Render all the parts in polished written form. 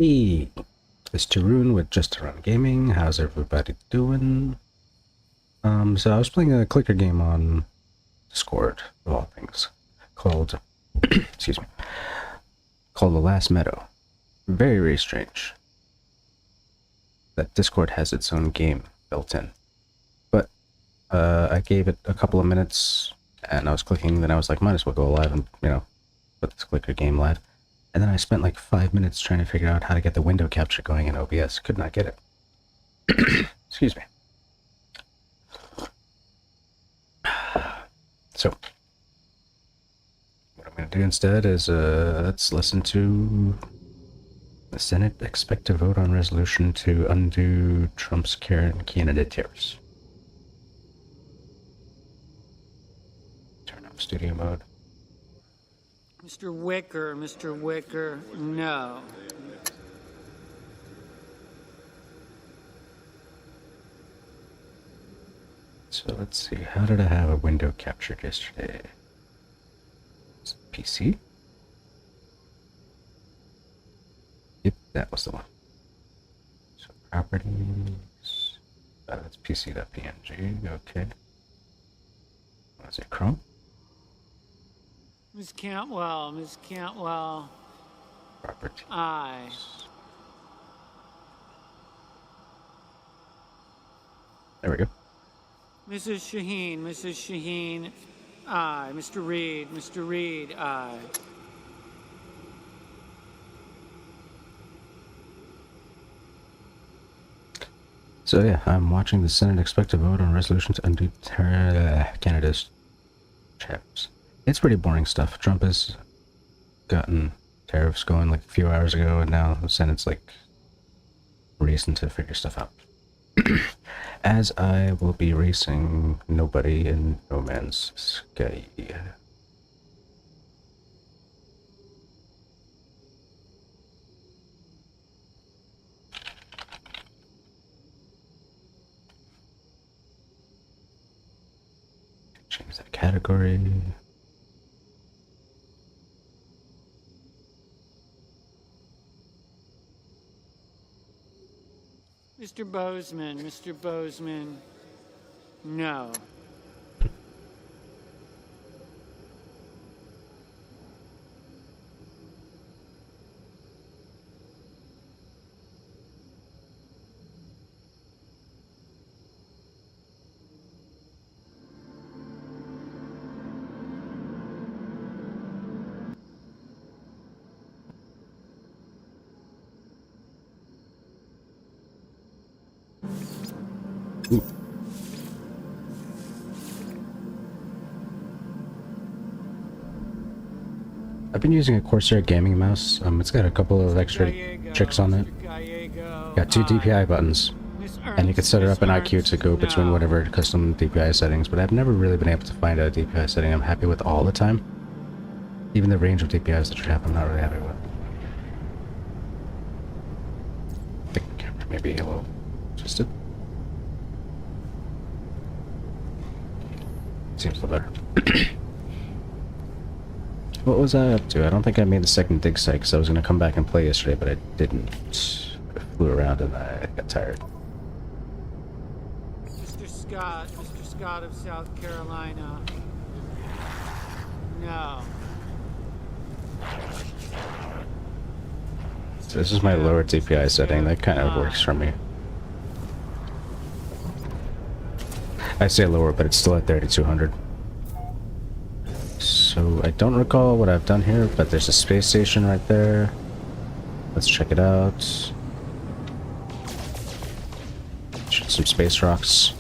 Hey, it's Tarun with Just Around Gaming. How's everybody doing? So I was playing a clicker game on Discord, of all things, called, excuse me, called The Last Meadow. Very, very strange that Discord has its own game built in. But I gave it a couple of minutes, and I was clicking, then I was like, might as well go live and, put this clicker game live. And then I spent like 5 minutes trying to figure out how to get the window capture going in OBS. Could not get it. Excuse me. So, what I'm going to do instead is let's listen to the Senate expect to vote on resolution to undo Trump's Canada tariffs. Turn off studio mode. Mr. Wicker, no. So let's see, how did I have a window captured yesterday? Is it PC? Yep, that was the one. So properties, that's pc.png, okay. Was it Chrome? Miss Cantwell. Properties. Aye. There we go. Mrs. Shaheen, aye. Mr. Reed, aye. So yeah, I'm watching the Senate expect to vote on resolution to undo Canada's tariffs. It's pretty boring stuff. Trump has gotten tariffs going like a few hours ago, and now the Senate's like racing to figure stuff out. As I will be racing nobody in No Man's Sky. Change that category. Mr. Bozeman, no. Ooh. I've been using a Corsair gaming mouse. It's got a couple of extra tricks on it. Got two DPI buttons, and you can set it up in IQ to go between whatever custom DPI settings, but I've never really been able to find a DPI setting I'm happy with all the time. Even the range of DPIs that you have, I'm not really happy with. I think the camera may be a little twisted. Seems a little better. What was I up to? I don't think I made the second dig site because I was going to come back and play yesterday, but I didn't. I flew around and I got tired. Mr. Scott of South Carolina, no. So this is my lower DPI setting. That kind of works for me. I say lower, but it's still at 3200. So I don't recall what I've done here, but there's a space station right there. Let's check it out. Shoot some space rocks.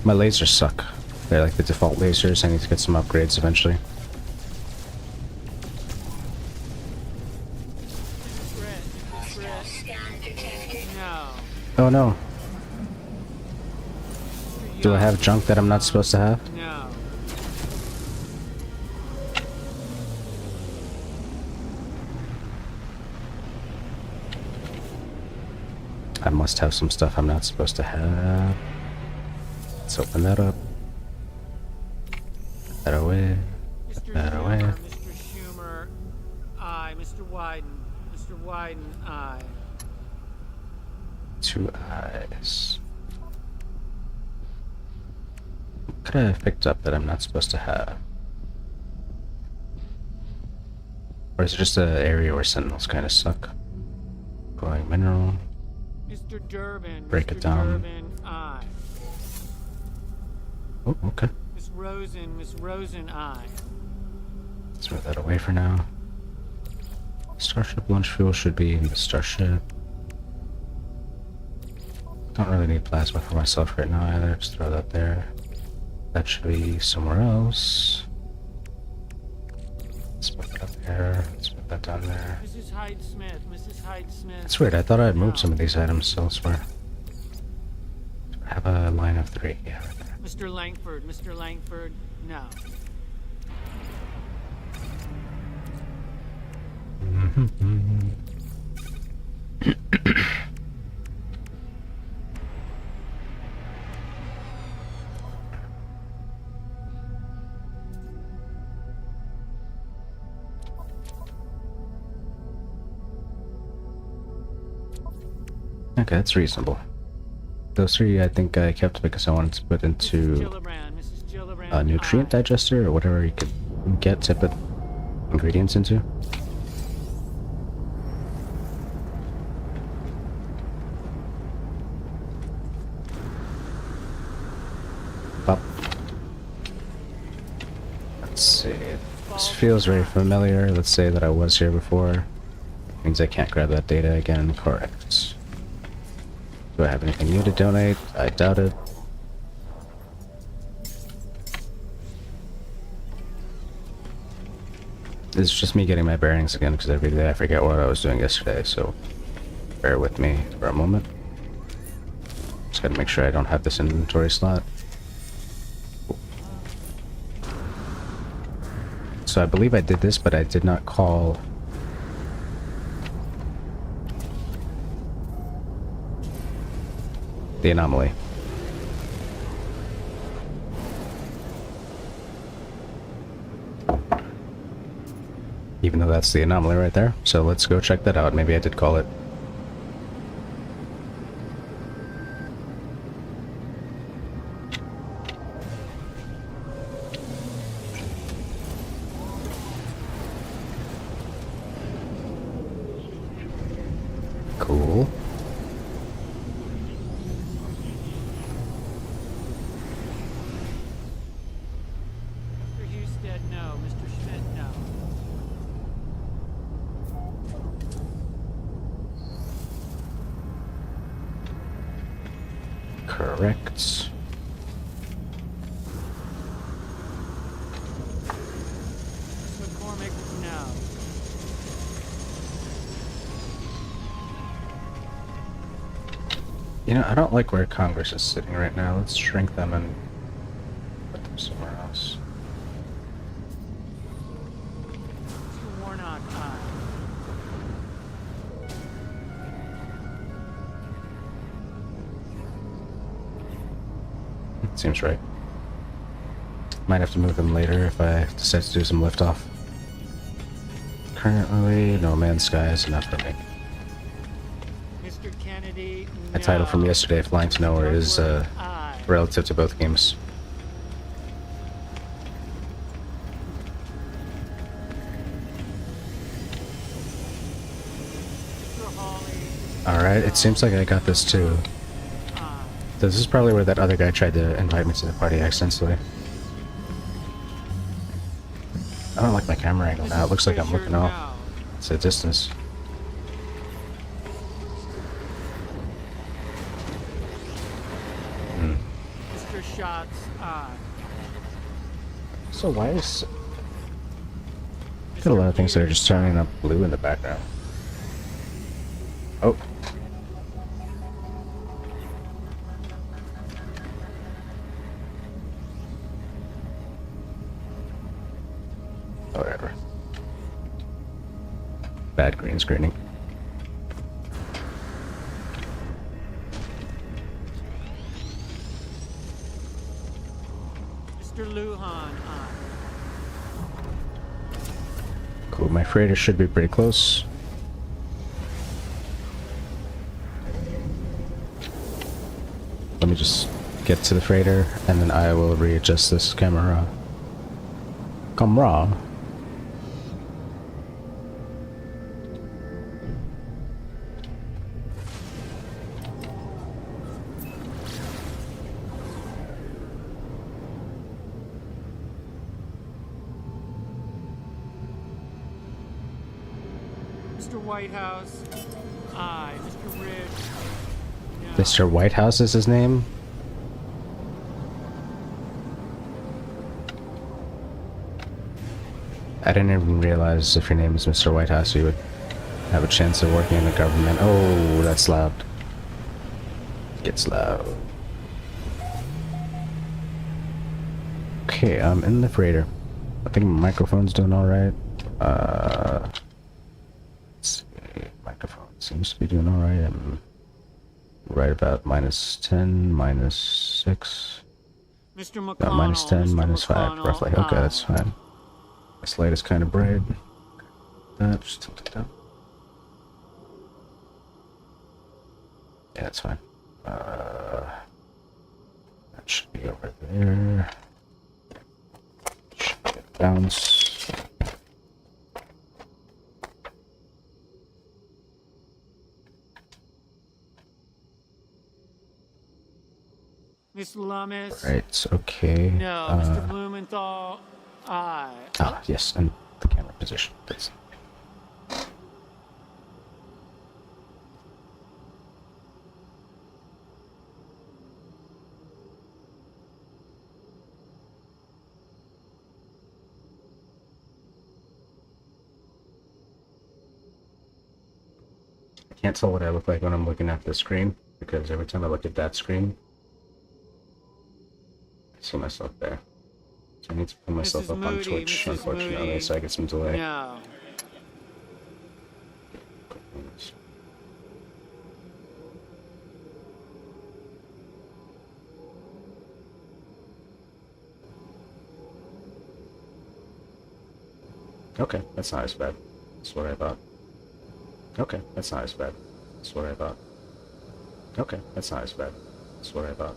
My lasers suck. They're like the default lasers. I need to get some upgrades eventually. No. Oh no. Do I have junk that I'm not supposed to have? No. I must have some stuff I'm not supposed to have. Let's open that up. Put that away. Put that away. Mr. Schumer, Mr. Wyden. Mr. Wyden, I. 2 eyes. What could I have picked up that I'm not supposed to have? Or is it just an area where sentinels kind of suck? Glowing mineral. Mr. Durbin. Break Mr. it down. Durbin, I. Oh, okay. Miss Rosen, I. Let's move that away for now. Starship launch fuel should be in the starship. Don't really need plasma for myself right now either. Just throw that there. That should be somewhere else. Let's move that up here. Let's move that down there. Mrs. Hyde-Smith. Mrs. Hyde-Smith. That's weird. I thought I had moved some of these items elsewhere. I have a line of 3. Yeah, right there. Mr. Langford. Mr. Langford, no. Okay, that's reasonable. Those 3 I think I kept because I wanted to put into Mrs. Gillibrand, a nutrient digester or whatever you could get to put ingredients into. Pop. Let's see. This feels very familiar. Let's say that I was here before. Means I can't grab that data again. Correct. Do I have anything new to donate? I doubt it. This is just me getting my bearings again because every day I forget what I was doing yesterday, so bear with me for a moment. Just gotta make sure I don't have this inventory slot. So I believe I did this, but I did not call the anomaly. Even though that's the anomaly right there. So let's go check that out. Maybe I did call it. Cool. Mr. Husted, no. Mr. Schmidt, no. Correct. Mr. McCormick, no. You know, I don't like where Congress is sitting right now. Let's shrink them and put them somewhere else. Mr. Warnock, aye. Seems right. Might have to move them later if I decide to do some liftoff. Currently, No Man's Sky is enough for me. Mr. Kennedy, My no. title from yesterday, Flying to Nowhere, is Aye. relative to both games. Mr. Hawley, Alright, it seems like I got this too. aye. This is probably where that other guy tried to invite me to the party accidentally. I don't like my camera angle now. It looks like I'm Fisher, looking off. no. It's a distance. Mr. Schatz, aye. So why is... Got a lot of things that are just turning up blue in the background. Oh. Whatever. Bad green screening. Mr. Lujan, aye. Cool, my freighter should be pretty close. Let me just get to the freighter, and then I will readjust this camera. Camera. Mr. Whitehouse. Aye, Mr. Ridge. No. Mr. Whitehouse is his name? I didn't even realize if your name is Mr. Whitehouse you would have a chance of working in the government. Oh, that's loud. Gets loud. Okay, I'm in the freighter. I think my microphone's doing alright. Let's see. Microphone seems to be doing alright. I'm right about -10, -6. Mr. McConnell. -10, Mr. -5, McConnell, roughly. Okay, that's fine. This light is kind of bright. That, just tilt it down. Yeah, that's fine. That should be over there. Should get bounce. Miss Lummis. Right, okay. No, Mr. Blumenthal. Aye. Ah, yes, and the camera position, please. I can't tell what I look like when I'm looking at the screen, because every time I look at that screen, I see myself there. So I need to put myself Mrs. up on Moody, Twitch, Mrs. unfortunately, Moody. so I get some delay. No. Okay, that's not as bad. That's what I thought. Okay, that's not as bad. That's what I thought. Okay, that's not as bad. That's what I thought.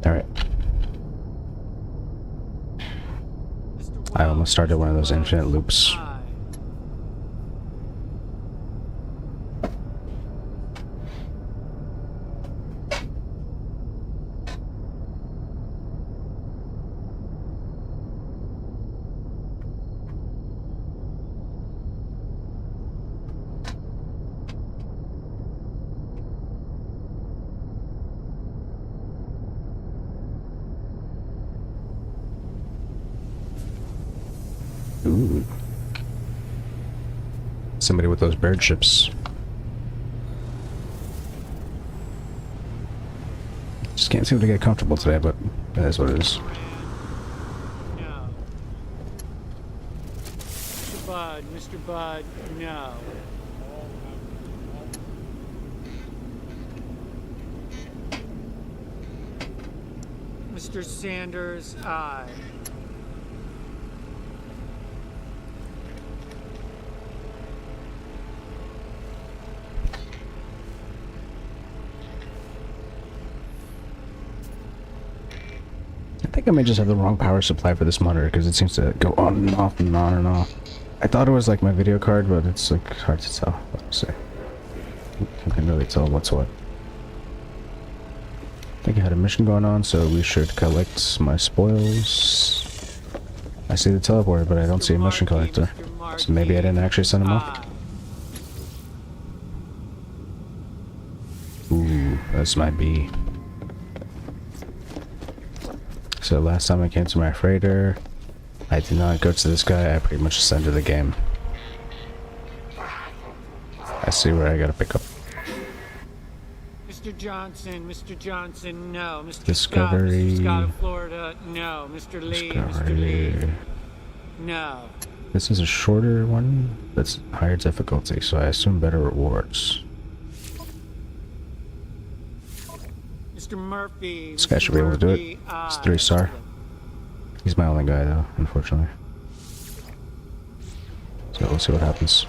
Alright. I almost started one of those infinite loops. Aye. Ooh. Somebody with those bird ships. Just can't seem to get comfortable today, but that is what it is. No. Mr. Bud, Mr. Bud, no. Mr. Sanders, aye. I think I may just have the wrong power supply for this monitor because it seems to go on and off and on and off. I thought it was like my video card, but it's like hard to tell. Let's see. I can really tell what's what. I think I had a mission going on, so we should collect my spoils. I see the teleporter, but I don't see a mission collector. So maybe I didn't actually send him off. Ooh, this might be. So last time I came to my freighter, I did not go to this guy, I pretty much ascended the game. I see where I gotta pick up. Mr. Mr. Johnson, Mr. Johnson, no. Mr. Discovery. Scott, Mr. Scott of Florida, no. Mr. Lee, Mr. Lee, no. This is a shorter one that's higher difficulty, so I assume better rewards. Mr. Murphy. This guy should be able to do it. It's 3-star. He's my only guy, though, unfortunately. So let's see what happens.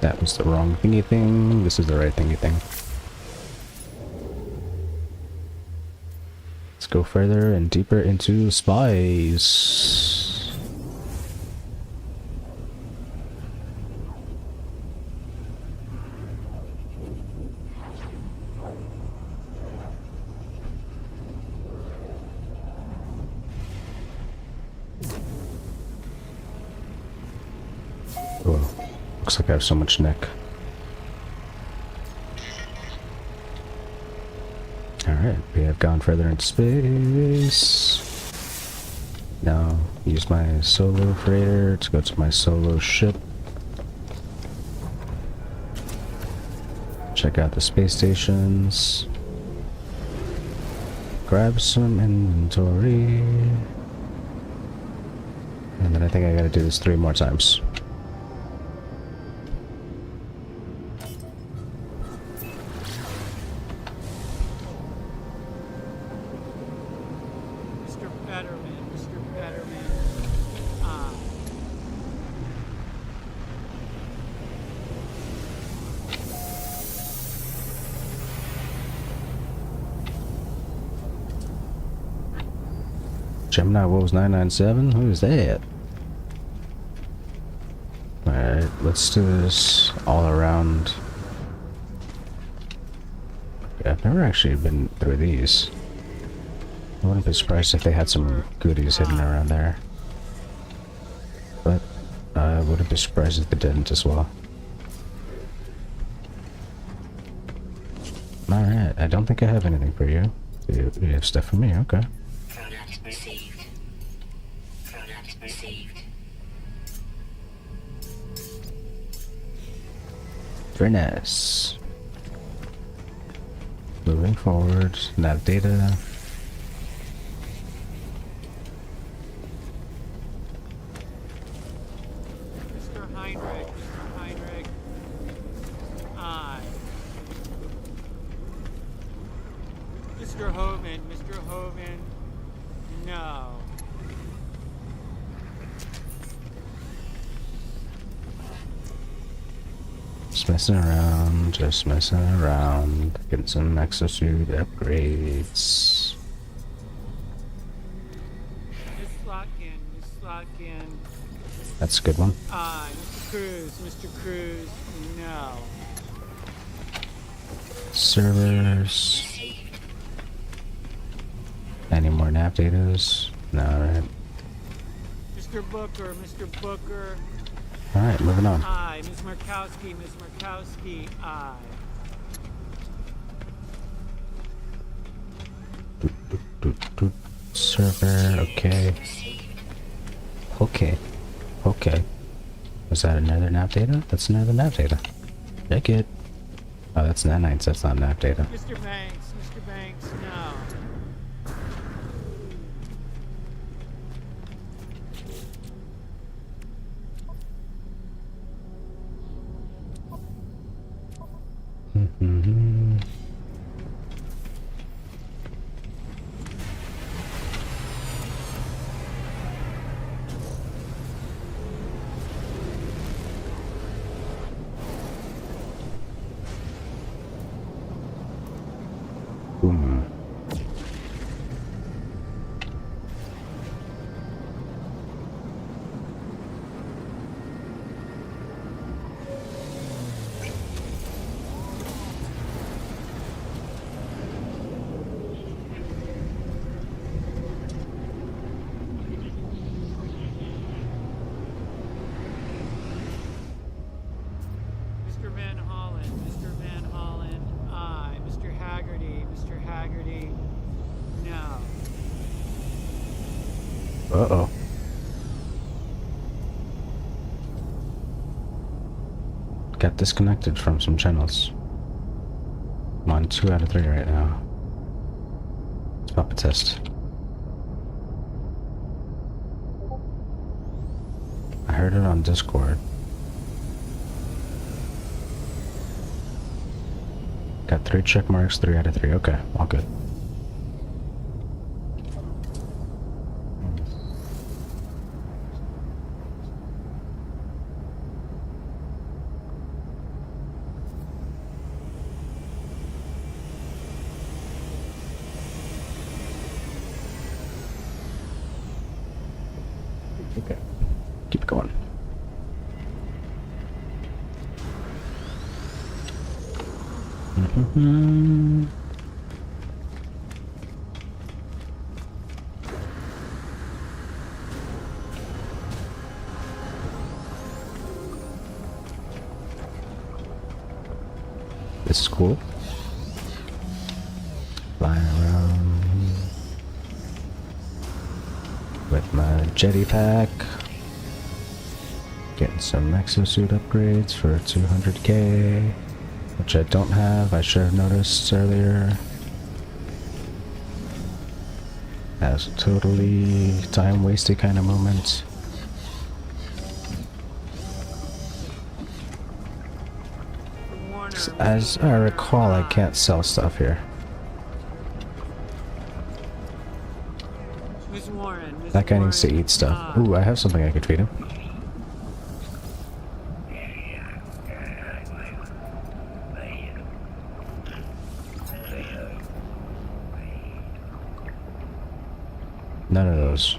That was the wrong thingy thing. This is the right thingy thing. Let's go further and deeper into spies. Whoa. Looks like I have so much neck. Alright, we have gone further into space. Now, use my solo freighter to go to my solo ship. Check out the space stations. Grab some inventory. And then I think I gotta do this 3 more times. Gemini Wolves 997? Who is that? Alright, let's do this all around. Yeah, I've never actually been through these. I wouldn't be surprised if they had some goodies hidden around there. But I wouldn't be surprised if they didn't as well. Alright, I don't think I have anything for you. You have stuff for me, okay. Product received. Product received. Very nice. Moving forward, nav data. Mr. Heinrich, Mr. Heinrich. Aye. Mr. Hovind, Mr. Hovind. No. Just messing around, getting some exosuit upgrades. Miss Slotkin. That's a good one. Aye. Mr. Cruz. No. Servers. Any more nav datas? No, alright. Mr. Booker. Alright, moving on. Aye. Ms. Markowski, aye. Server, okay. Okay. Was that another nav data? That's another nav data. Check it. Oh, that's nanites, that's not nav data. Mr. Banks, no. Boom. Haggerty, Mr. Haggerty. No. Uh-oh. Got disconnected from some channels. I'm on 2 out of 3 right now. Let's pop a test. I heard it on Discord. Got 3 check marks, 3 out of 3. Okay, all good. Okay, keep going. This is cool. Flying around with my jetty-pack. Getting some exosuit upgrades for 200k, which I don't have. I should have noticed earlier. As a totally time-wasted kind of moment. As I recall, I can't sell stuff here. Miss Warren, Miss That guy Warren. needs to eat stuff. Ooh, I have something I could feed him. None of those.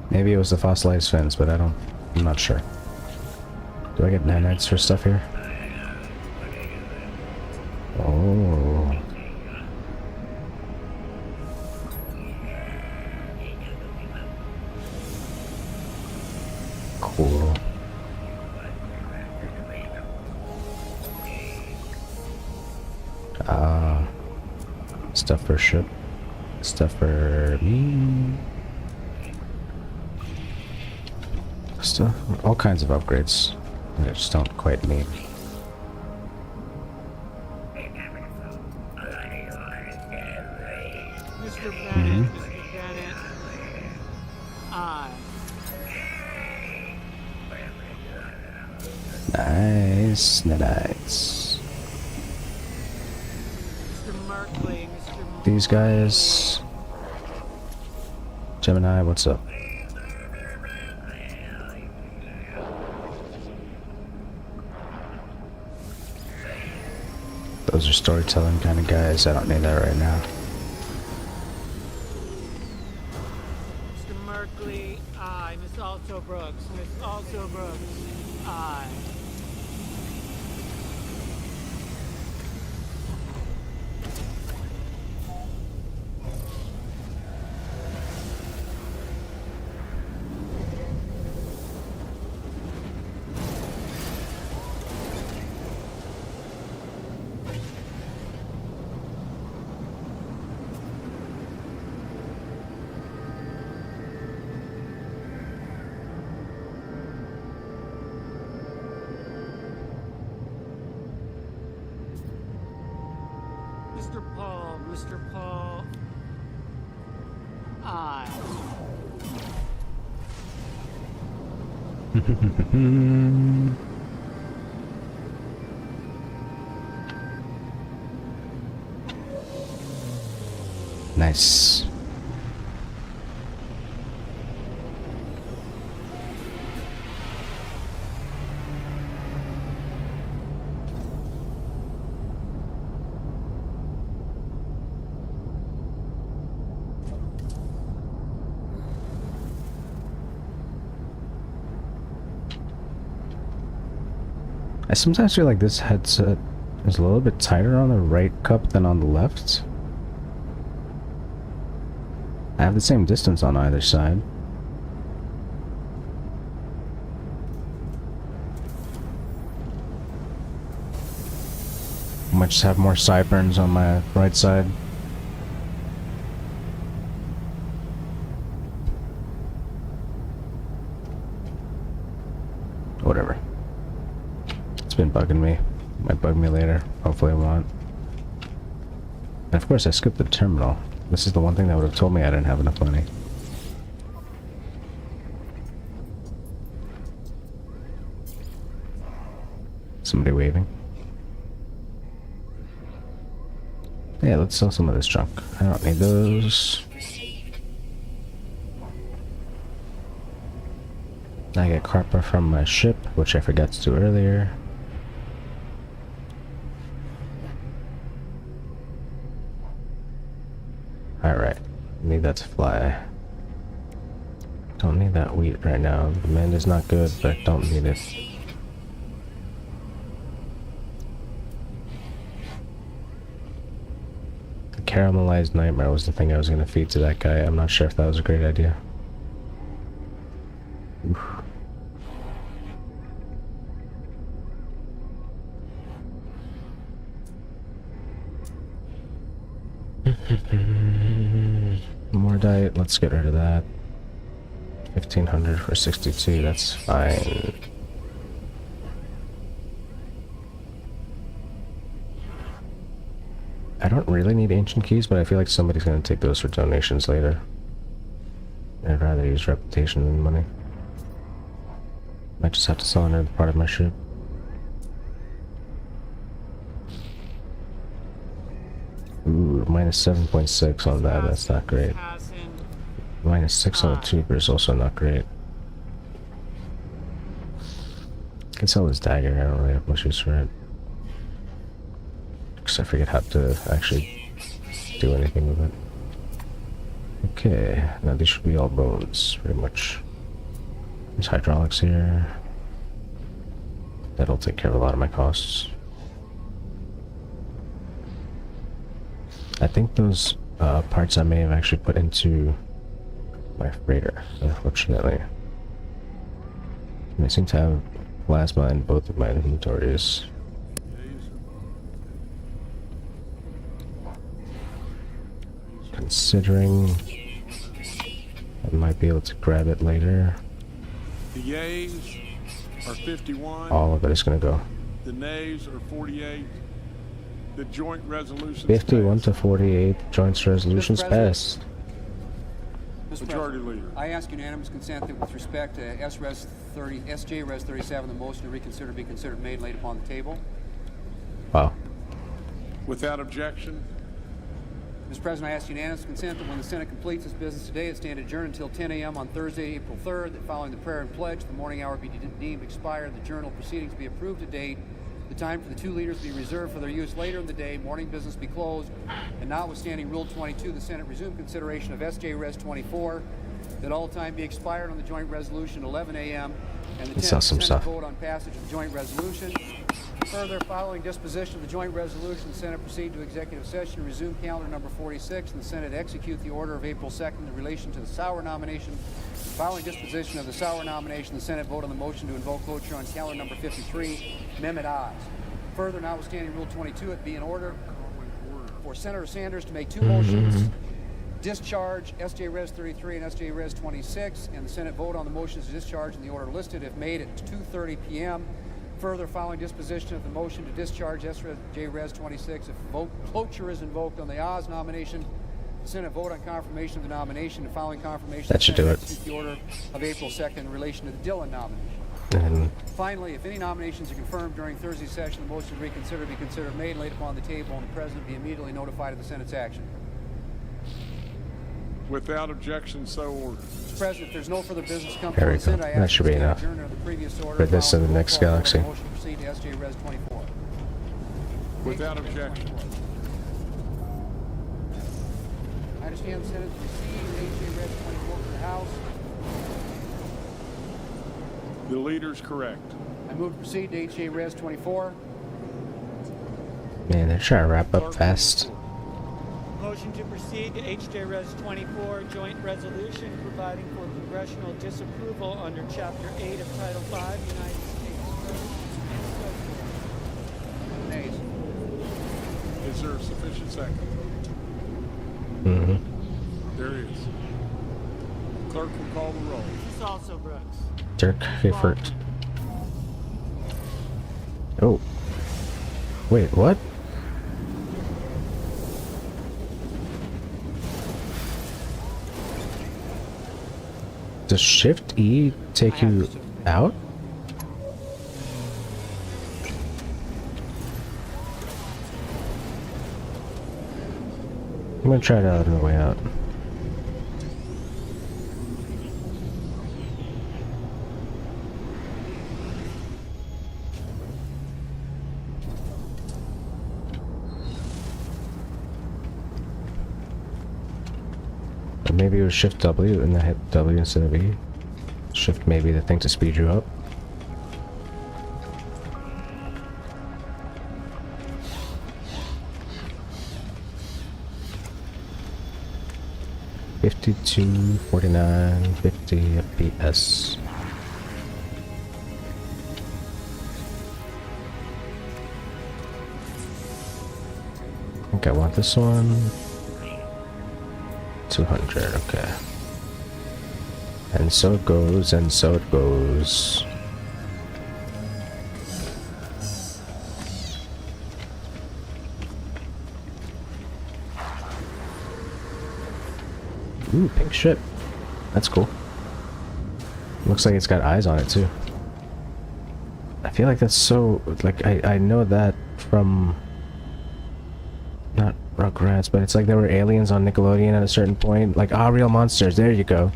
Maybe it was the fossilized fins, but I'm not sure. Do I get nanites for stuff here? Oh. Cool. Stuff for ship. Stuff for me. Stuff, all kinds of upgrades. I just don't quite need. Mr. Bennett, Mr. Bennett. I. Nice, nice. Mr. Merkley, Mr. Merkley. These guys. Gemini, what's up? Those are storytelling kind of guys. I don't need that right now. Mr. Merkley, I. Miss Alto Brooks, Miss Alto Brooks, I. Mr. Paul, Mr. Paul, I. Nice. I sometimes feel like this headset is a little bit tighter on the right cup than on the left. I have the same distance on either side. might just have more sideburns on my right side. Whatever. It's been bugging me. Might bug me later. Hopefully it won't. And of course I skipped the terminal. This is the one thing that would have told me I didn't have enough money. Somebody waving. Yeah, let's sell some of this junk. I don't need those. I get copper from my ship, which I forgot to do earlier. Alright, need that to fly. Don't need that wheat right now. The demand is not good, but I don't need it. The caramelized nightmare was the thing I was going to feed to that guy. I'm not sure if that was a great idea. Oof. More diet, let's get rid of that. 1500 for 62, that's fine. I don't really need ancient keys, but I feel like somebody's gonna take those for donations later. I'd rather use reputation than money. Might just have to sell another part of my ship. Ooh, minus 7.6 on that, that's not great. Minus 6 on the tuber is also not great. I can sell this dagger, I don't really have much use for it. Because I forget how to actually do anything with it. Okay, now these should be all bones, pretty much. There's hydraulics here. That'll take care of a lot of my costs. I think those parts I may have actually put into my freighter, unfortunately. And I seem to have plasma in both of my inventories. Considering I might be able to grab it later. The yays are 51. All of it is going to go. The nays are 48. The joint resolution 51 to 48. Joint resolutions passed. Mr. Majority President, Leader. I ask unanimous consent that with respect to SJ Res 37, the motion to reconsider be considered made and laid upon the table. Wow. Without objection, Mr. President, I ask unanimous consent that when the Senate completes its business today, it stand adjourned until 10 a.m. on Thursday, April 3rd, that following the prayer and pledge, the morning hour be deemed expired, the journal proceedings be approved to date, the time for the two leaders be reserved for their use later in the day, morning business be closed, and notwithstanding Rule 22, the Senate resume consideration of SJ Res 24, that all time be expired on the joint resolution 11 a.m., and the Let's sell some 10th stuff. vote on passage of the joint resolution. Further, following disposition of the joint resolution, the Senate proceed to executive session, resume calendar number 46, and the Senate execute the order of April 2nd in relation to the Sauer nomination. Following disposition of the Sauer nomination, the Senate vote on the motion to invoke cloture on calendar number 53. Amendment ayes. Further, notwithstanding Rule 22, it be in order for Senator Sanders to make two motions. Discharge SJ Res 33 and SJ Res 26, and the Senate vote on the motions to discharge in the order listed if made at 2:30 p.m. Further, following disposition of the motion to discharge SJ Res 26, if cloture is invoked on the Oz nomination, the Senate vote on confirmation of the nomination, and following confirmation, That should do it. execute the order of April 2nd in relation to the Dillon nomination. And Finally, if any nominations are confirmed during Thursday's session, the motion to reconsider be considered made and laid upon the table, and the President be immediately notified of the Senate's action. without objection, so ordered. Mr. President, if there's no further business come There before we the Senate, go. I That ask should the be stand enough. adjourned under the previous order. for this in the following next roll call vote, galaxy. the motion to proceed to SJ Res 24. Without objection. I understand the Senate has received SJ Res 24 from the House. The leader's correct. I move to proceed to HJ Res 24. man, they're trying to wrap up fast. Motion to proceed to HJ Res 24, joint resolution providing for congressional disapproval under Chapter 8 of Title 5, United States Code. Nays. Is there a sufficient second? Mm-hmm. There is. Clerk will call the roll. This is also Brooks. Dirk Hiffert. Oh. Wait, what? Does Shift E take you out? I'm gonna try it out on the way out. Or maybe it was Shift W and I hit W instead of E. Shift may be the thing to speed you up. $52, $49, $50 FPS. I think I want this one. 200, okay. And so it goes, and so it goes. Ooh, pink ship. That's cool. Looks like it's got eyes on it too. I feel like that's so, like, I know that from, not Rugrats, but it's like there were aliens on Nickelodeon at a certain point. Like, ah, real monsters, there you go.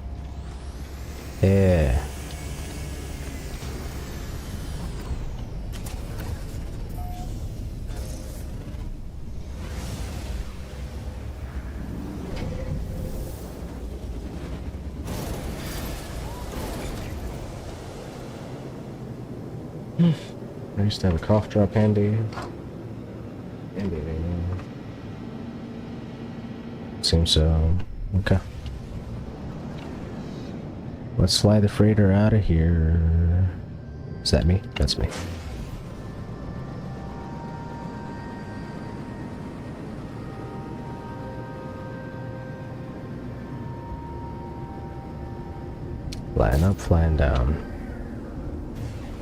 Yeah. I used to have a cough drop handy. Seems so. Okay. Let's fly the freighter out of here. Is that me? That's me. Flying up, flying down.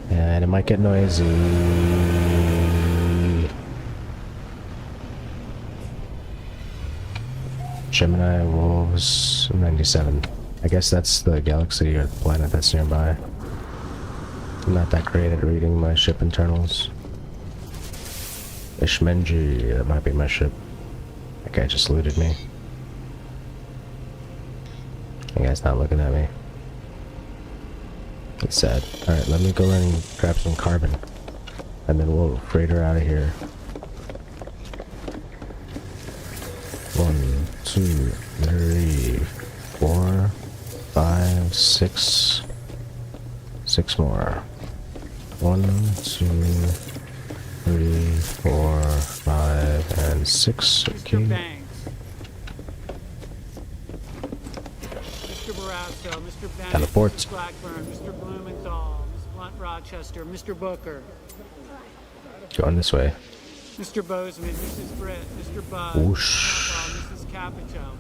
And it might get noisy. Gemini Wolves 97. I guess that's the galaxy or the planet that's nearby. I'm not that great at reading my ship internals. Ishmenji, that might be my ship. That guy just looted me. That guy's not looking at me. It's sad. Alright, let me go and grab some carbon. And then we'll freight her out of here. 1, 2, 3, 4, 5, 6. 6 more. 1, 2, 3, 4, 5, and 6. Okay. Mr. Banks. Mr. Barasco, Mr. Bennett, Teleport. Mr. Blackburn, Mr. Blumenthal, Ms. Blunt Rochester, Mr. Booker, Going this way. Mr. Bozeman, Mrs. Britt, Mr. Buzz, Whoosh. Mrs. Capito.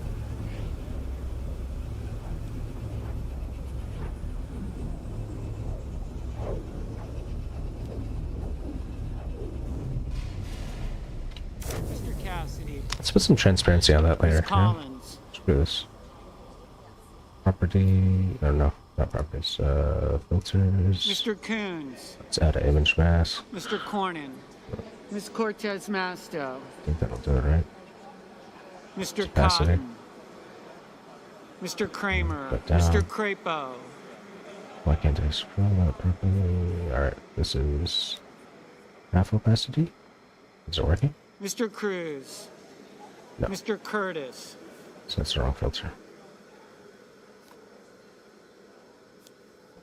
Mr. Cassidy, Let's put some transparency on that later. Ms. Collins, Screw this. Property. Oh no, not properties. Filters. Mr. Coons, Let's add an image mask. Mr. Cornyn, Ms. Cortez Masto, I think that'll do it, right? Mr. Capacity. Cotton, Mr. Kramer, Put down. Mr. Crapo, Why can't I scroll that properly? Alright, this is half opacity. Is it working? Mr. Cruz, No. Mr. Curtis, So that's the wrong filter.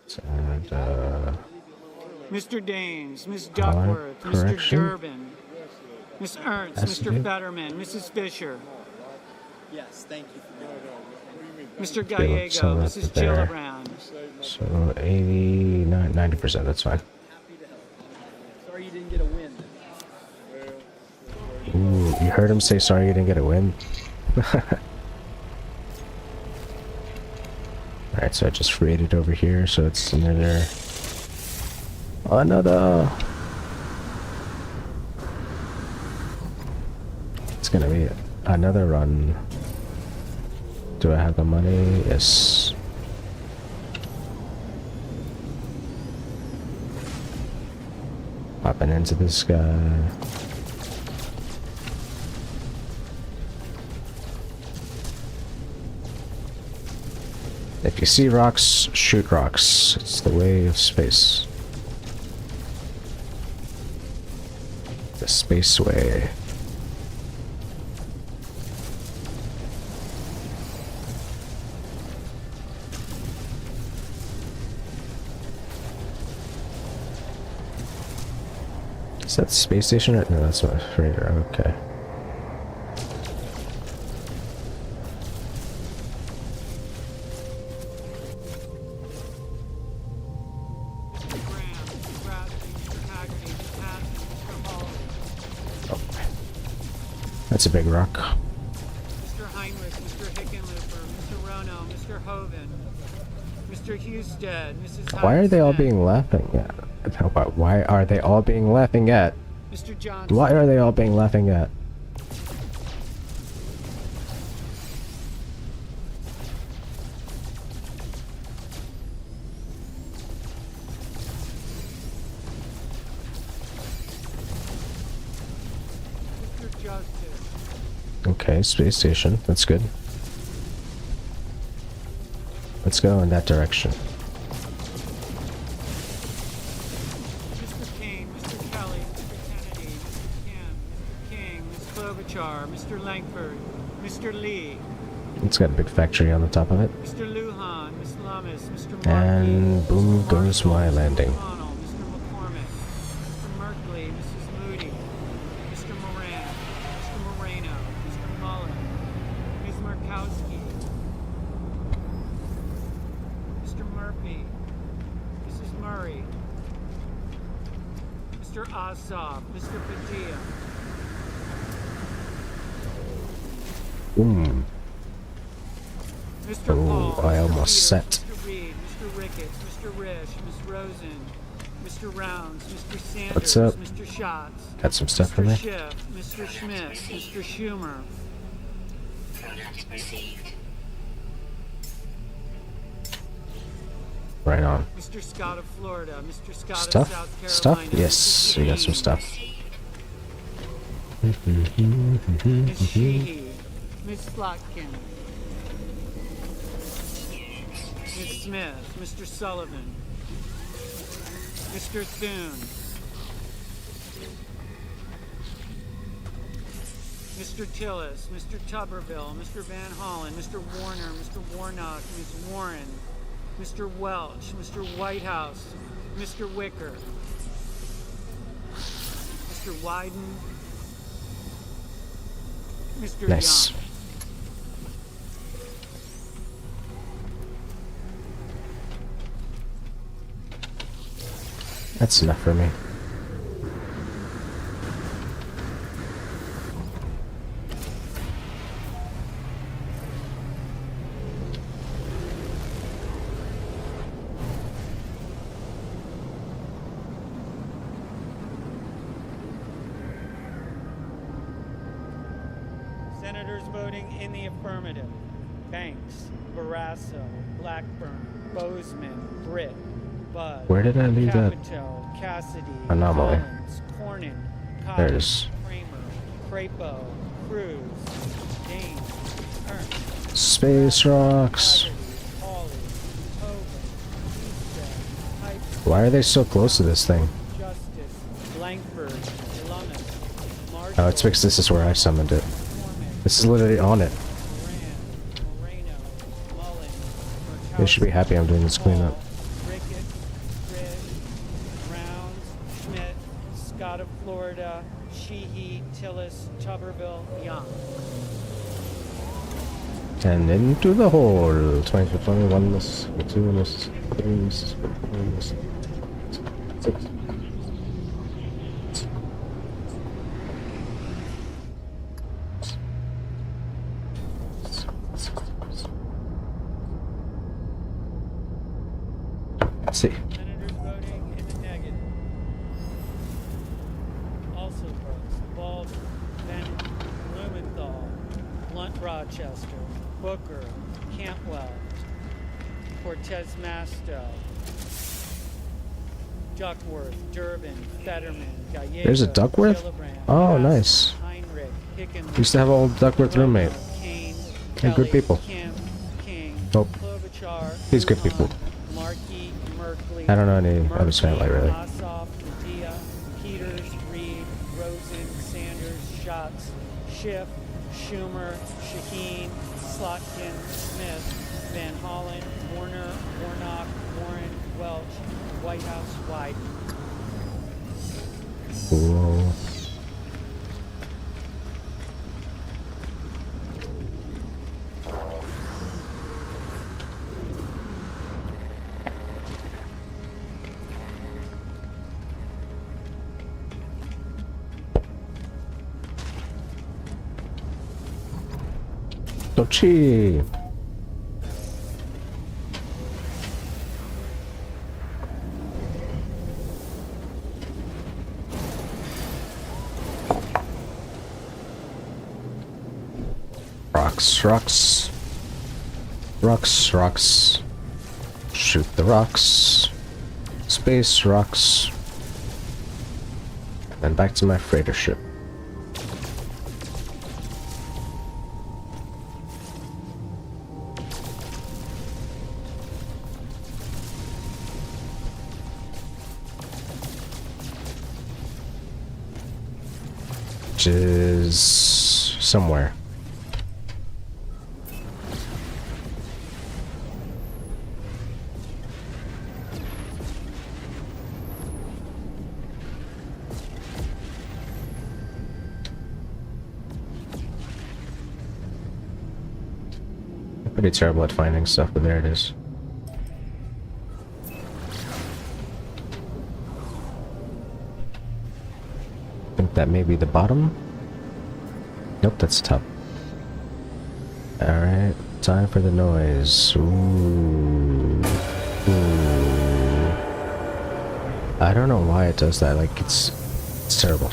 Let's add, Mr. Daines, Ms. Color Duckworth, Mr. correction. Durbin, Ms. Ernst, Opacity. Mr. Fetterman, Mrs. Fisher, Yes, thank you for doing that. Mr. Okay, Gallego, let's sell that Mrs. to there. Gillibrand, so 89, 90%, that's fine. Happy to help. Sorry you didn't get a win. Ooh, You heard him say sorry you didn't get a win? Alright, so I just freed it over here, so it's another... It's gonna be another run. Do I have the money? Yes. Popping into this guy. If you see rocks, shoot rocks. It's the way of space. The space way. Is that the space station? Or no, that's my freighter. Okay. That's a big rock. Mr. Heinrich, Mr. Hickenlooper, Mr. Rono, Mr. Hoven, Mr. Husted, Mrs. Why are they all Smith, being laughing at? Why are they all being laughing at? Mr. Johnson, Why are they all being laughing at? Mr. Justice, Okay, space station. That's good. Let's go in that direction. Mr. Kane, Mr. Kelly, Mr. Kennedy, Mr. Kim, Mr. King, Ms. Klobuchar, Mr. Langford, Mr. Lee, It's got a big factory on the top of it. Mr. Lujan, Ms. Lummis, Mr. Markey, And boom Mr. goes Marshall, my Mr. landing. McConnell, Mr. McCormick, Mr. Merkley, Mrs. Moody, Mr. Moran, Mr. Moreno, Mr. Mullen, Ms. Markowski, Mr. Murphy, Mrs. Murray, Mr. Ossoff, Mr. Padilla, Boom. Mr. Oh, Paul, I Mr. almost Peters, set. Mr. Reed, Mr. Ricketts, Mr. Risch, Ms. Rosen, Mr. Rounds, Mr. Sanders, What's up? Mr. Schatz, Got some stuff for Mr. me? Schiff, Mr. Schmidt, Mr. Schumer, Product received. Right on. Mr. Scott of Florida, Mr. Scott Stuff? of South Carolina, Stuff? Mr. Yes, we got some Shaheen, stuff. Ms. Sheehy, Ms. Slotkin, Ms. Smith, Mr. Sullivan, Mr. Thune, Mr. Tillis, Mr. Tuberville, Mr. Van Hollen, Mr. Warner, Mr. Warnock, Ms. Warren, Mr. Welch, Mr. Whitehouse, Mr. Wicker, Mr. Wyden, Mr. Nice. Young. That's enough for me. Senators voting in the affirmative: Banks, Barrasso, Blackburn, Bozeman, Britt, Budd, Where did I leave that? Capito, Cassidy, anomaly? Collins, Cornyn, Cox, There it is. Kramer, Crapo, Cruz, Dane, Ernst, Space rocks. Fogarty, Hawley, Hogan, Easton, Piper, Why are they so close to this thing? Justice, Langford, Lummis, Marshall, Oh, it's because this is where I summoned it. McCormick, This is literally on it. Moran, Moreno, Mullen, They should be happy I'm doing this cleanup. Hall, Ricketts, Ridge, Rounds, Schmidt, Scott of Florida, Sheehy, Tillis, Tuberville, Young. And into the hole. 20 for 21, miss, 2, miss, 3, miss, 4, miss, 6. Esselbrooks, Baldwin, Bennett, Blumenthal, Blunt Rochester, Booker, Cantwell, Cortez Masto, Duckworth, Durbin, Fetterman, Gallego, There's a Duckworth? Gillibrand, Oh, Bassett, nice. Heinrich, Hickenlooper, Used to have an old Duckworth roommate. Kane, They're good Kelly, people. Kim, King, Oh, Klobuchar, he's good Lujan, people. Markey, Merkley, I don't know any of his family, Murphy, really. Ossoff, Padilla, Peters, Reed, Rosen, Sanders, Schatz, Schiff, Schumer, Shaheen, Slotkin, Smith, Van Hollen, Warner, Warnock, Warren, Welch, Whitehouse, Wyden. Cool. Sochi. Rocks, rocks. Rocks, rocks. Shoot the rocks. Space rocks. Then back to my freighter ship. Which is somewhere. I'm pretty terrible at finding stuff, but there it is. I think that may be the bottom. Nope, that's top. Alright, time for the noise. Ooh. Ooh. I don't know why it does that, like it's terrible.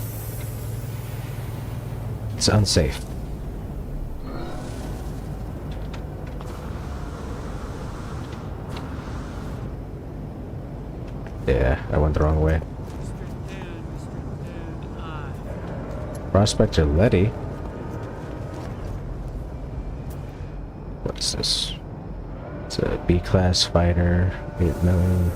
It's unsafe. Yeah, I went the wrong way. Mr. Thune, I. Prospector Letty. What's this? It's a B-class fighter, 8 million.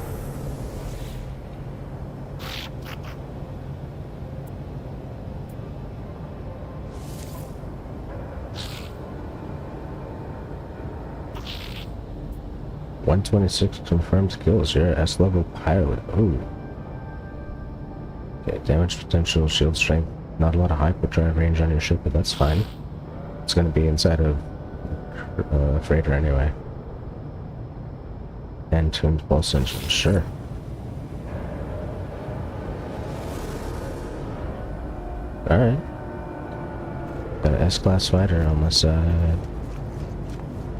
.126 confirmed kills. You're S-level pilot. Ooh. Okay, damage potential, shield strength. Not a lot of hyperdrive range on your ship, but that's fine. It's gonna be inside of freighter anyway. And tuned pulse engine, sure. Alright. Got an S-class fighter on my side.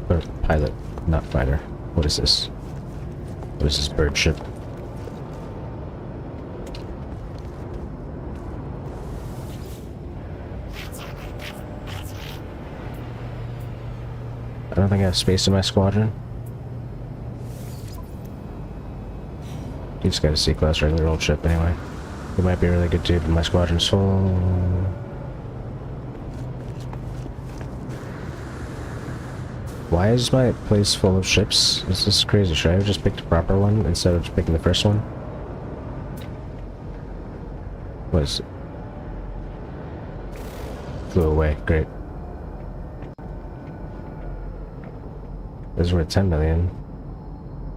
Or pilot, not fighter. What is this? What is this bird ship? I don't think I have space in my squadron. You just got a C-class regular old ship anyway. He might be a really good dude, but my squadron's full. Why is my place full of ships? This is crazy. Should I have just picked a proper one instead of just picking the first one? What is it? Flew away. Great. This is worth 10 million.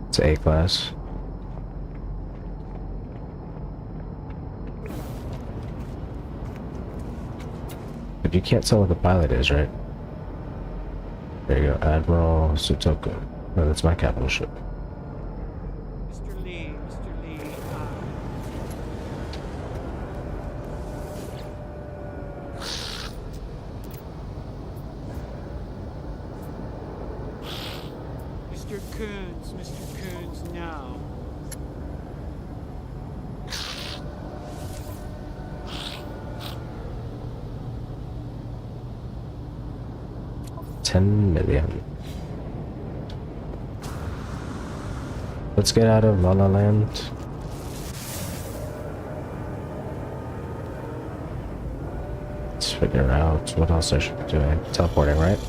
It's A class. But you can't tell what the pilot is, right? There you go, Admiral Sutoku. Oh, that's my capital ship. Mr. Lee, Mr. Coons, no. 10 million. Let's get out of La La Land. Let's figure out what else I should be doing. Teleporting, right?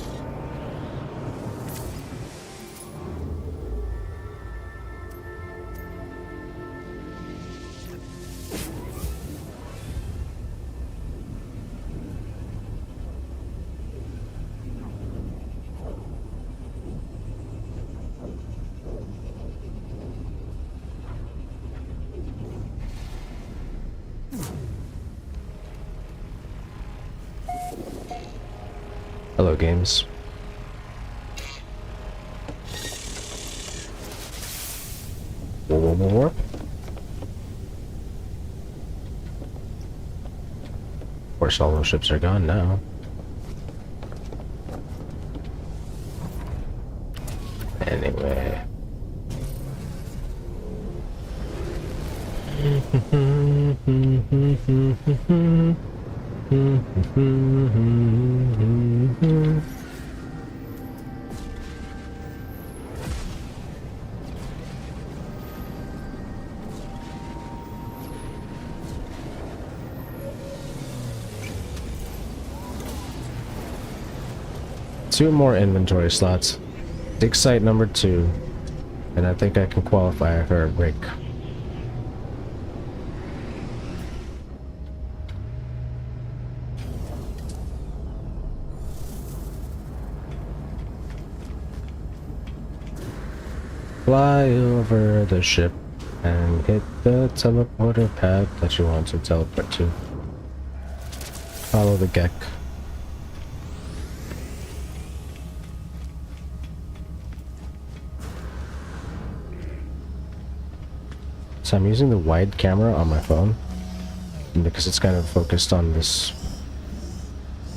Hello, games. Whoa. Of course, all those ships are gone now. Anyway. Two more inventory slots. Dig site number 2. And I think I can qualify for a break. Fly over the ship and hit the teleporter pad that you want to teleport to. Follow the Gek. So I'm using the wide camera on my phone because it's kind of focused on this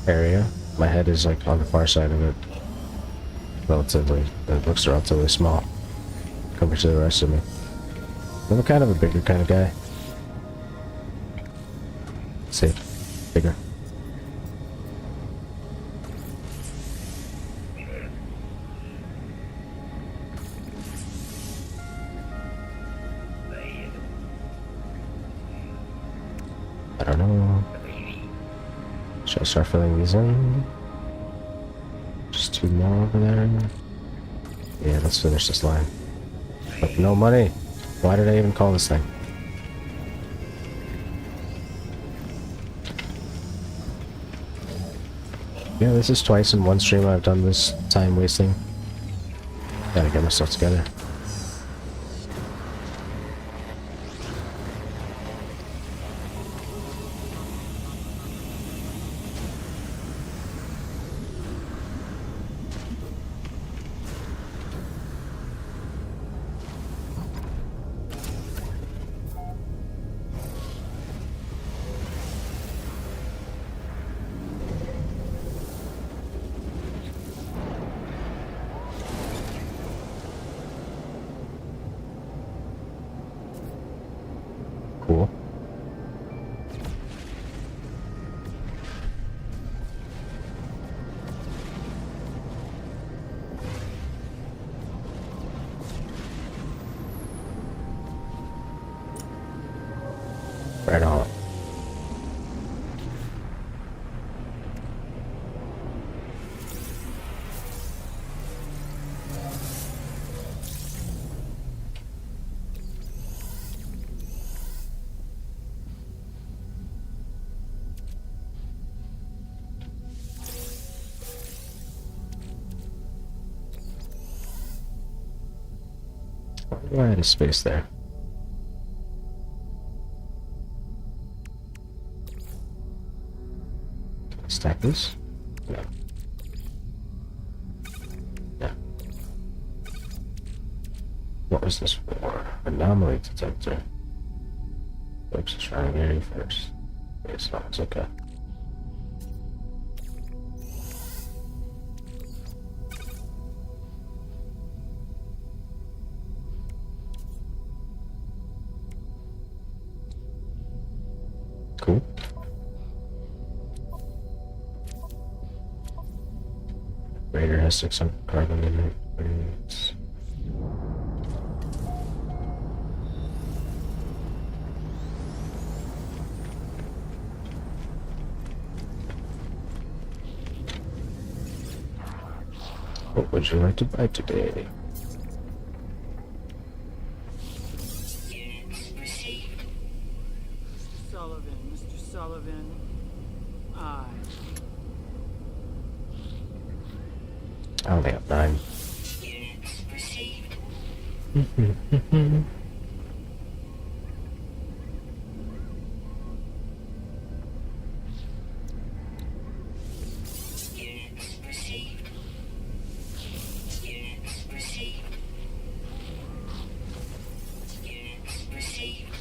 area. My head is like on the far side of it. Relatively, it looks relatively small compared to the rest of me. I'm kind of a bigger kind of guy. Say, bigger. I don't know. Should I start filling these in? Just 2 more over there. Yeah, let's finish this line. But no money. Why did I even call this thing? Yeah, this is twice in one stream I've done this time wasting. Gotta get myself together. Cool. Right on. Right, a space there. Stack this? No. No. What was this for? Anomaly detector. Focus the surrounding area first. It's not, it's okay. Cool. Raider has 600 carbon in it. What would you like to buy today? Units received. Mr. Sullivan, Mr. Sullivan. Aye. I only have 9. Units received. Units received. Units received. Units received.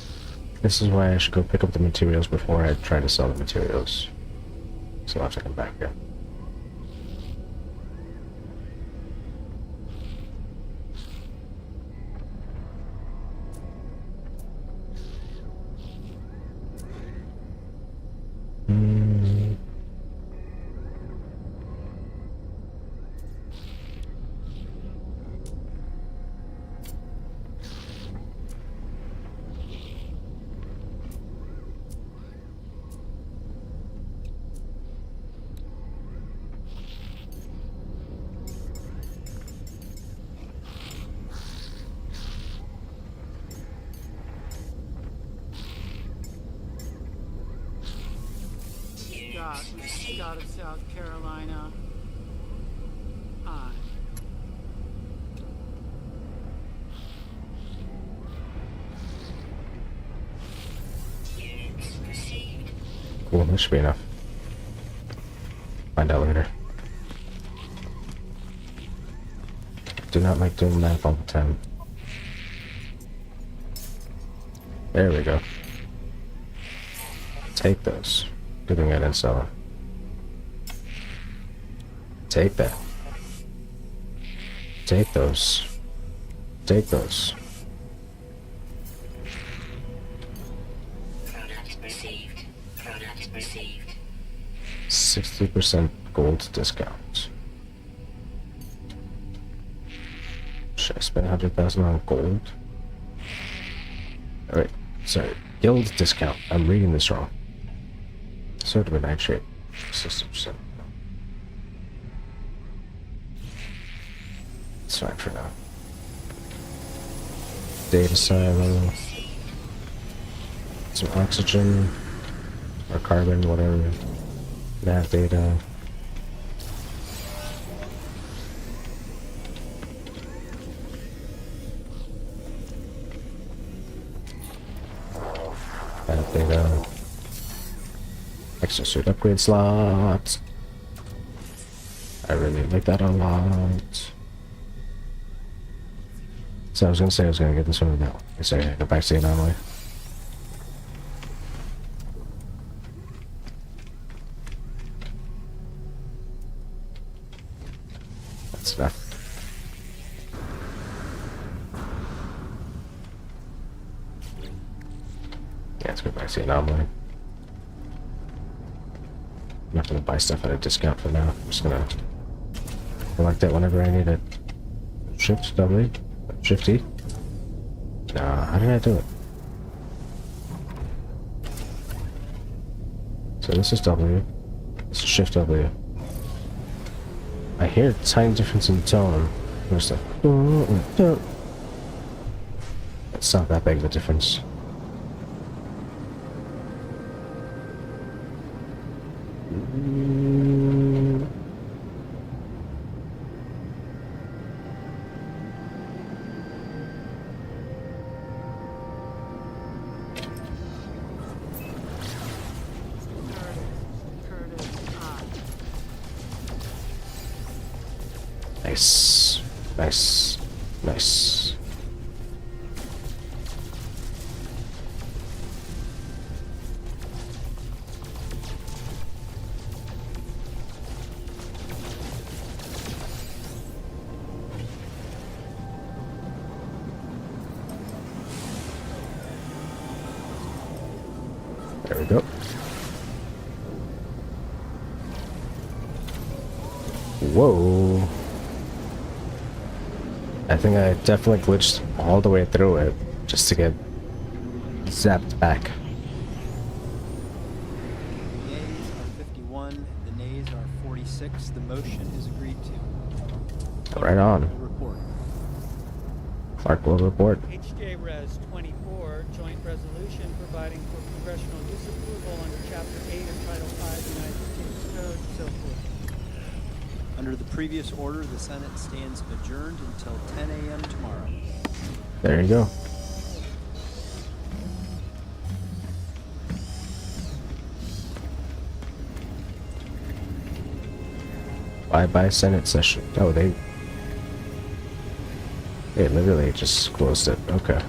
This is why I should go pick up the materials before I try to sell the materials. So I'll have to come back here. Scott, Mr. Scott of South Carolina. Aye. Units received. Cool, that should be enough. Find out later. Do not like doing math all the time. There we go. Take those. Good thing I didn't sell them. Take that. Take those. Take those. Product received. Product received. 60% gold discount. Should I spend 100,000 on gold? Alright, sorry. Guild discount. I'm reading this wrong. Sort of a nitrate. 60%. It's fine for now. Data silo. Some oxygen. Or carbon, whatever. Nav data. Nav data. Exosuit upgrade slot. I really like that a lot. So I was gonna say I was gonna get this one or that one. Sorry, I go back to the anomaly. That's enough. Yeah, let's go back to the anomaly. I'm not gonna buy stuff at a discount for now. I'm just gonna collect it whenever I need it. Shift W. Shift E. Nah, how did I do it? So this is W. This is Shift W. I hear a tiny difference in tone. It's like, it's not that big of a difference. Curtis, aye. Nice. Nice. Nice. There we go. Whoa. I think I definitely glitched all the way through it just to get zapped back. The yeas are 51, the nays are 46. The motion is agreed to. Right on. Report. Clark will report. HJ Res 24, joint resolution providing for congressional disapproval under Chapter 8 of Title 5 United States Code, so forth. Under the previous order, the Senate stands adjourned until 10 a.m. tomorrow. There you go. Bye-bye Senate session. Oh, they literally just closed it. Okay.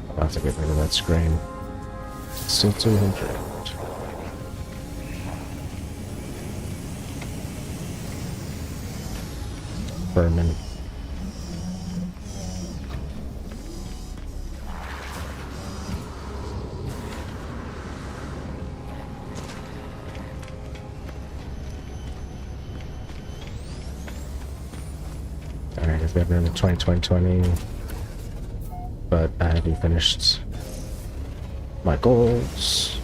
I'll have to get rid of that screen. Still 200. Furman. Alright, I've got rid of 2020, but I haven't finished my goals.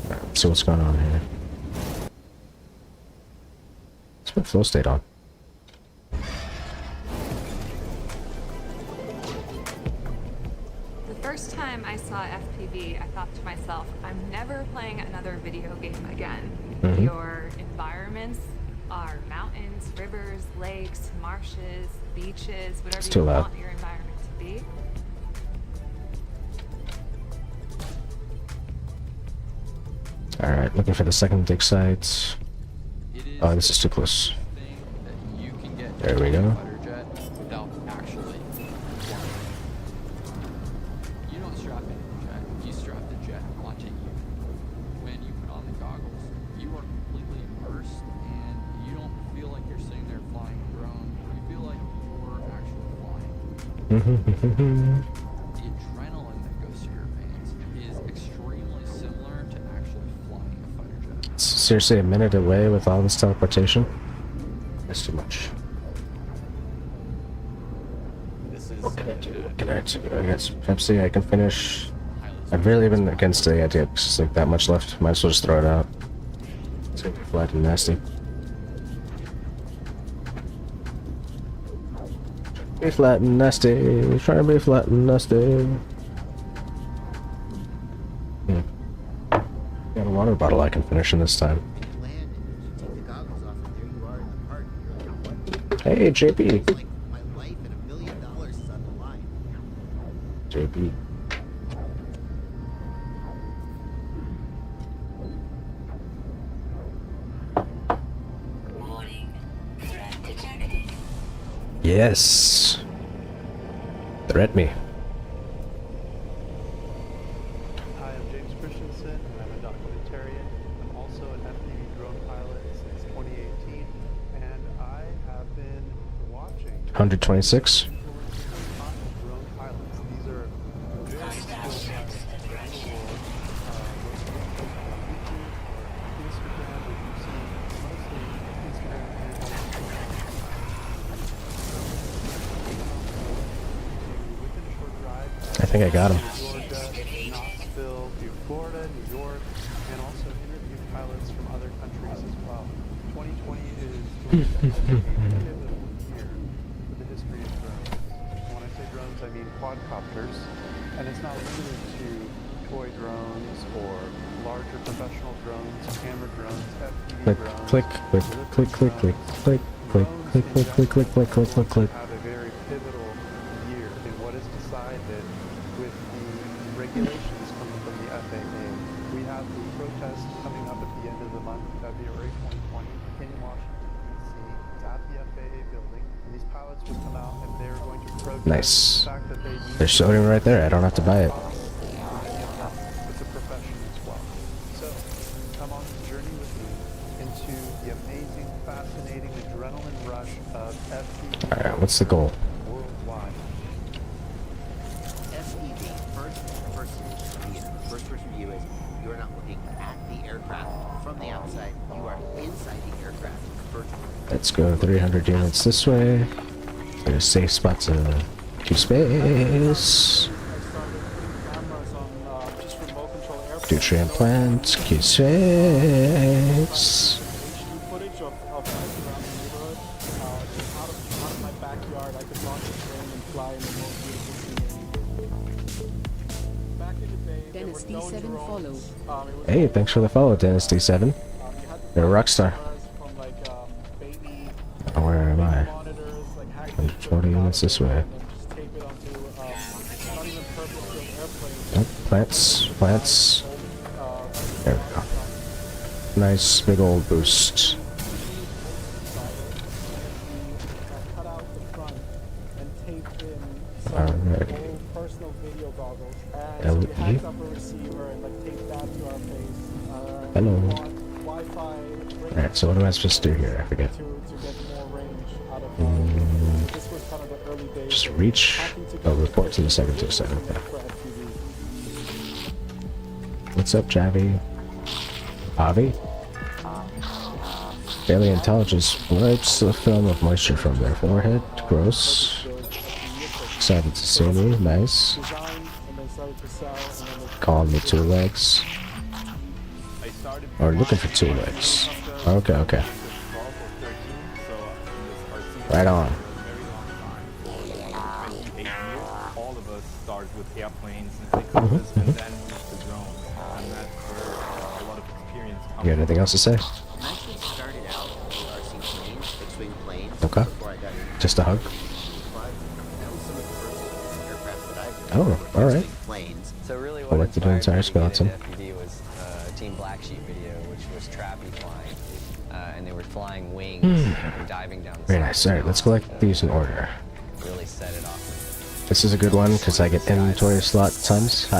Alright, let's see what's going on here. Let's put flow state on. The first time I saw FPV, I thought to myself, I'm never playing another video game again. Your environments are mountains, rivers, lakes, marshes, beaches, whatever too you loud. want your environment to be. Alright, looking for the second dig site. Oh, this is too close. There we go. Without actually flying. You don't strap in the jet, you strap the jet onto you. When you put on the goggles, you are completely immersed and you don't feel like you're sitting there flying a drone. You feel like you're actually flying. The adrenaline that goes through your veins is extremely similar to actually flying a fighter jet. It's seriously a minute away with all this teleportation? That's too much. What can I do? What can I do? I got some Pepsi I can finish. I've really been against the idea because there's like that much left. Might as well just throw it out. It's gonna be flat and nasty. Be flat and nasty. Trying to be flat and nasty. Got a water bottle I can finish in this time. Hey, JP. JP. Warning. Threat detected. Yes. Threat me. Hi, I'm James Christensen, and I'm a documentarian. I'm also an FPV drone pilot since 2018, and I have been watching 126. drone pilots. These are very skilled guys around the world. Instagram, where you see mostly Instagram within a short drive. I think I got him. Georgia, Knoxville, to Florida, New York, and also interview pilots from other countries as well. 2020 is going to be a pivotal year for the history of drones. When I say drones, I mean quadcopters, and it's not limited to toy drones or larger professional drones, camera drones, FPV Click, drones. click, click, click, click, click, click, click, click, click, click, click, click, click. Have a very pivotal year in what is decided with the regulations coming from the FAA. We have the protest coming up at the end of the month, February 2020, in Washington, D.C. It's at the FAA building, and these pilots will come out and they're going to protest Nice. the fact that they use They're showing it right there. I don't have to buy it. it's a profession as well. So, come on this journey with me into the amazing, fascinating adrenaline rush of FPV Alright, what's the goal? worldwide. FPV, first 300 units this way. There's a safe spot to keep space. Do train plant, keep space. Footage of life around the neighborhood. Just out of my backyard, I could launch a plane and fly in the most beautiful scenery. Back in the day, there were no drones. Hey, thanks for the follow, Dennis D7. You're a rock star. From like baby Where am I? monitors, like 140 units this way. just tape it onto not even purpose-built airplanes. Oh, plants, plants. There we go. Nice big old boost. Cut out the front and taped in some Alright. old personal video goggles. And LE. so we hacked up a receiver and like taped that to our face. Hello. Wi-Fi Alright, so what am I supposed to do here? I forget. to get more range out of this was kind of the early days. Just of reach. hacking Oh, together report to the second to second. Okay. for FPV. What's up, Javi? Avi? Daily intelligence wipes the film of moisture from their forehead. Gross. Excited to see me. Nice. Designed and then started to sell and then they Calling me two legs. Or looking for two legs. Okay, okay. Right on. All of us started with airplanes and helicopters and then the drones. And that's where a lot of experience comes You got anything else to say? I actually started out with RC planes, fixed-wing planes. Okay. Before I got into Just a hug. that was some of the first aircraft that I've Oh, alright. planes. So really I'll what let you do inspired entire me to get skeleton. into FPV was Team Black Sheep video, which was Trappy flying. And they were flying wings and diving down the Very side nice. of the Alright, let's mountain. collect these in order. Really set it off. This is a good one because I get inventory slot tons. FPV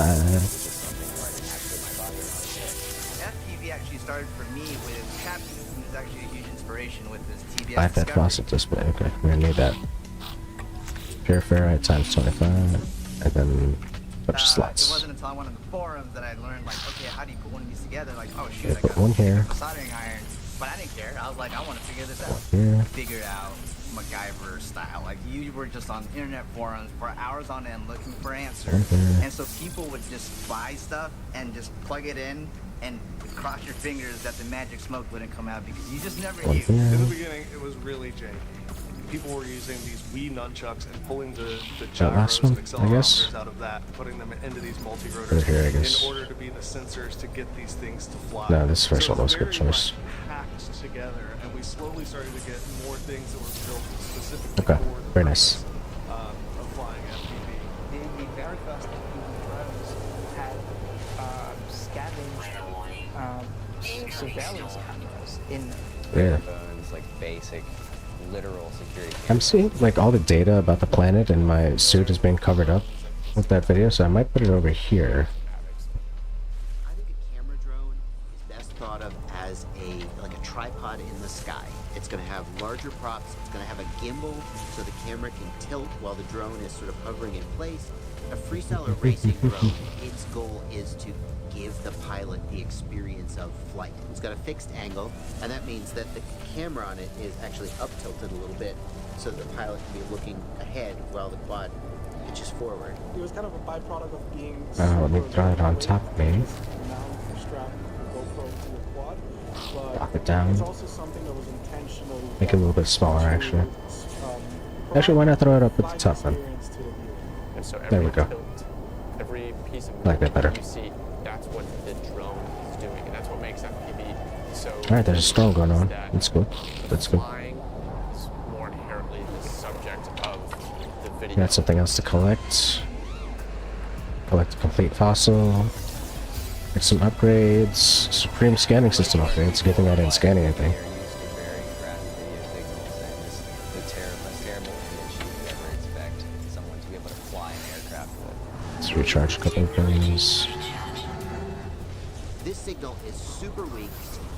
actually started for me with Cappy, who was actually a huge inspiration with this TBS Live at Discovery. faucet display. Okay, we're gonna need that. Pure ferrite times 25, and then a bunch of It slots. wasn't until I went on the forums that I learned, like, okay, how do you put one of these together? Like, oh shoot, Yeah, I put got one here. a soldering iron. But I didn't care. I was like, I want to figure this out. Here. Figured out MacGyver style. Like, you were just on internet forums for hours on end looking for answers. Okay. And so people would just buy stuff and just plug it in and cross your fingers that the magic smoke wouldn't come out because you just never One knew. here. In the beginning, it was really janky. People were using these Wii nunchucks and pulling the That last gyros and one, I guess? accelerometers out of that, putting them into these multi-rotors Right here, I guess. in order to be the sensors to get these things to fly. No, this first So one was a good it's very, choice. like, hacked together, and we slowly started to get more things that were built specifically Okay, for the very nice. purpose, of flying FPV. The very first drones had scavenged surveillance cameras in them. Yeah. Bones, like basic, literal security. I'm seeing like all the data about the planet and my suit is being covered up with that video, so I might put it over here. I think a camera drone is best thought of as a tripod in the sky. It's going to have larger props. It's going to have a gimbal so the camera can tilt while the drone is sort of hovering in place. A freestyle or racing drone, its goal is to give the pilot the experience of flight. It's got a fixed angle, and that means that the camera on it is actually up tilted a little bit so that the pilot can be looking ahead while the quad pitches forward. It was kind of a byproduct of being Let me throw it on top of me. mount strap the GoPro to your quad, but Drop it down. it's also something that was intentionally Make it a little bit smaller, actually. um, Actually, why not throw it up at the provide top then? experience to the viewer. And so There we every go. tilt, every piece of I like that better. you see, that's what the drone is doing, and that's what makes FPV so. Alright, there's a storm going on. that That's good. That's good. Flying is more inherently the subject of the video. Got something else to collect. Collect a complete fossil. Get some upgrades. Supreme scanning system upgrades. Good thing I didn't scan anything. They're used to very graphic video signals, and just the terrible image you would ever expect someone to be able to fly an aircraft with. Let's recharge a couple of things. This signal is super weak,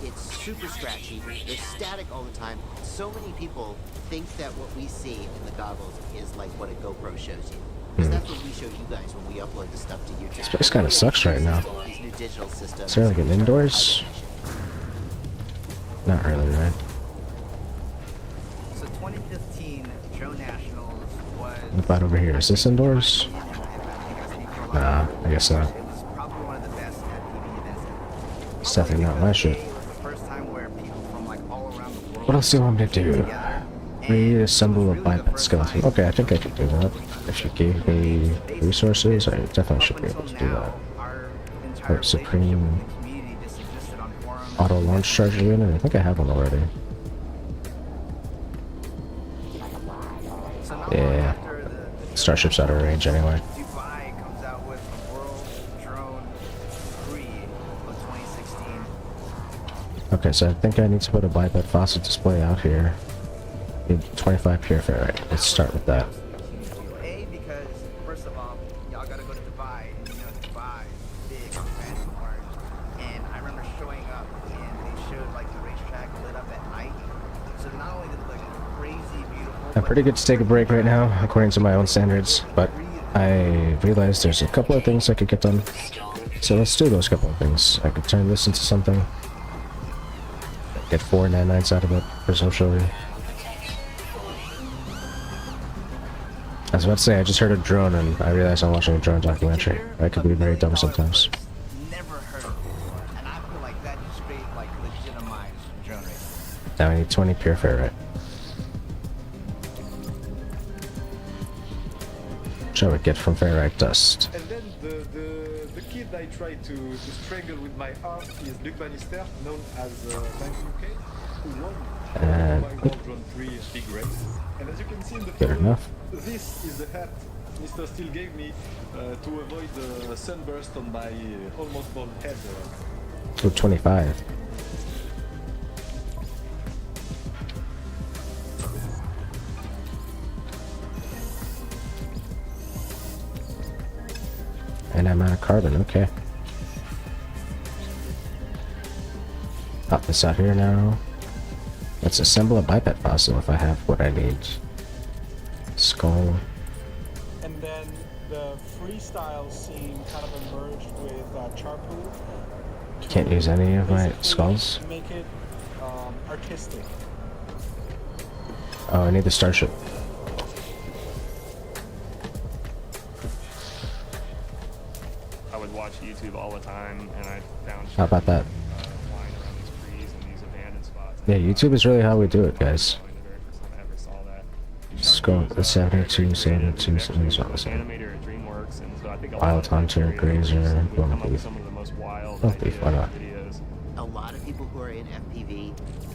it's super scratchy, there's static all the time. So many people think that what we see in the goggles is like what a GoPro shows you. Because that's what we show you guys when we upload the stuff to YouTube. This place kind of sucks right now. These new digital systems. Is there like an indoors? Not really, right? So What about over here? Is this indoors? Nah, I guess not. It's definitely not my shit. What else do you want me to do? Reassemble a biped skeleton. Okay, I think I could do that. If you gave me resources, I definitely should be able to do that. Oh, Supreme Auto Launch Charger Unit? I think I have one already. Yeah. Starship's out of range anyway. Okay, so I think I need to put a biped fossil display out here. Need 25 pure ferrite. Let's start with that. Because first of all, y'all gotta go to Dubai, and you know Dubai, big fashion art. And I remember showing up, and they showed like the racetrack lit up at night. So not only did it look crazy beautiful, I'm pretty good to take a break right now, according to my own standards, but I realized there's a couple of things I could get done. So let's do those couple of things. I could turn this into something. Get 4 nanites out of it, presumptually. I was about to say, I just heard a drone and I realized I'm watching a drone documentary. I could be very dumb sometimes. never heard of it. And I feel like that just straight like legitimized drone racing. Now I need 20 pure ferrite. Which I would get from ferrite dust. And then the kid I tried to strangle with my arm is Luc Bannister, known as Bank UK, who won the Drone 3 big race. And as you can see in the Good photo, enough. this is the hat Mr. Steele gave me to avoid the sunburst on my almost bald head. So 25. And I'm out of carbon, okay. Pop this out here now. Let's assemble a biped fossil if I have what I need. Skull. And then the freestyle scene kind of emerged with Charpu. Can't use any of my skulls. Make it artistic. Oh, I need the starship. I would watch YouTube all the time, and I found How about that? flying around these trees and these abandoned spots. Yeah, YouTube is really how we do it, guys. The very first time I ever saw that. Skull, the 72, 72, 72, Animator at DreamWorks, and so I think a lot Wild of Hunter, Grazer, come up Bone with some of the most wild Bone Thief, why not? videos. A lot of people who are in FPV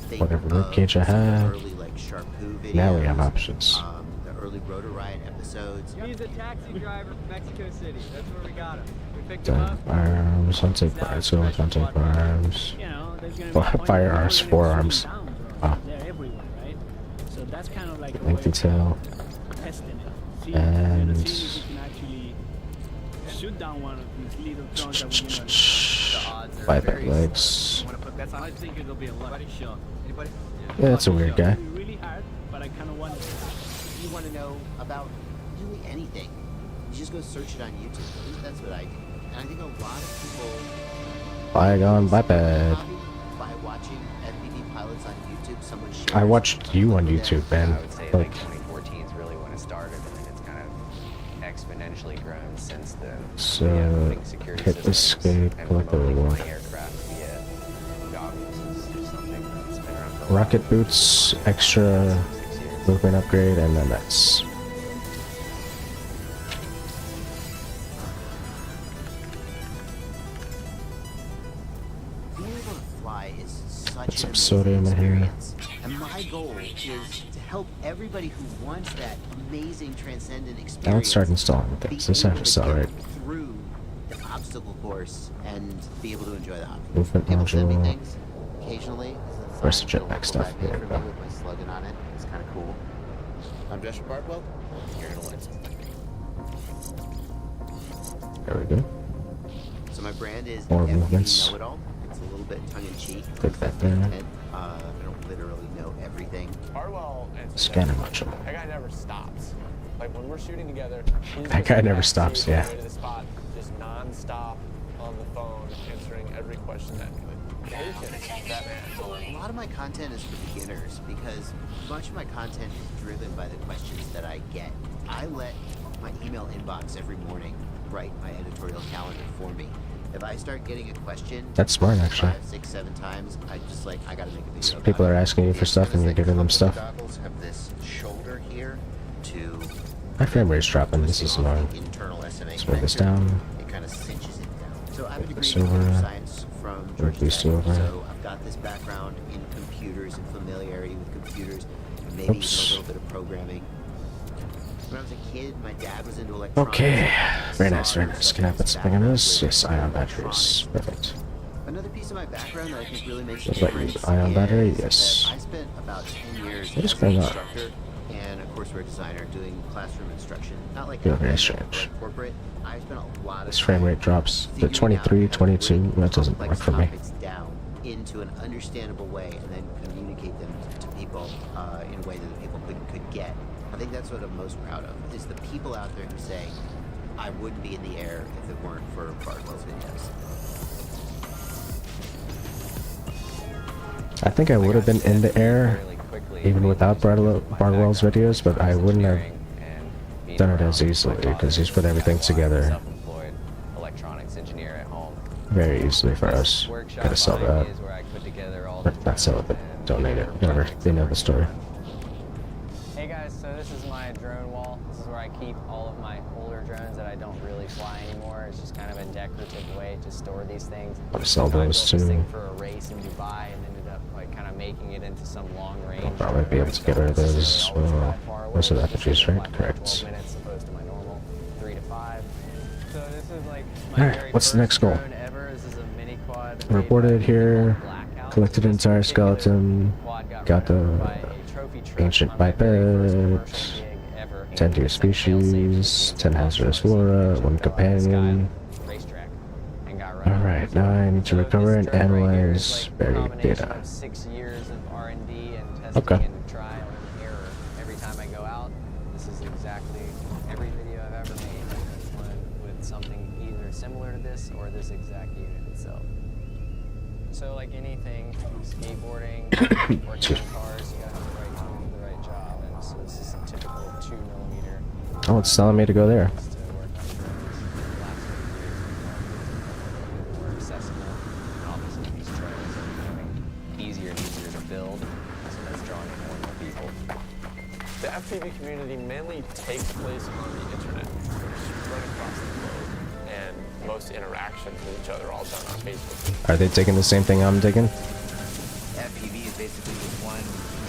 think Whatever of ribcage I some of the have. early like Sharpoo videos. Now we have options. The early Rotor Riot episodes. He's a taxi driver from Mexico City. That's where we got him. We picked The him up. firearms, hunting firearms, go with hunting firearms. You know, there's gonna be a point Firearms, where forearms. wow. They're everywhere, right? So that's kind of like Link detail. testing it. See, And see if you can actually shoot down one of these little drones that we, the odds are biped very legs. small. You wanna put bets on? I think it'll be a lucky shot. Anybody? Yeah, that's a weird guy. Really hard, but I kind of want. You want to know about really anything, you just go search it on YouTube. At least that's what I do. And I think a lot of people Bygone biped. by watching FPV pilots on YouTube, someone shares. I watched you on YouTube, man. I would say like 2014 is really when it started, and then it's kind of exponentially grown since then. So, putting security hit systems escape, and collect the remotely reward. flying aircraft via goggles is something that's been around for a Rocket boots, extra movement upgrade, and then that's. Being able to fly is such Put an some amazing sodium in here. experience. And my goal is to help everybody who wants that amazing transcendent experience. Now let's start installing things. This has to sell, right? Through the obstacle course and be able to enjoy the hobby. Movement People send me module. things occasionally. Where's the jetpack stuff? Here Here we go. with my slugging on it. It's kind of cool. I'm Joshua Bardwell. You're gonna learn something. There we go. So my brand is More FPV movements. Know-It-All. It's a little bit tongue-in-cheek. Click that there. I don't literally know everything. Harwell and Scanner module. that guy never stops. Like when we're shooting together, he's That just guy never back stops, to yeah. the spot, just non-stop on the phone, answering every question that that man. A lot of my content is for beginners because much of my content is driven by the questions that that I get. I let my email inbox every morning write my editorial calendar for me. If I start getting a question, that's smart actually. 5, 6, 7 times, I just like, I gotta make a video. People are asking you for stuff and you're giving them stuff. Goggles have this shoulder here to My frame rate's dropping. This is annoying. internal SMA. Let's move this down. It kind of cinches it down. So I have a degree This in computer over. science from Move Georgia these Tech. two over. So I've got this background in computers and familiarity with computers, and maybe even a little bit of programming. When I was a kid, my dad was into electronics. Okay, very nice, very nice. Can I put something in this? Yes, ion batteries. Perfect. Another piece of my background that I think really makes a What about you? difference Ion battery? is Yes. that I spent about 10 years What is as an going on? instructor and a courseware designer doing classroom instruction. Not like Feel very academic or strange. corporate. I spent a lot of This frame rate drops to 23, 22. That doesn't work for me. topics down into an understandable way and then communicate them to people in a way that the people could get. I think that's what I'm most proud of, is the people out there who say, I wouldn't be in the air if it weren't for Bardwell's videos. I think I would have been in the air even without Bardwell's videos, but I wouldn't have done it as easily because he's put everything together Self-employed electronics engineer at home. very easily for us. Gotta sell that. Or not sell it, but donate it. Whatever. They know the story. Hey guys, so this is my drone wall. This is where I keep all of my older drones that I don't really fly anymore. It's just kind of a decorative way to store these things. I'll sell those I built this too. thing for a race in Dubai and ended up like kind of making it into some long range. I'll probably be able to get rid of those as well. Most of that is right? Correct. Minutes opposed to my normal 3 to 5. So this is like my Alright, very what's the first next goal? drone ever. This is a mini quad. Reported here. Collected an entire skeleton. Got the ancient biped. 10 deer species. 10 hazardous flora. 1 companion. Alright, now I need to recover and analyze buried data. 6 years of R&D and testing Okay. and trial and error. Every time I go out, this is exactly every video I've ever made. There's one with something either similar to this or this exact unit itself. So like anything, skateboarding, working on cars, you gotta have the right tool for the right job. And so this is a typical 2mm. Oh, it's telling me to go there. More accessible, and obviously these trails are becoming easier and easier to build, so that's drawing in more and more people. The FPV community mainly takes place on the internet, spread across the globe, and most interactions with each other are all done on Facebook. Are they taking the same thing I'm digging? FPV is basically just one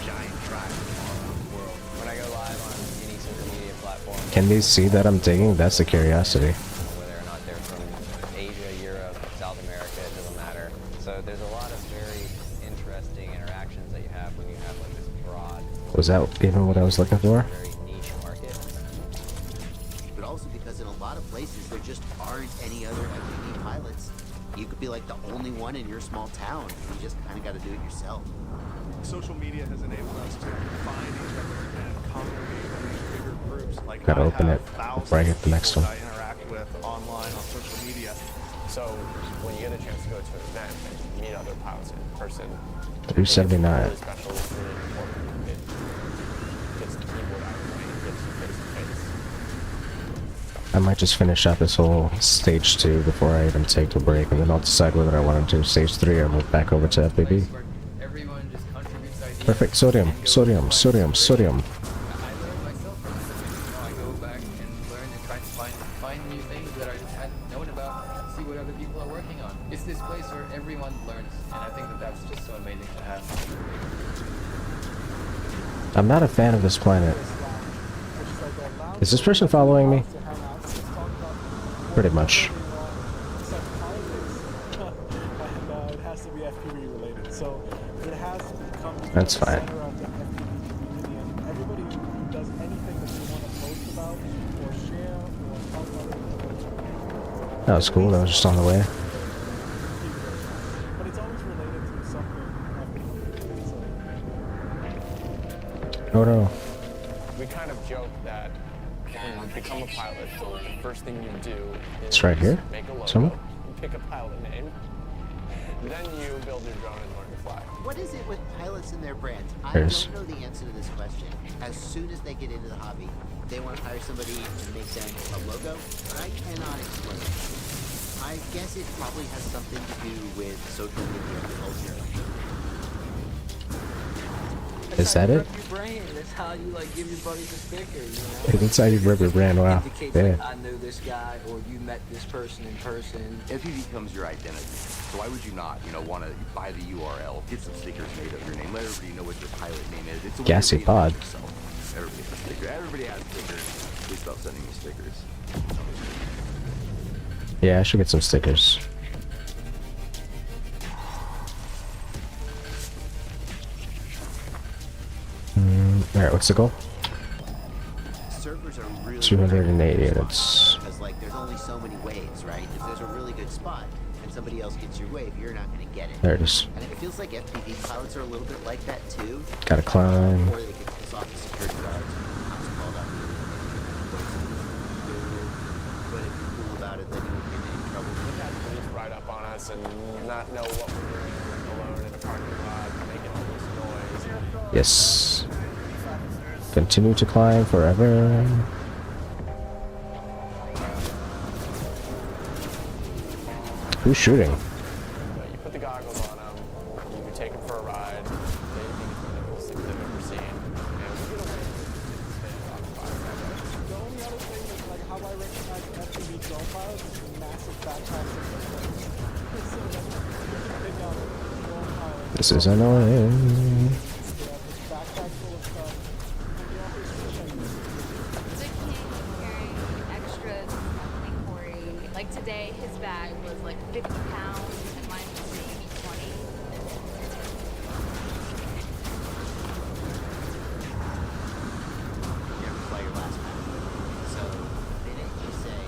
giant tribe all around the world. When I go live on any social media platform, Can they see that I'm digging? That's the curiosity. whether or not they're from Asia, Europe, South America, it doesn't matter. So there's a lot of very interesting interactions that you have when you have like this broad, Was that even what I was looking for? very niche market. But also because in a lot of places there just aren't any other FPV pilots. You could be like the only one in your small town. You just kind of got to do it yourself. Social media has enabled us to find each other and congregate in these bigger groups. Like Gotta I open have it thousands before I hit of the next people one. that I interact with online on social media. So when you get a chance to go to an event and meet other pilots in person, 379. it's really special, it's really important. It gets the keyboard out of the way, it gets you face to face. I might just finish out this whole stage 2 before I even take a break, and then I'll decide whether I want to do stage 3 or move back over to FPV. Everyone just contributes ideas. Perfect. Sodium, sodium, sodium, sodium. I learned myself from this. I go back and learn and try to find new things that I just hadn't known about, see what other people are working on. It's this place where everyone learns, and I think that that's just so amazing to have. I'm not a fan of this planet. Is this person following me? Pretty much. It has to be FPV related, so it has to become That's the fine. center of the FPV community, and everybody who does anything that you want to post about or share or help others. That was cool. That was just on the way. But it's always related to something FPV. Oh no. We kind of joke that when you become a pilot, the first thing you do is It's right here? make a logo, Somewhere? you pick a pilot name, then you build your drone and learn to fly. What is it with pilots and their brands? I There's- don't know the answer to this question. As soon as they get into the hobby, they want to hire somebody and make them a logo, but I cannot explain it. I guess it probably has something to do with social media culture. Is that it? Your brain. That's how you like give your buddies a sticker, you know? That's how you rip your brand. Wow. Indicates Yeah. like, I know this guy, or you met this person in person. FPV becomes your identity. So why would you not, want to buy the URL, get some stickers made of your name, let everybody know what your pilot name is. It's a way to Gassy reinvent pod. yourself. Everybody has stickers. Everybody has stickers. Please stop sending me stickers. Yeah, I should get some stickers. Alright, what's the goal? Servers are really 280 units. because like there's only so many waves, right? If there's a really good spot and somebody else gets your wave, you're not going to get it. There it is. And it feels like FPV pilots are a little bit like that too. Gotta climb. Or they could piss off the security guards. Cops called out but if you're cool about it, then you won't get in trouble. We've had police ride up on us and not know what we're doing alone in a parking lot, making all this noise. Yes. Continue to climb forever. Who's shooting? You put the goggles on them, you can take them for a ride. They think it's one of the coolest things they've ever seen. And we get away with it. The only other thing is like how I recognize FPV drone pilots is the massive backpacks of drone pilots. This is annoying. Backpack full of stuff. The king carrying extra something for you. Like today, his bag was like 50 pounds, and mine was maybe 20. You have to fly your last pack. So they didn't just say,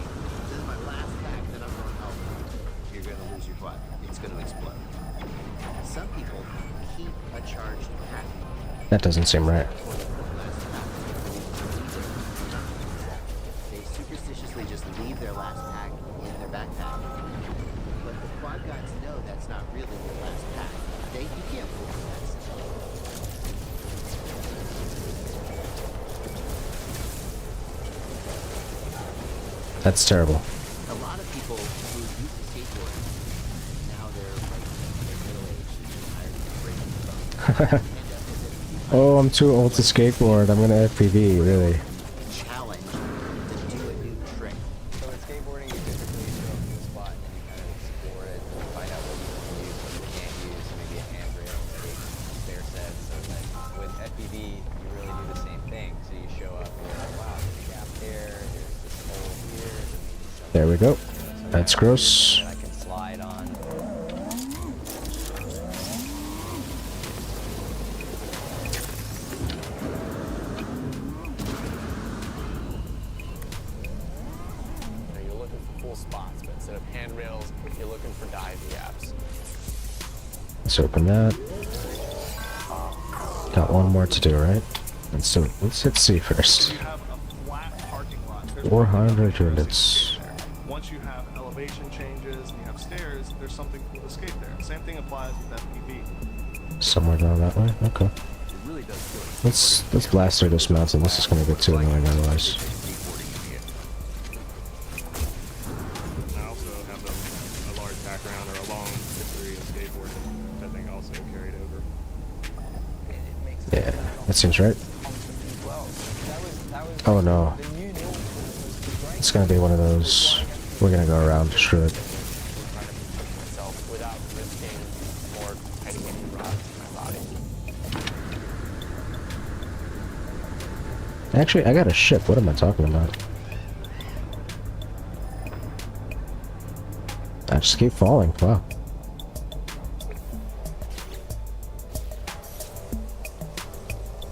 this is my last pack, then I'm going, oh, you're going to lose your butt. It's going to explode. Some people keep a charged pack. That doesn't seem right. They superstitiously just leave their last pack in their backpack. But the quad gods know that's not really their last pack. You can't fool with that stuff. That's terrible. A lot of people who used to skateboard, now they're like they're middle-aged and tired of breaking bones. Oh, I'm too old to skateboard. I'm gonna FPV, really. Challenge to do a new trick. So in skateboarding, you typically show up to a spot and then you kind of explore it, find out what you can use, what you can't use, maybe a handrail, maybe stair sets. So then with FPV, you really do the same thing. So you show up, you're like, wow, there's a gap there, there's this hole here, there may be some There we go. That's gross. that I can slide on. You're looking for cool spots, but instead of handrails, you're looking for dive gaps. Let's open that. Got one more to do, right? Let's hit C first. You have a flat parking lot. There's 400 units. Once you have elevation changes and you have stairs, there's something cool to skate there. Same thing applies with FPV. Somewhere down that way? Okay. It really does feel like Let's blast through this mountain. This is gonna get too annoying otherwise. I also have a large background or a long history of skateboarding that I think also carried over. Yeah, that seems right. Oh no. It's gonna be one of those. We're gonna go around, screw it. Myself without risking more titanium rods in my body. Actually, I got a ship. What am I talking about? I just keep falling. Wow.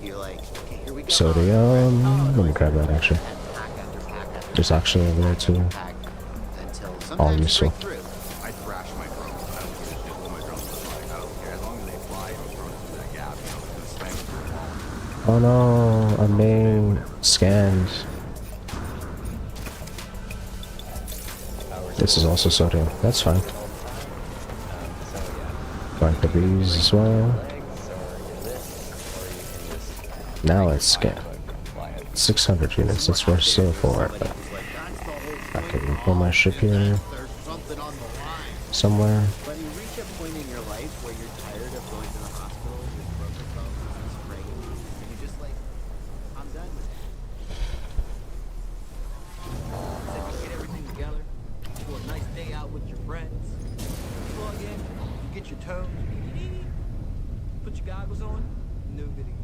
You're like, okay, here we go. Sodium. Let me grab that actually. There's actually over there too. All useful. I thrash my drones. I don't give a shit what my drones look like. I don't care. As long as they fly and throw it through that gap, it's gonna slam it through the wall. Oh no, I'm being scanned. This is also sodium. That's fine. Collect these as well. Now let's get 600 units. That's worth so far, but I can pull my ship here somewhere. But you reach a point in your life where you're tired of going to the hospital with broken bones and spraying, and you're just like, I'm done with it. So you get everything together for a nice day out with your friends. You plug in, you get your toes, put your goggles on, no video.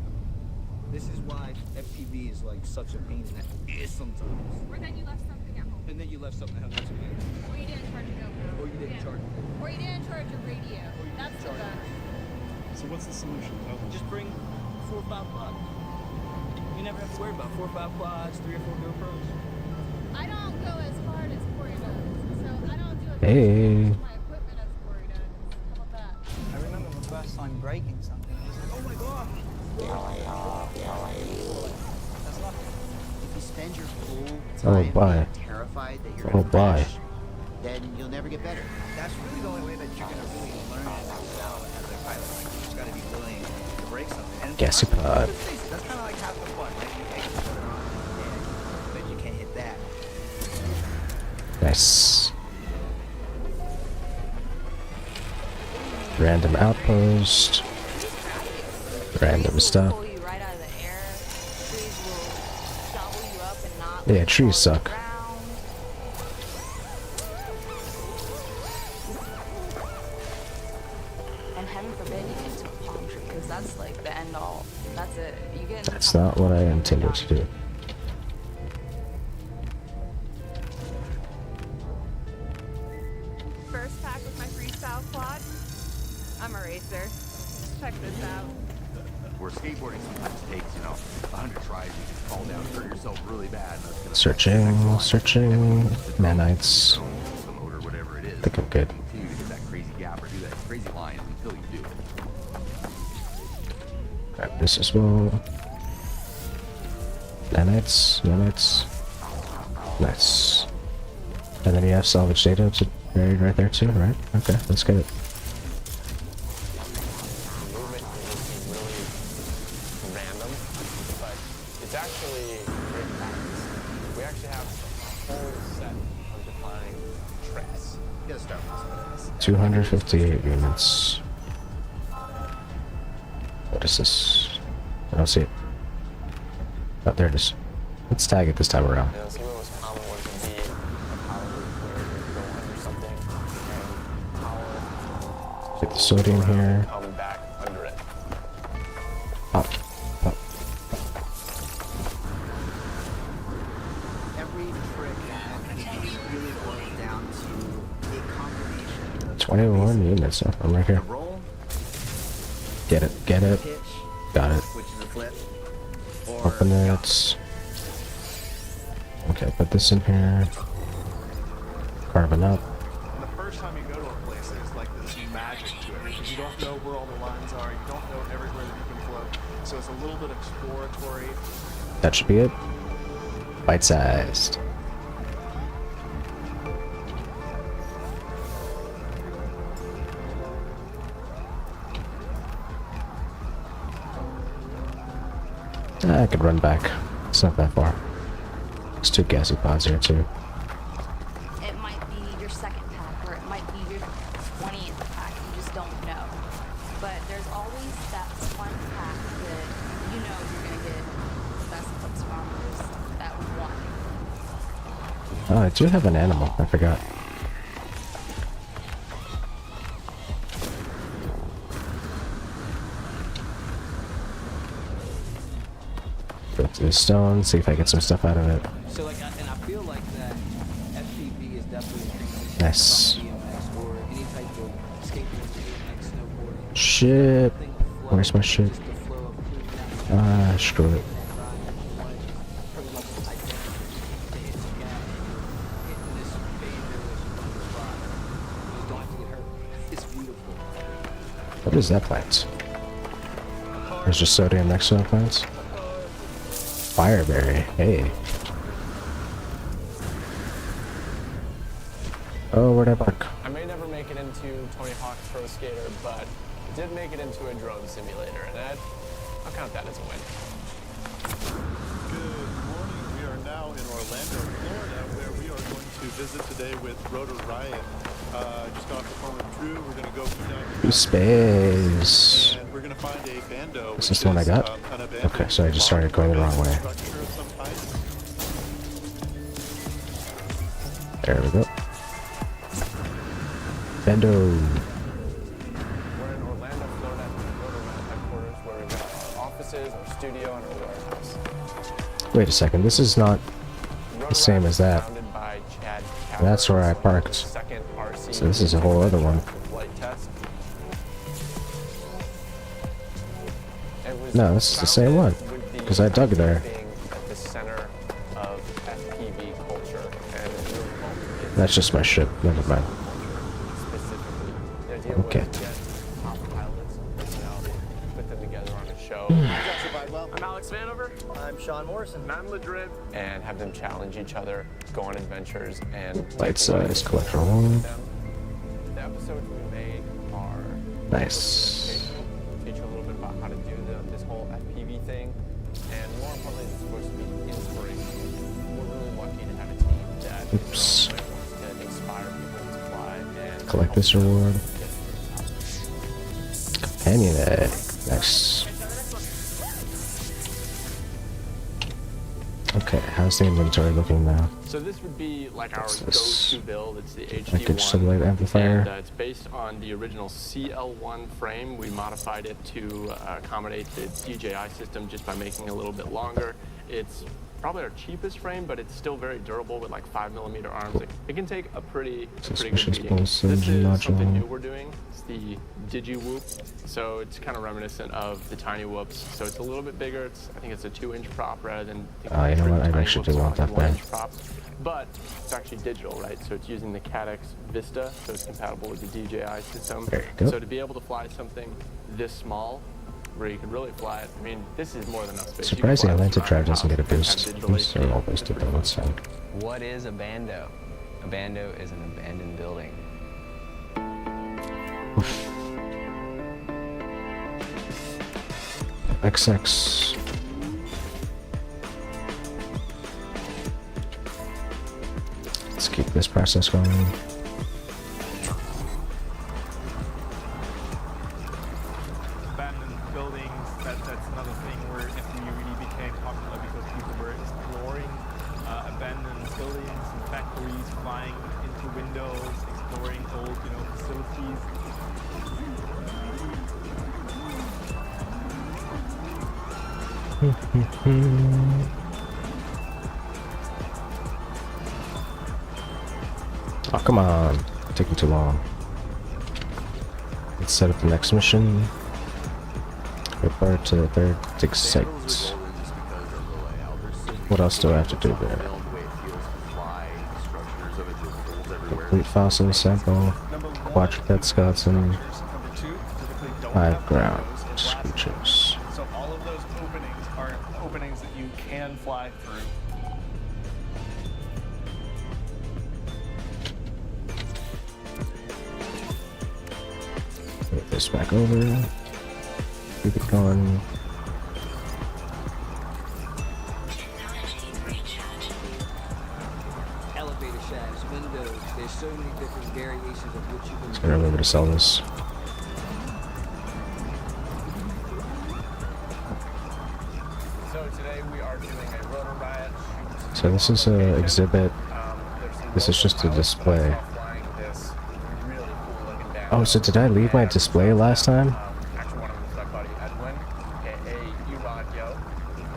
This is why FPV is like such a pain in the ass sometimes. Or then you left something at home. And then you left something at home. That's amazing. Or you didn't charge your GoPro. Or you didn't charge it. Or you didn't charge your radio. That's the best. So what's the solution? Just bring 4 or 5 quads. You never have to worry about 4 or 5 quads, 3 or 4 GoPros. I don't go as hard as Corey does, so I don't do it Hey. my equipment as Corey does. How about that? I remember the first time breaking something. I was like, oh my god! That's lucky. If you spend your whole Oh, time bye. being terrified that you're Oh, gonna bye. crash, then you'll never get better. That's really the only way that you're gonna really learn to excel as a pilot. Like, you just gotta be willing to break something. And Gassy pod. let's face it, that's kind of like half the fun, right? You exit it on, and but you can't hit that. Nice. Random outpost. Random stuff. Pull you right out of the air. Trees will gobble you up and not Yeah, trees suck. And heaven forbid you get into a palm tree, because that's like the end all. That's it. You get into That's not what I intended to do. first pack with my freestyle quad. I'm a racer. Check this out. Where skateboarding sometimes takes, 100 tries, you can fall down and hurt yourself really bad. And that's gonna Searching. Manites. the motor, whatever it is. I think I'm good. Continue to hit that crazy gap or do that crazy line until you do. Grab this as well. Manites. Nice. And then you have salvage data buried right there too, right? Okay, let's get it. Movement is really random, but it's actually great practice. We actually have a whole set of defining tricks. You gotta start with this. 258 units. What is this? I don't see it. Oh, there it is. Let's tag it this time around. You know, some of the most common ones would be a power loop where you go under something and power Get the sodium here. come back under it. Pop. Pop. Every trick really boils down to a combination of 21 units. Oh, I'm right here. roll, Get it. Get it. pitch, Got it. which is a flip, or Open it. Okay, put this in here. Carbon up. And the first time you go to a place, there's like this magic to it because you don't know where all the lines are, you don't know everywhere that you can float. So it's a little bit exploratory. That should be it. Bite-sized. I could run back. It's not that far. There's 2 gassy pods here too. It might be your second pack, or it might be your 20th pack. You just don't know. But there's always that one pack that you know you're gonna get the best clips from, that one. Oh, I do have an animal. I forgot. Go through the stone, see if I get some stuff out of it. So like, and I feel like that FPV is definitely a transition Nice. from BMX or any type of skateboarding, like snowboarding. Shit. Where's my shit? Ah, screw it. What is that plant? There's just sodium next to that plant. Fireberry, hey. Oh, where'd I park? I may never make it into Tony Hawk's Pro Skater, but did make it into a drone simulator, and I'll count that as a win. Good morning. We are now in Orlando, Florida, where we are going to visit today with Rotor Riot. Just got off the phone with Drew. We're going to go down Space. and we're going to find a bando. Is this the one I got? Okay, so I just started going the wrong way. There we go. Bando. We're in Orlando, Florida, at the Rotor Riot headquarters, where we've got our offices, our studio, and our warehouse. Wait a second, this is not the same as that. That's where I parked. So this is a whole other one. No, this is the same one. Because I dug there. At the center of FPV culture, and it's really cool. That's just my ship. Never mind. Okay. Put them together on a show. I'm Alex Vanover. I'm Sean Morrison. And I'm Madrid. And have them challenge each other, go on adventures, and Light size collector one. the episodes we made are Nice. teach you a little bit about how to do this whole FPV thing, and more importantly, it's supposed to be inspirational. We're really lucky to have a team that Oops. wants to inspire people to fly and Collect this reward. Companion egg. Nice. Okay, how's the inventory looking now? So this would be like our What's this? go-to build. It's the Package HD1, satellite amplifier. and it's based on the original CL1 frame. We modified it to accommodate the DJI system just by making it a little bit longer. It's probably our cheapest frame, but it's still very durable with like 5mm arms. It can take a pretty good Suspicious beating. pulse This engine is something module. new we're doing. It's the DigiWhoop. So it's kind of reminiscent of the Tiny Whoops. So it's a little bit bigger. I think it's a 2-inch prop rather than the You know what? I Tiny actually Whoops do are want like that bad. 1-inch props. But it's actually digital, right? So it's using the CADX Vista, so it's compatible with the DJI system. There you go. So to be able to fly something this small, where you can really fly it, I mean, this is more than enough space. Surprising Atlantic Drive doesn't get a boost. boost. These are all boosted though, that's fine. What is a bando? A bando is an abandoned building. XX. Let's keep this process going. Abandoned buildings, that's another thing where FPV really became popular because people were exploring abandoned buildings and factories, flying into windows, exploring old, facilities. Oh, come on. Taking too long. Let's set up the next mission. Prepare to the third dig site. What else do I have to do there? Complete fossil sample. Quadruped skeleton. 5 ground creatures. So all of those openings are openings that you can fly through. Move this back over. Keep it going. Elevator shafts, windows. There's so many different variations of what you can Let's get over to sell this. So today we are doing a Rotor Riot shoot. So this is an exhibit. This is just a display. Oh, so did I leave my display last time? Actually, one of them is my buddy Edwin, aka U-Rod-Yo.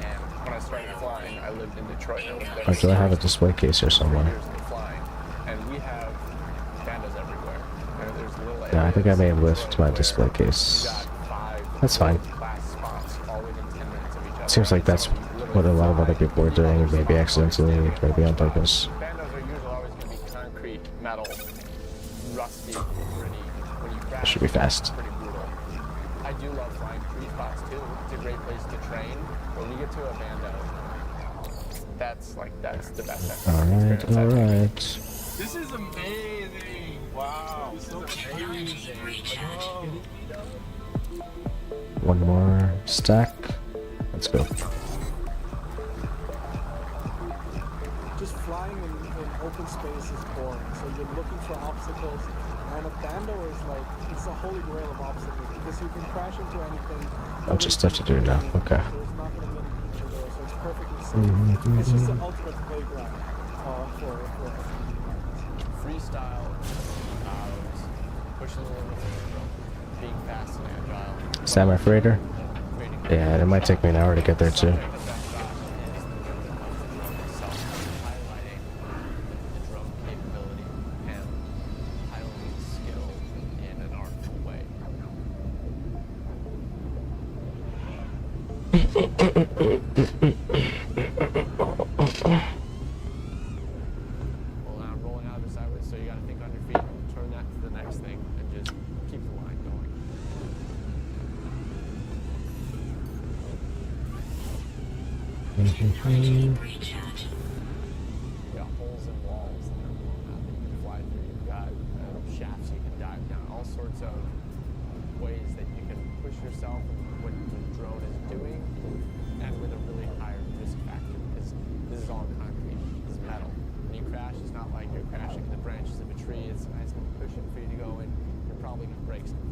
And when I started flying, I lived in Detroit. I lived there Or do I have a display case here somewhere? flying, and we have bandas everywhere. There's little Yeah, I think I may have left my display case. That's fine. Seems like that's what a lot of other people are doing, maybe accidentally, maybe on purpose. Bandos are usually always going to be concrete, metal, rusty, gritty. When you crash, It should be fast. pretty brutal. I do love flying tree spots too. It's a great place to train. When we get to a bando, that's the best. Alright, alright. This is amazing! Wow! This is amazing! One more stack. Let's go. Just flying in open space is boring, so you're looking for obstacles, and a bando is like, it's a holy grail of obstacles, because you can crash into anything. Bunch of stuff to do now. Okay. There's not going to be any danger there, so it's perfectly safe. It's just the ultimate playground for Freestyle, pushing the limits, being fast and agile. Is that my freighter? Yeah, it might take me an hour to get there too. Well, now I'm rolling out of the sideways, so you gotta think on your feet, turn that to the next thing, and just keep the line going. You got holes in walls that you can fly through. You've got shafts you can dive down. All sorts of ways that you can push yourself and what the drone is doing, and with a really higher risk factor, because this is all concrete. This is metal. When you crash, it's not like you're crashing in the branches of a tree. It's a nice little cushion for you to go in. You're probably gonna break something.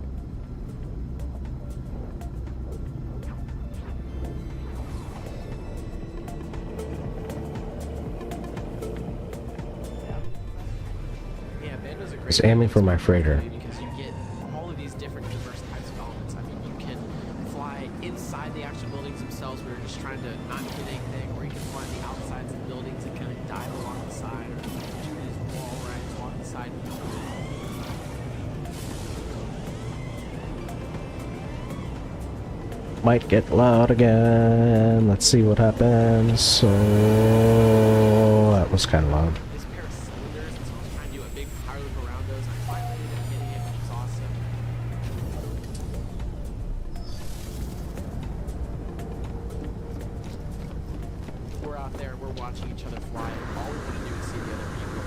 It's aiming for my freighter. Because you get all of these different diverse types of elements. I mean, you can fly inside the actual buildings themselves where you're just trying to not hit anything, or you can fly on the outsides of the buildings and kind of dive along the side, or do these wall rides along the side. Might get loud again. Let's see what happens. So that was kind of loud. This pair of cylinders, and so I was trying to do a big power loop around those, and I finally ended up hitting it, which is awesome. We're out there, we're watching each other fly. All we want to do is see the other people,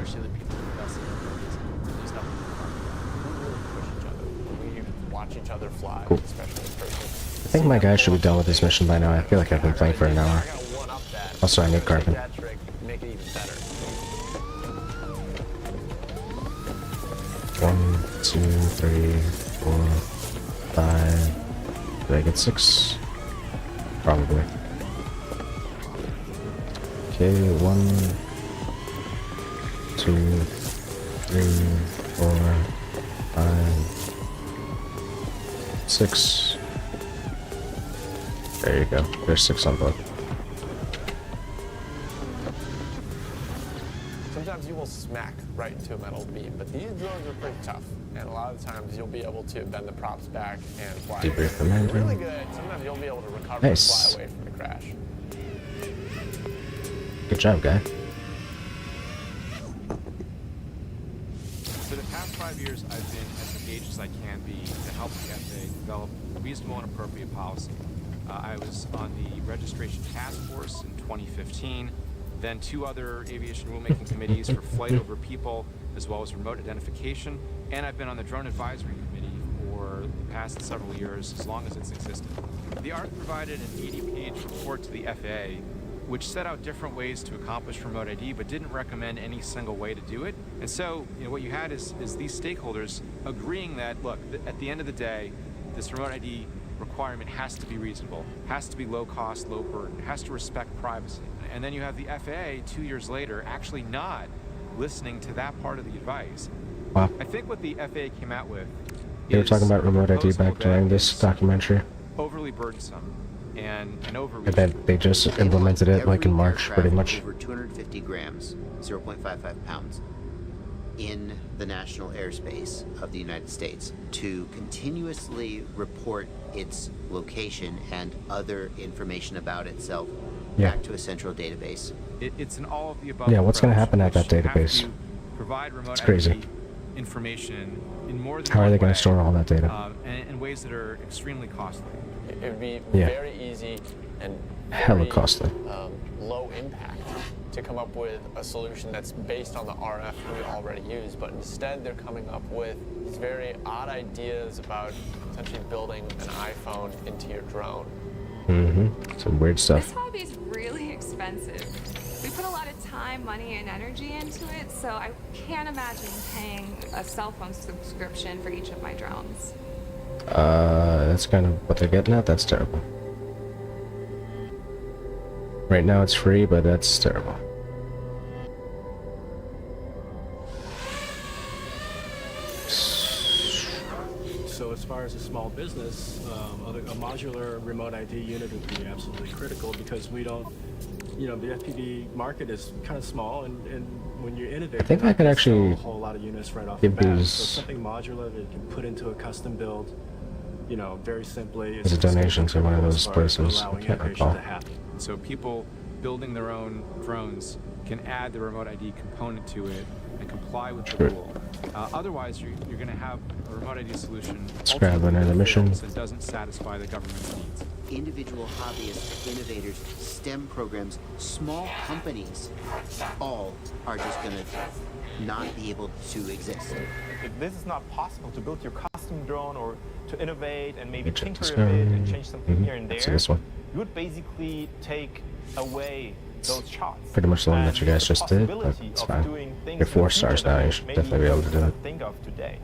especially the people who best in the buildings. There's nothing fun. We really push each other. We watch each other fly, Cool. especially in person. I think my guy should be done with this mission by now. I feel like I've been playing for an hour. Also, I need carbon. That trick, make it even better. 1, 2, 3, 4, 5. Did I get 6? Probably. Okay, 1, 2, 3, 4, 5, 6. There you go. There's 6 on both. Sometimes you will smack right into a metal beam, but these drones are pretty tough. And a lot of the times you'll be able to bend the props back and fly. Debrief the landing. Really good. Sometimes you'll be able to recover Nice. and fly away from the crash. Good job, guy. For the past 5 years, I've been as engaged as I can be to help the FAA develop reasonable and appropriate policy. I was on the registration task force in 2015, then 2 other aviation rulemaking committees for flight over people, as well as remote identification, and I've been on the drone advisory committee for the past several years, as long as it's existed. The ARC provided an 80-page report to the FAA, which set out different ways to accomplish remote ID, but didn't recommend any single way to do it. And so, what you had is these stakeholders agreeing that, look, at the end of the day, this remote ID requirement has to be reasonable, has to be low cost, low burden, has to respect privacy. And then you have the FAA 2 years later actually not listening to that part of the advice. Wow. I think what the FAA came out with They were talking about remote ID proposal back during that this is documentary. overly burdensome and overreach. I bet they just implemented it like in March, pretty much. Over 250 grams, 0.55 pounds, in the national airspace of the United States to continuously report its location and other information about itself back to a central database. It's an all of the above. Yeah, what's going to approach happen at in that which you have database? to provide remote It's crazy. ID information in more than How are one they going way, to store all that data? and in ways that are extremely costly. It would be Yeah. very easy and Hella very, costly. low impact to come up with a solution that's based on the RF we already use, but instead they're coming up with these very odd ideas about essentially building an iPhone into your drone. Some weird This stuff. hobby is really expensive. We put a lot of time, money, and energy into it, so I can't imagine paying a cell phone subscription for each of my drones. That's kind of what they're getting at. That's terrible. Right now it's free, but that's terrible. So as far as a small business, a modular remote ID unit would be absolutely critical because we don't, the FPV market is kind of small, and when you innovate, I think you're I not could gonna actually sell a whole lot of units right off the give bat. these So something modular that you can put into a custom build, very simply. as a donation to one of those places. I Allowing can't innovation recall. to happen. So people building their own drones can add the remote ID component to it and comply with the Sure. rule. Otherwise, you're going to have a remote ID solution Let's grab another mission. that doesn't satisfy the government's needs. Individual hobbyists, innovators, STEM programs, small companies, all are just going to not be able to exist. If this is not possible to build your custom drone or to innovate and maybe Agent tinker a bit and discovery. change something here and Let's see there, this one. you would basically take away those shots. Pretty much the one that you guys the just did, but possibility it's of fine. doing things You're in 4 the future stars now. that You should maybe definitely be able to do it. cannot think of today.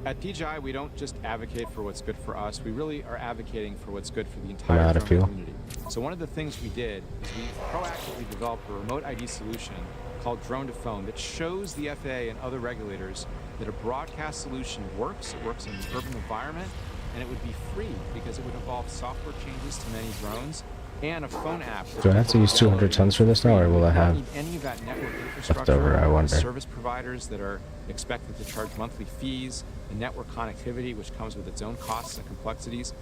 At DJI, we don't just advocate for what's good for us. We really are advocating for what's good for the I know entire how to drone feel. community. So one of the things we did is we proactively developed a remote ID solution called Drone to Phone that shows the FAA and other regulators that a broadcast solution works. It works in an urban environment, and it would be free because it would involve software changes to many drones and a phone app. Do I have to use 200 tons for this now, or will I have Need any of that network infrastructure, leftover? I wonder. service providers that are expected to charge monthly fees, the network connectivity, which comes with its own costs and complexities.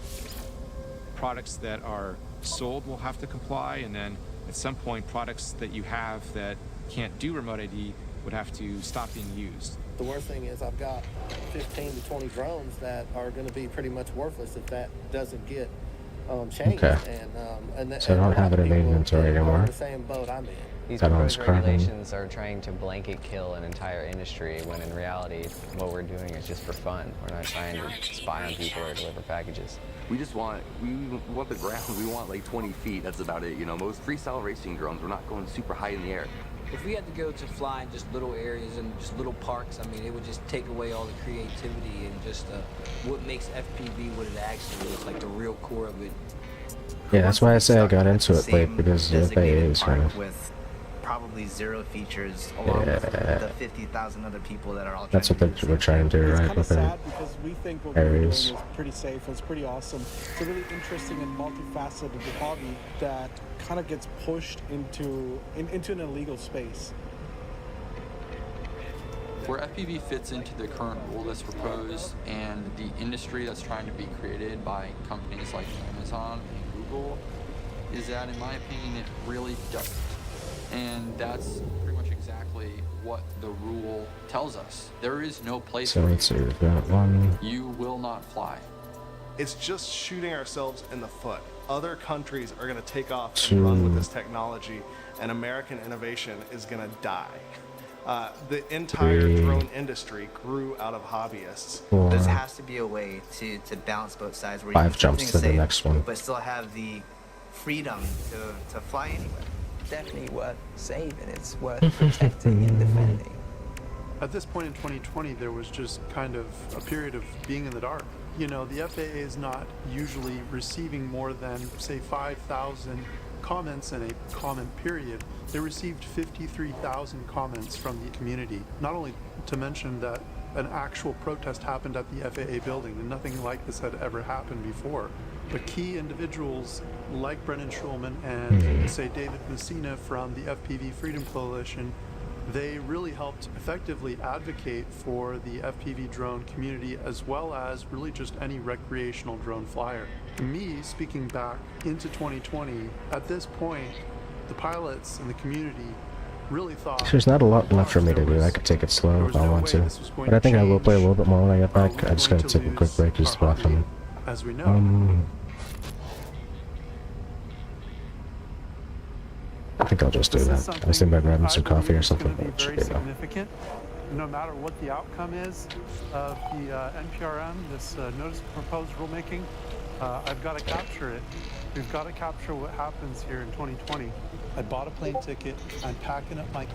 Products that are sold will have to comply, and then at some point, products that you have that can't do remote ID would have to stop being used. The worst thing is I've got 15 to 20 drones that are going to be pretty much worthless if that doesn't get changed. Okay. And So I don't have it in inventory are anymore. in the same boat I'm in. These That one's proposed carbon. regulations are trying to blanket kill an entire industry when in reality what we're doing is just for fun. We're not trying to spy on people or deliver packages. We want the ground. We want like 20 feet. That's about it. Most freestyle racing drones, we're not going super high in the air. If we had to go to fly in just little areas and just little parks, I mean, it would just take away all the creativity and just what makes FPV what it actually is, like the real core of it. Yeah, that's why I say I got into it late, Same because the FAA designated is kind park of... with probably zero features, along with the 50,000 other people that are all That's trying what to do we're trying to do, It's right? kind of Within sad because we think what we're doing areas. is pretty safe and it's pretty awesome. It's a really interesting and multifaceted hobby that kind of gets pushed into an illegal space. Where FPV fits into the current rule that's proposed and the industry that's trying to be created by companies like Amazon and Google is that, in my opinion, it really doesn't. And that's pretty much exactly what the rule tells us. There is no place So for let's see, we've got one. you will not fly. It's just shooting ourselves in the foot. Other countries are going to take off and run with this technology, and American innovation is going to die. The entire drone industry grew out of hobbyists. There has to be a way to balance both sides where 5 you can keep jumps things to the safe, next one. but still have the freedom to fly anywhere. Definitely worth saving. It's worth protecting and defending. At this point in 2020, there was just kind of a period of being in the dark. The FAA is not usually receiving more than, say, 5,000 comments in a comment period. They received 53,000 comments from the community. Not only to mention that an actual protest happened at the FAA building, and nothing like this had ever happened before. But key individuals like Brennan Schulman and, say, David Messina from the FPV Freedom Coalition, they really helped effectively advocate for the FPV drone community, as well as really just any recreational drone flyer. Me, speaking back into 2020, at this point, the pilots and the community really thought There's not a lot left for me to do. I could take it slow if I want to. But I think I will play a little bit more when I get back. I just gotta take a quick break just to bathroom. as we know. I think I'll just do that. I was thinking about grabbing some coffee or something, but it should be enough. Significant, no matter what the outcome is of the NPRM, this notice of proposed rulemaking. I've got to capture it. We've got to capture what happens here in 2020. I bought a plane ticket. I'm packing up my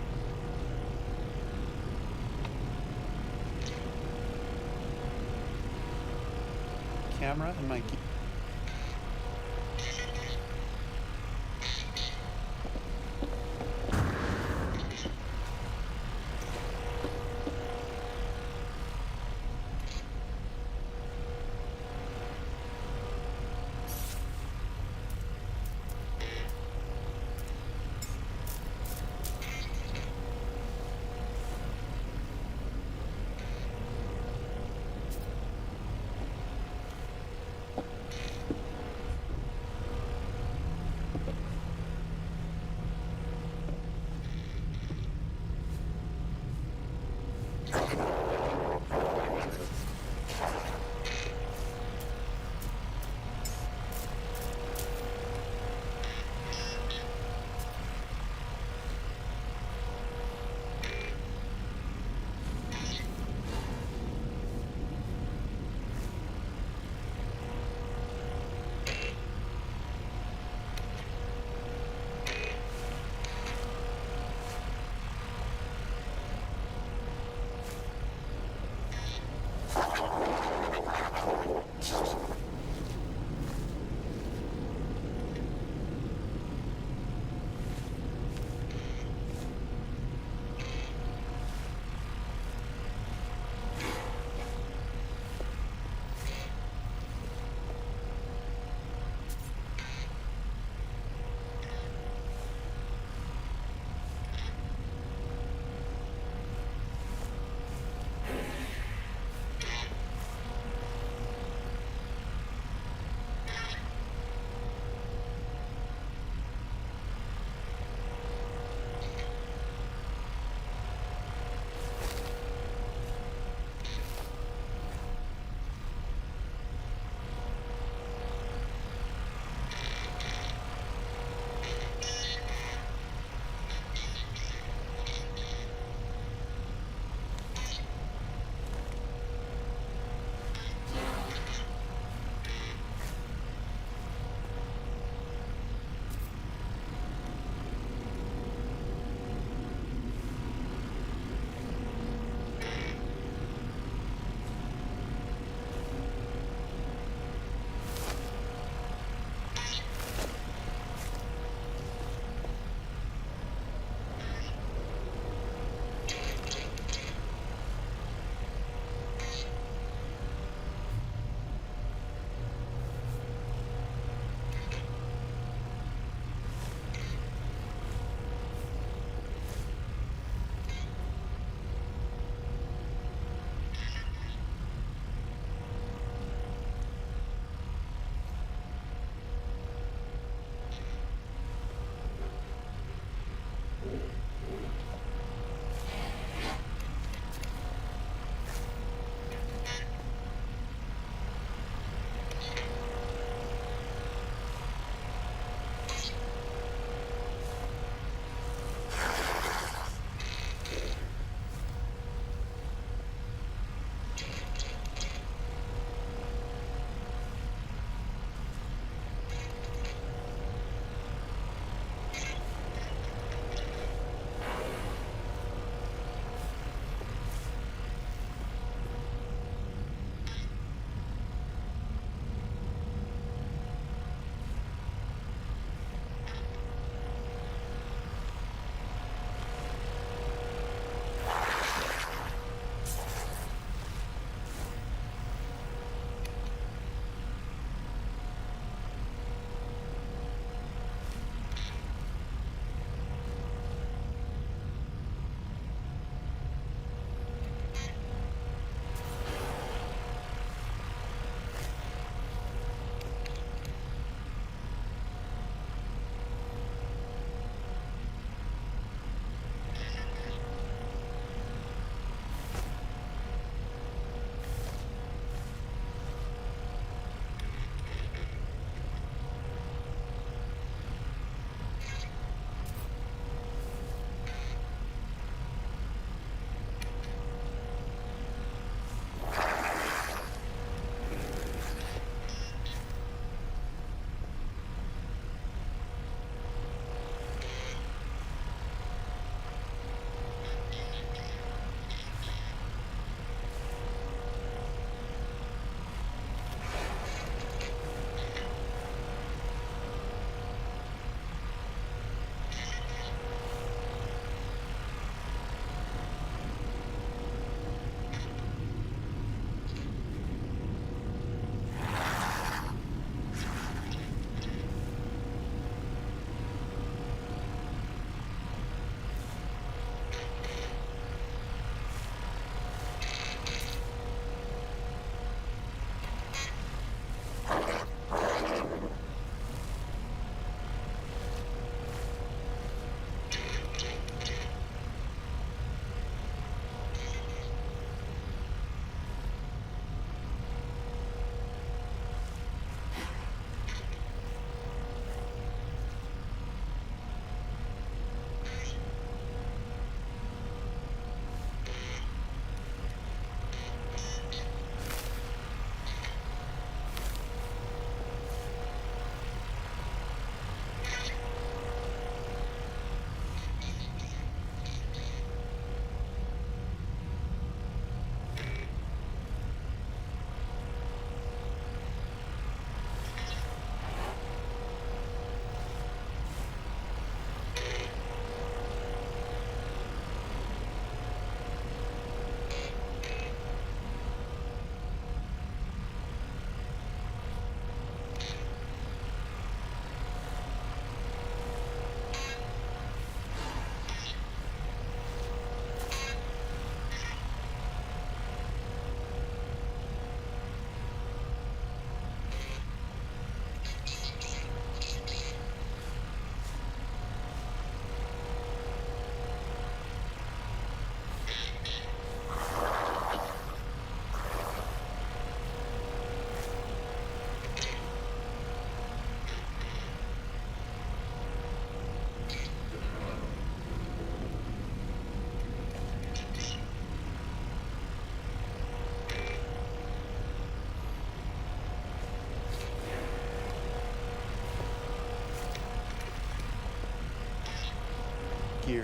camera and my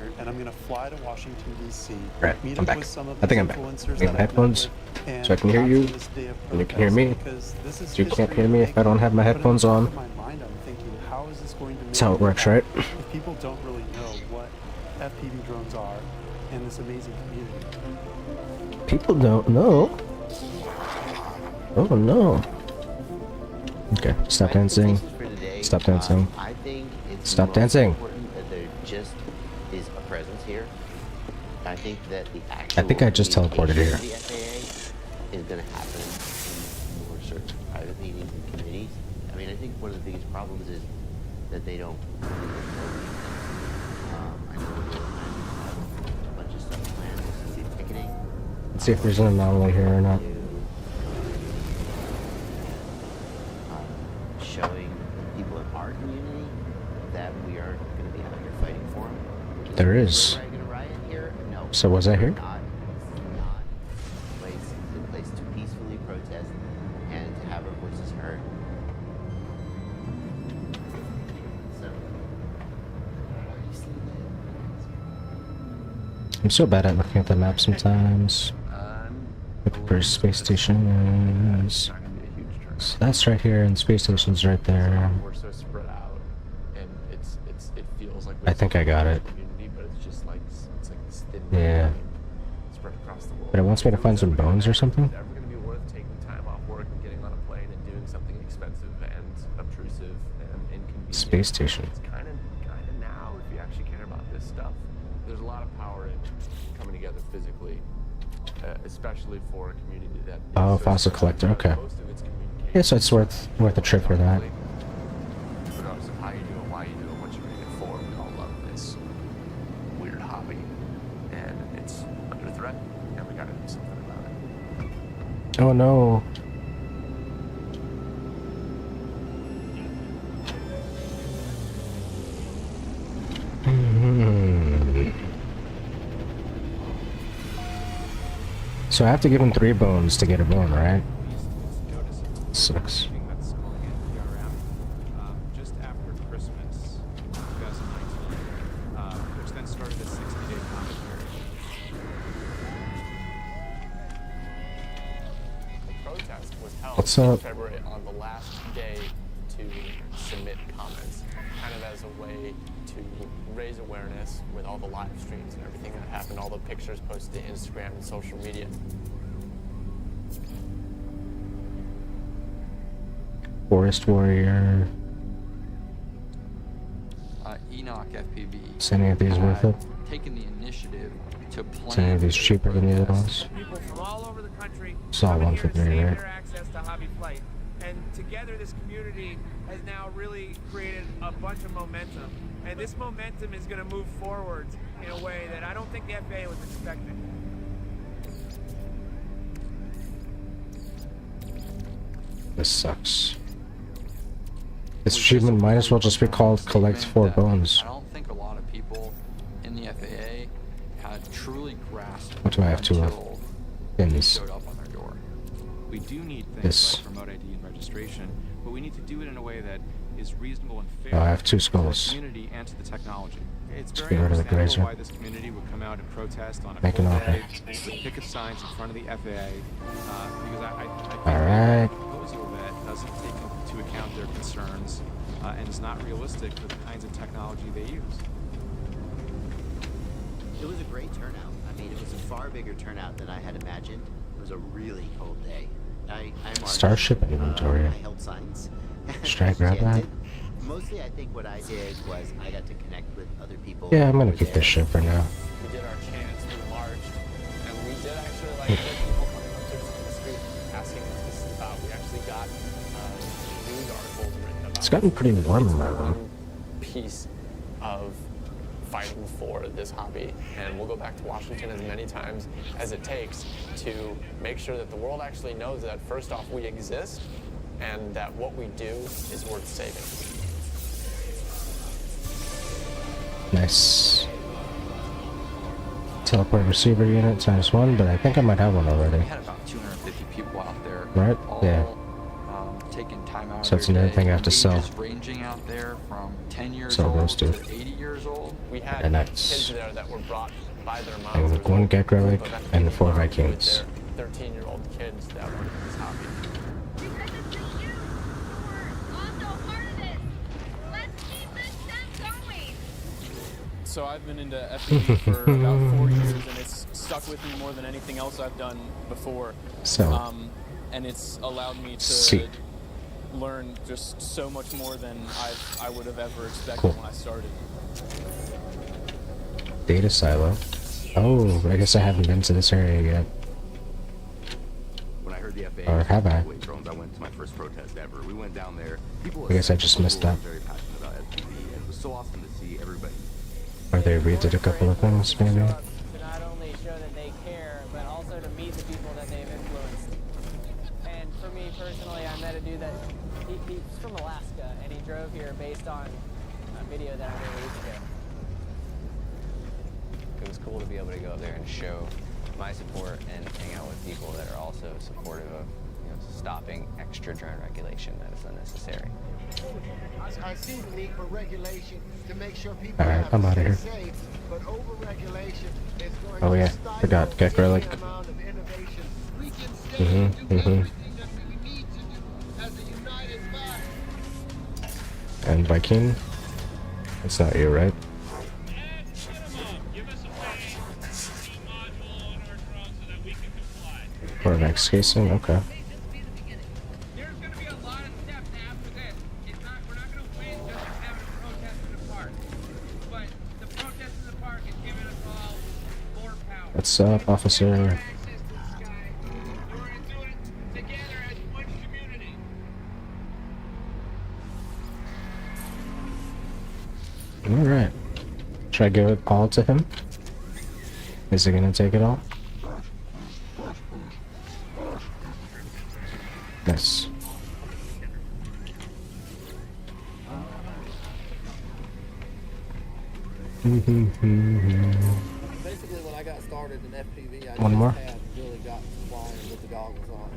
here, and I'm going to fly to Washington, D.C., Right, meet I'm up back. with some of I the think I'm back. influencers I that have I've met headphones, with, and so I can hear you, capture this day of and you can hear me. because this is You can't history hear in me the if I don't have my making. But in headphones the back on. of my mind, I'm thinking, how is this going to That's how make it works, impact right? if people don't really know what FPV drones are and this amazing community? People don't know. Oh no. Okay, stop dancing. Stop dancing. I think it's Stop most dancing. important that there just is a presence here. I think that the I actual think I just teleported here. communication of the FAA is going to happen in more certain private meetings and committees. I mean, I think one of the biggest problems is that they don't really know these things. I know we're doing a bunch of stuff planned with some ticketing. Let's see if there's an anomaly here or not. Showing people in our community that we are going to be out here fighting for them. There is. No. So was I here? Not a place to peacefully protest and to have our voices heard. So, I'm so bad at looking at the map sometimes. Looking for space stations. So that's right here, and space station's right there. We're so spread out, and it feels like I think I got it. community, but it's just like it's like this thin Yeah. line spread across the world. But it wants me to find some bones or something? It's ever going to be worth taking time off work and getting on a plane and doing something expensive and obtrusive and inconvenient. Space station. It's kind of now if you actually care about this stuff. There's a lot of power in coming together physically, especially for a community that. Oh, fossil collector. Okay. Yeah, so it's worth a trip for that. Regardless of how you do it, why you do it, what you're doing it for, we all love this weird hobby, and it's under threat, and we gotta do something about it. Oh no. So I have to give him 3 bones to get a bone, right? Sucks. That's calling it PRM. Just after Christmas 2019, which then started a 60-day comment period. The protest was held What's in up? February on the last day to submit comments, kind of as a way to raise awareness with all the live streams and everything that happened, all the pictures posted to Instagram and social media. Forest Warrior. Enoch FPV. Is any of these worth it? Taken the initiative to plan. Is any of these cheaper than the other ones? People from all over the country It's all coming 1 here for and 3, saying right? their access to hobby flight. And together this community has now really created a bunch of momentum. And this momentum is going to move forward in a way that I don't think the FAA was expecting. This sucks. This achievement might as well just be called Collect 4 Bones. I don't think a lot of people in the FAA had truly grasped. What do I have to until pins? showed up on their door. We do need things This. like remote ID and registration, but we need to do it in a way that is reasonable and fair Oh, I have 2 to the skulls. community and to the technology. It's Let's very get rid of the understandable grazer. why this community would come out and protest on a Make an cold offer. day with picket signs in front of the FAA, because I think Alright. a proposal that doesn't take into account their concerns and is not realistic for the kinds of technology they use. It was a great turnout. I mean, it was a far bigger turnout than I had imagined. It was a really cold day. I marched, Starship inventory. I held signs. Should I grab that? Mostly, I think what I did was I got to connect with other people. Yeah, I'm gonna who keep were this there. ship for now. We did our chants, we marched, and we did actually like get people coming up to us on the street asking what this is about. We actually got news articles written about It's gotten pretty warm in my room. piece of fighting for this hobby, and we'll go back to Washington as many times as it takes to make sure that the world actually knows that first off we exist and that what we do is worth saving. Nice. Teleport receiver unit ×1, but I think I might have one already. We had about 250 people out there. Right? All, Yeah. taking time out So of it's their another day. thing I have to sell. Ages ranging out there from 10 years Sell old those to two. 80 years old. We had And kids that's there that were brought by their moms. There was one a Gek group relic of FPV and 4 moms Vikings. with their 13-year-old kids that were in this hobby. So I've been into FPV for about 4 years, and it's stuck with me more than anything else I've done before. So, and it's allowed me to see. learn just so much more than I would have ever expected Cool. when I started. Data silo. Oh, I guess I haven't been to this area yet. When I heard the FAA Or have I? drones, I went to my first protest ever. We went down there. People I guess I just missed that. very passionate about FPV, and it was so awesome to see everybody. Or they redid a couple of things, maybe. To not only show that they care, but also to meet the people that they've influenced. And for me personally, I met a dude that he's from Alaska, and he drove here based on a video that I made weeks ago. It was cool to be able to go up there and show my support and hang out with people that are also supportive of stopping extra drone regulation that is unnecessary. I see the need for regulation to make sure people Alright, I'm out of here. safe, but over-regulation is going Oh to yeah, stifle forgot Gek relic. any amount of innovation. We can stay and do everything that we need to do as a united body. And Viking. That's not you, right? Or next casing, okay. What's up, officer? Alright. Should I give it all to him? Is he gonna take it all? Nice. Basically, when I got started in FPV, I One just more? had really got flying with the goggles on.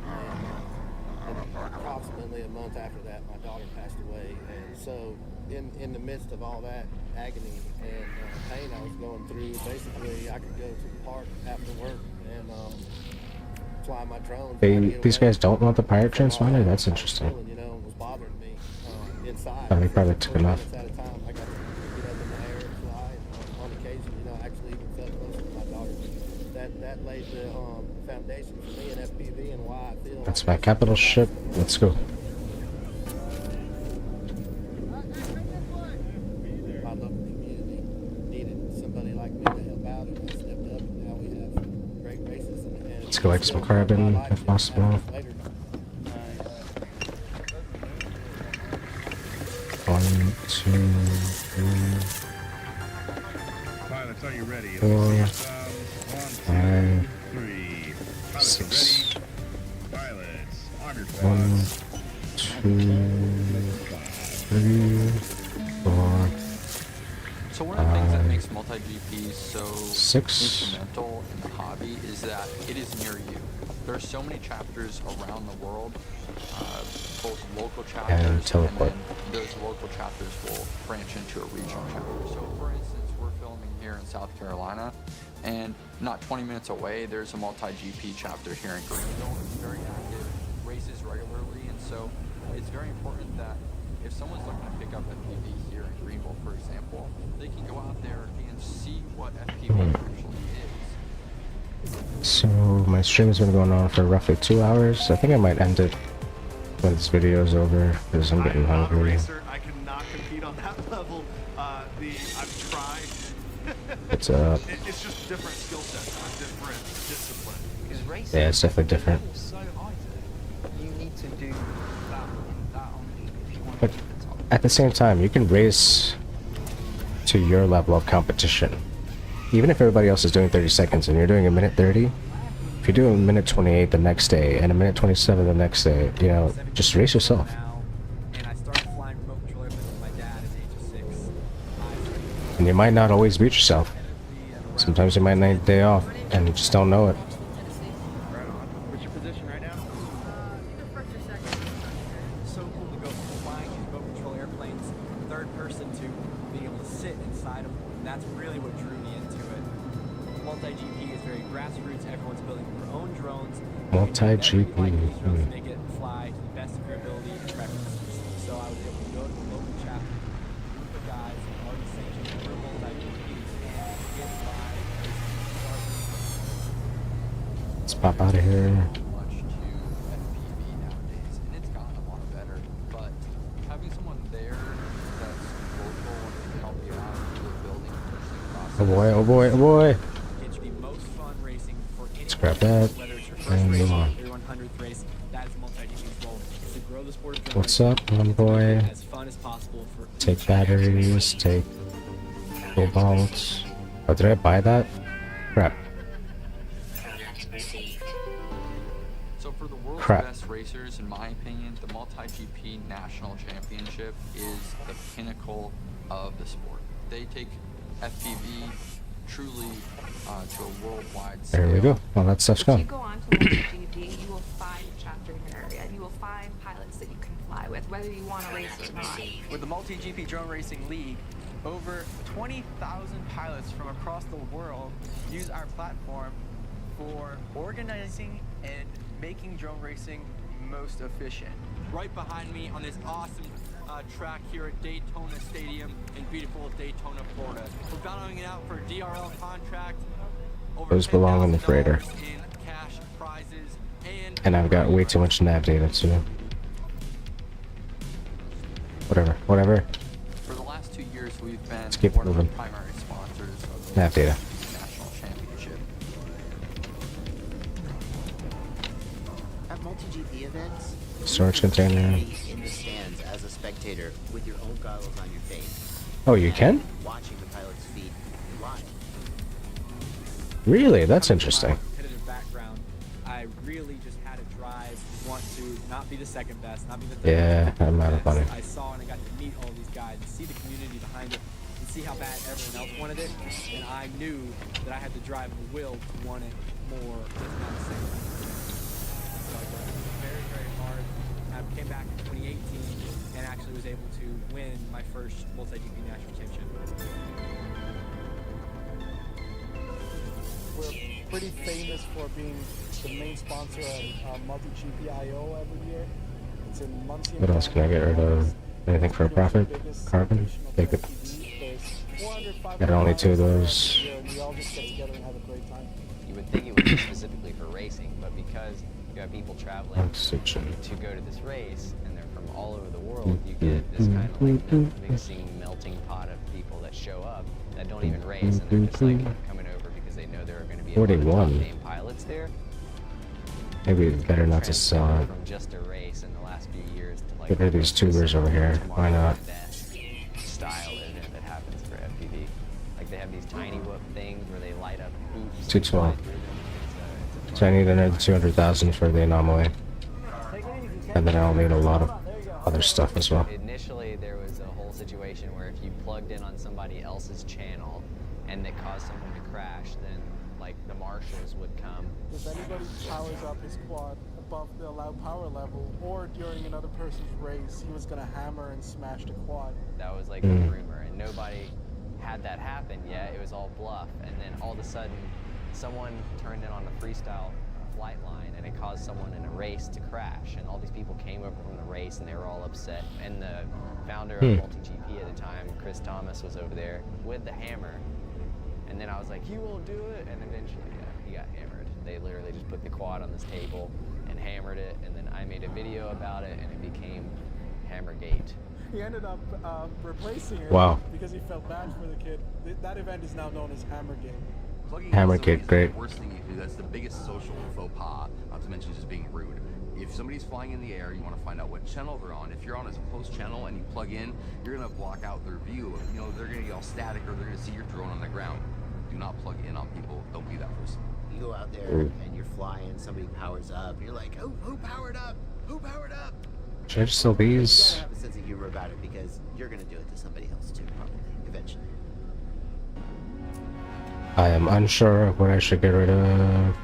And approximately a month after that, my daughter passed away. And so, in the midst of all that agony and pain I was going through, basically, I could go to the park after work and fly my drone. These guys don't want the pirate transponder? That's interesting. You know, was bothering me inside. Oh, they probably took enough. At a time, I got to get up in the air and fly. And on occasion, actually even felt closer to my daughter. That laid the foundation for me in FPV and why I feel. That's my capital ship. Let's go. My local community needed somebody like me to help out, and I stepped up, and now we have great races. And Let's collect some carbon if possible. 1, 2, 3, Pilots, are you ready? 4, 5, 3. 6. Pilots, on your 1, 2, 3, 4. So one of the things that makes multi-GP so 6. instrumental in the hobby is that it is near you. There are so many chapters around the world, both local chapters, teleport. and then those local chapters will branch into a regional chapter. So for instance, we're filming here in South Carolina, and not 20 minutes away, there's a multi-GP chapter here in Greenville. It's very active, races regularly, and so it's very important that if someone's looking to pick up FPV here in Greenville, for example, they can go out there and see what FPV actually is. So my stream has been going on for roughly 2 hours. I think I might end it when this video is over because I'm getting hungry. I cannot compete on that level. I've tried. What's up? It's just different skill sets and a different discipline. Yeah, it's definitely different. So high that you need to do that and that only if you want But to keep the top. at the same time, you can race to your level of competition. Even if everybody else is doing 30 seconds and you're doing a minute 30, if you're doing a minute 28 the next day and a minute 27 the next day, just race yourself. And I started flying remote control airplanes with my dad at the age of 6. And you might not always beat yourself. Sometimes you might need a day off and you just don't know it. What's your position right now? It's so cool to go from flying these remote control airplanes, third person, to being able to sit inside of them. And that's multi-GP is very grassroots. Everyone's building their own drones. Multi-GP. To make it fly to the best of your ability and preferences. So I was able to go to the local chapter, group of guys already sanctioned for multi-GPs, and get live. Let's pop out of here. Much to FPV nowadays, and it's gotten a lot better. But having someone there that's local and can help you out through the building and purchasing process. Oh boy, oh boy, oh boy. It's the most fun racing for anyone. Scrap that. Whether it's your first And race move or on. your 100th race, that is multi-GP's goal. Is to grow the sport of drone What's racing up, one boy? as fun as possible for Take batteries, take cobalts. Oh, did I buy that? Crap. So for the world's Crap. best racers, in my opinion, the MultiGP National Championship is the pinnacle of the sport. They take FPV truly to a worldwide scale. There we go. Well, that stuff's If you gone. go on to MultiGP, you will find a chapter in your area. You will find pilots that you can fly with, whether you want to race or not. With the Multi-GP Drone Racing League, over 20,000 pilots from across the world use our platform for organizing and making drone racing most efficient. Right behind me on this awesome track here at Daytona Stadium in beautiful Daytona, Florida. We're battling it out for a DRL contract. Those belong on the freighter. In cash prizes And I've got way too much nav data too. Whatever, whatever. For the last 2 years, we've been Let's keep one of the moving. primary sponsors of the Nav data. National Championship. At multi-GP events, Storage container. in the stands as a spectator with your own goggles on your face. Oh, you can? Watching the pilot's feet live. Really? That's interesting. competitive background, I really just had a drive, want to not be the second best, not be the third Yeah, best. I'm out of funny. I saw and I got to meet all these guys and see the community behind it and see how bad everyone else wanted it. And I knew that I had the drive and the will to want it more, if not the same. So I worked very, very hard. I came back in 2018 and actually was able to win my first multi-GP national championship. We're pretty famous for being the main sponsor of Multi-GP IO every year. It's in Muncie. What else can I get rid of? Anything for a profit? Carbon? Take it. Got only 2 of those. We all just get together and have a great time. You would think it would be specifically for racing, but because you have people traveling Oxygen. to go to this race and they're from all over the world, you get this kind of like mixing, melting pot of people that show up that don't even race and they're just like coming over because they know there are going to be a lot of 41. top-name pilots there. Maybe it's better not to sell it. From just a race in the last few years to like Get rid of these tubers over here. Why not? style event that happens for FPV. Like they have these tiny whoop things where they light up hoops. 212. So I need another 200,000 for the anomaly. And then I'll need a lot of other stuff as well. Initially, there was a whole situation where if you plugged in on somebody else's channel and it caused someone to crash, then like the marshals would come. If anybody powers up his quad above the allowed power level or during another person's race, he was going to hammer and smash the quad. That was like a rumor, and nobody had that happen yet. It was all bluff, and then all of a sudden, someone turned in on a freestyle flight line, and it caused someone in a race to crash, and all these people came over from the race, and they were all upset. And the founder of Multi-GP at the time, Chris Thomas, was over there with the hammer, and then I was like, "You won't do it," and eventually, yeah, he got hammered. They literally just put the quad on this table and hammered it, and then I made a video about it, and it became Hammergate. He ended up replacing it because he felt bad for the kid. That event is now known as Hammergate. Hammergate, great. The worst thing you do, that's the biggest social faux pas, not to mention just being rude. If somebody's flying in the air, you want to find out what channel they're on. If you're on a close channel and you plug in, you're going to block out their view. You know, they're going to get all static or they're going to see your drone on the ground. Do not plug in on people. Don't be that person. You go out there and you're flying, somebody powers up, you're like, oh, who powered up? Who powered up? Should I just sell these? You gotta have a sense of humor about it because you're gonna do it to somebody else too, probably, eventually. I am unsure of what I should get rid of.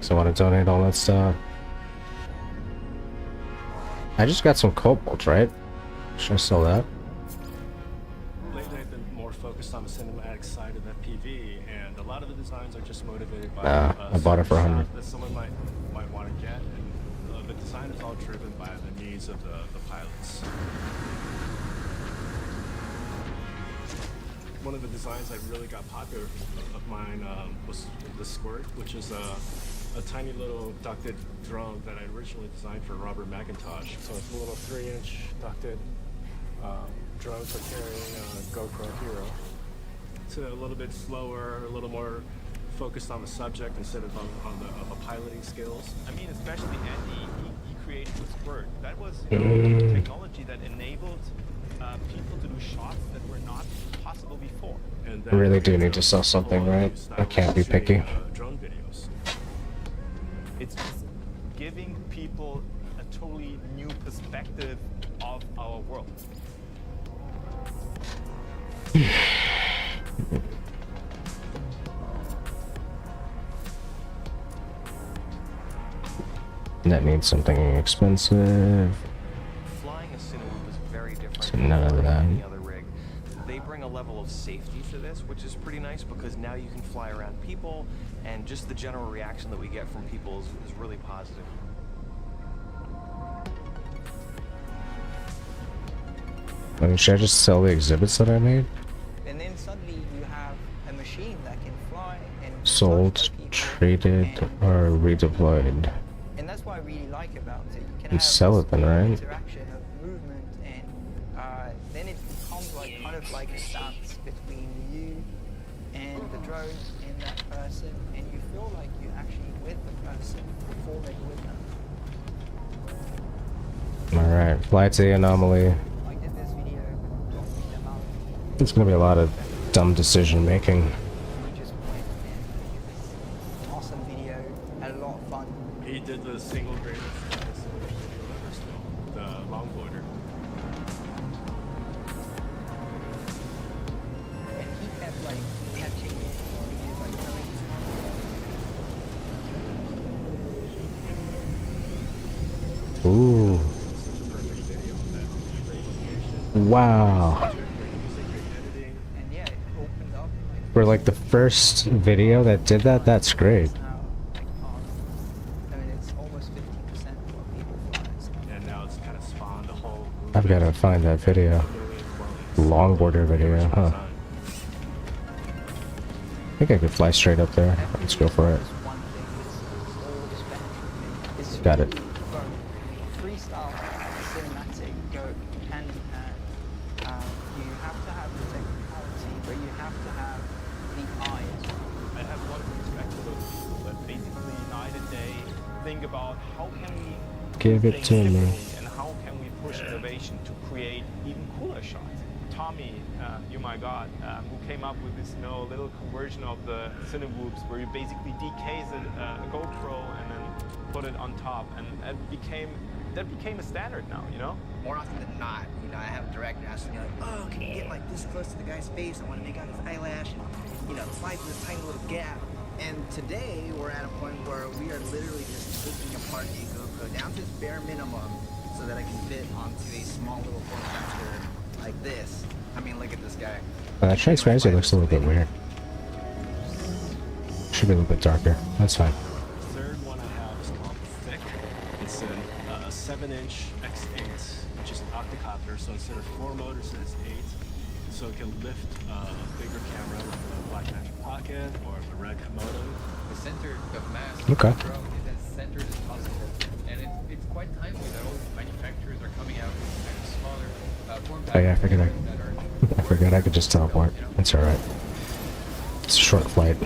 So I want to donate all that stuff. I just got some cobalt, right? Should I sell that? Lately I've been more focused on the cinematic side of FPV, and and a lot of the designs are just motivated by I bought it for 100. that someone might want to get, and the design is all driven by the needs of the pilots. One of the designs that really got popular of mine was the Squirt, which is a tiny little ducted drone that I originally designed for Robert McIntosh. So it's a little 3-inch ducted drone for carrying a GoPro Hero. It's a little bit slower, a little more focused on the subject instead of on the piloting skills. I mean, especially Andy, he created the Squirt. That was technology that enabled people to do shots that were not possible before. I really do need to sell something, right? I can't be picky. Drone videos. It's just giving people a totally new perspective of our world. That needs something expensive. Flying a Cinewoop is very different So from none of that. any other rig. They bring a level of safety to this, which is pretty nice because now you can fly around people, and just the general reaction that we get from people is really positive. I mean, should I just sell the exhibits that I made? And then suddenly you have a machine that can fly and Sold, traded, or redeployed? and that's what I really like about it. You can And have sell this it then, right? interaction of movement, and then it becomes like kind of like a dance between you and the drone and that person, and you feel like you're actually with the person, performing with them. Alright, fly to the anomaly. I did this video talking about It's gonna be a lot of dumb decision making. we just went and awesome video, had a lot of fun. He did the single greatest video ever still, the longboarder. And he kept like catching it, and he was like telling Ooh. Wow. and yeah, it opened up. For like the first video that did that, that's great. I mean, it's almost 50% what people fly. So. And now it's kind of spawned a whole I've gotta find that video. Longboarder video, huh? I think I could fly straight up there. Let's go for it. Got it. Freestyle, cinematic go hand in hand. You have to have the technicality, but you have to have the eye as well. I have a lot of respect for those people that basically night and day think about how can we Give do it things to me. differently and how can we push innovation to create even cooler shots. Tommy, you my god, who came up with this little conversion of the Cinewoops where you basically decase a GoPro and then put it on top, and that became a standard now, you know? More often than not, I have a director asking me like, oh, can you get like this close to the guy's face? I want to make out his eyelash and, slide through this tiny little gap. And today we're at a point where we are literally just taking apart a GoPro down to its bare minimum so that I can fit onto a small little form factor like this. I mean, look at this guy. Transparency looks a little bit weird. Should be a little bit darker. That's fine. The third one I have is called Thick. It's a 7-inch X8, which is an octocopter, so instead of 4 motors, it has 8. So it can lift a bigger camera with a Blackmagic Pocket or the Red Komodo. The center of mass Okay. of the drone is as centered as possible. And it's quite timely that all manufacturers are coming out with kind of smaller form Oh yeah, I factors figured that are I forgot I could just teleport. It's alright. It's a short flight.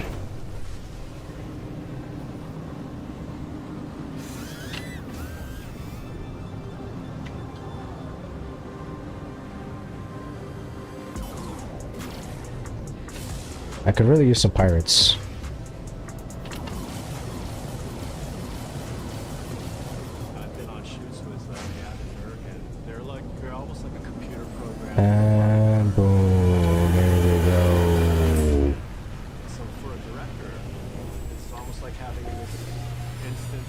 I could really use some pirates. I've been on shoots with Gavin and they're almost like a computer program. And boom, there we go. So for a director, it's almost like having this instant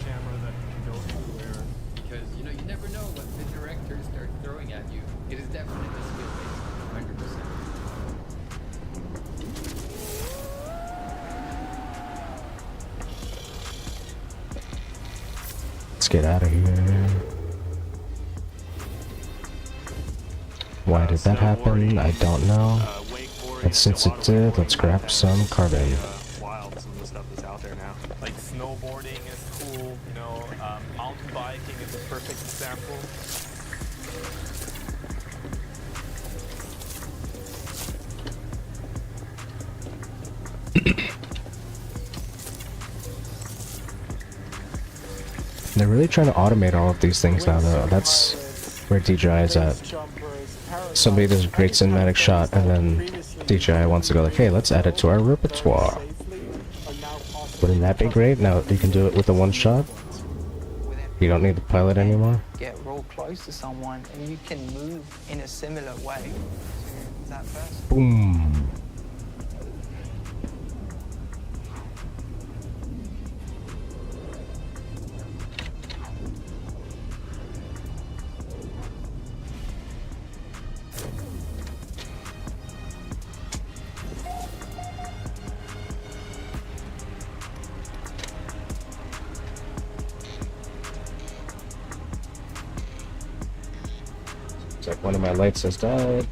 camera that can go anywhere. because you never know what the directors start throwing at you. It is definitely skill based, 100%. Let's get out of here. Why did that happen? I don't know. And since it did, let's grab some carbon. Wild, some of the stuff that's out there now. Like snowboarding is cool, you know, mountain biking is a perfect example. They're really trying to automate all of these things now, though. That's where DJI is at. Somebody does a great cinematic shot, and then DJI wants to go like, hey, let's add it to our repertoire. Wouldn't that be great? Now you can do it with a one shot. You don't need the pilot anymore. Get real close to someone and you can move in a similar way to that person. Boom. Like one of my lights has died.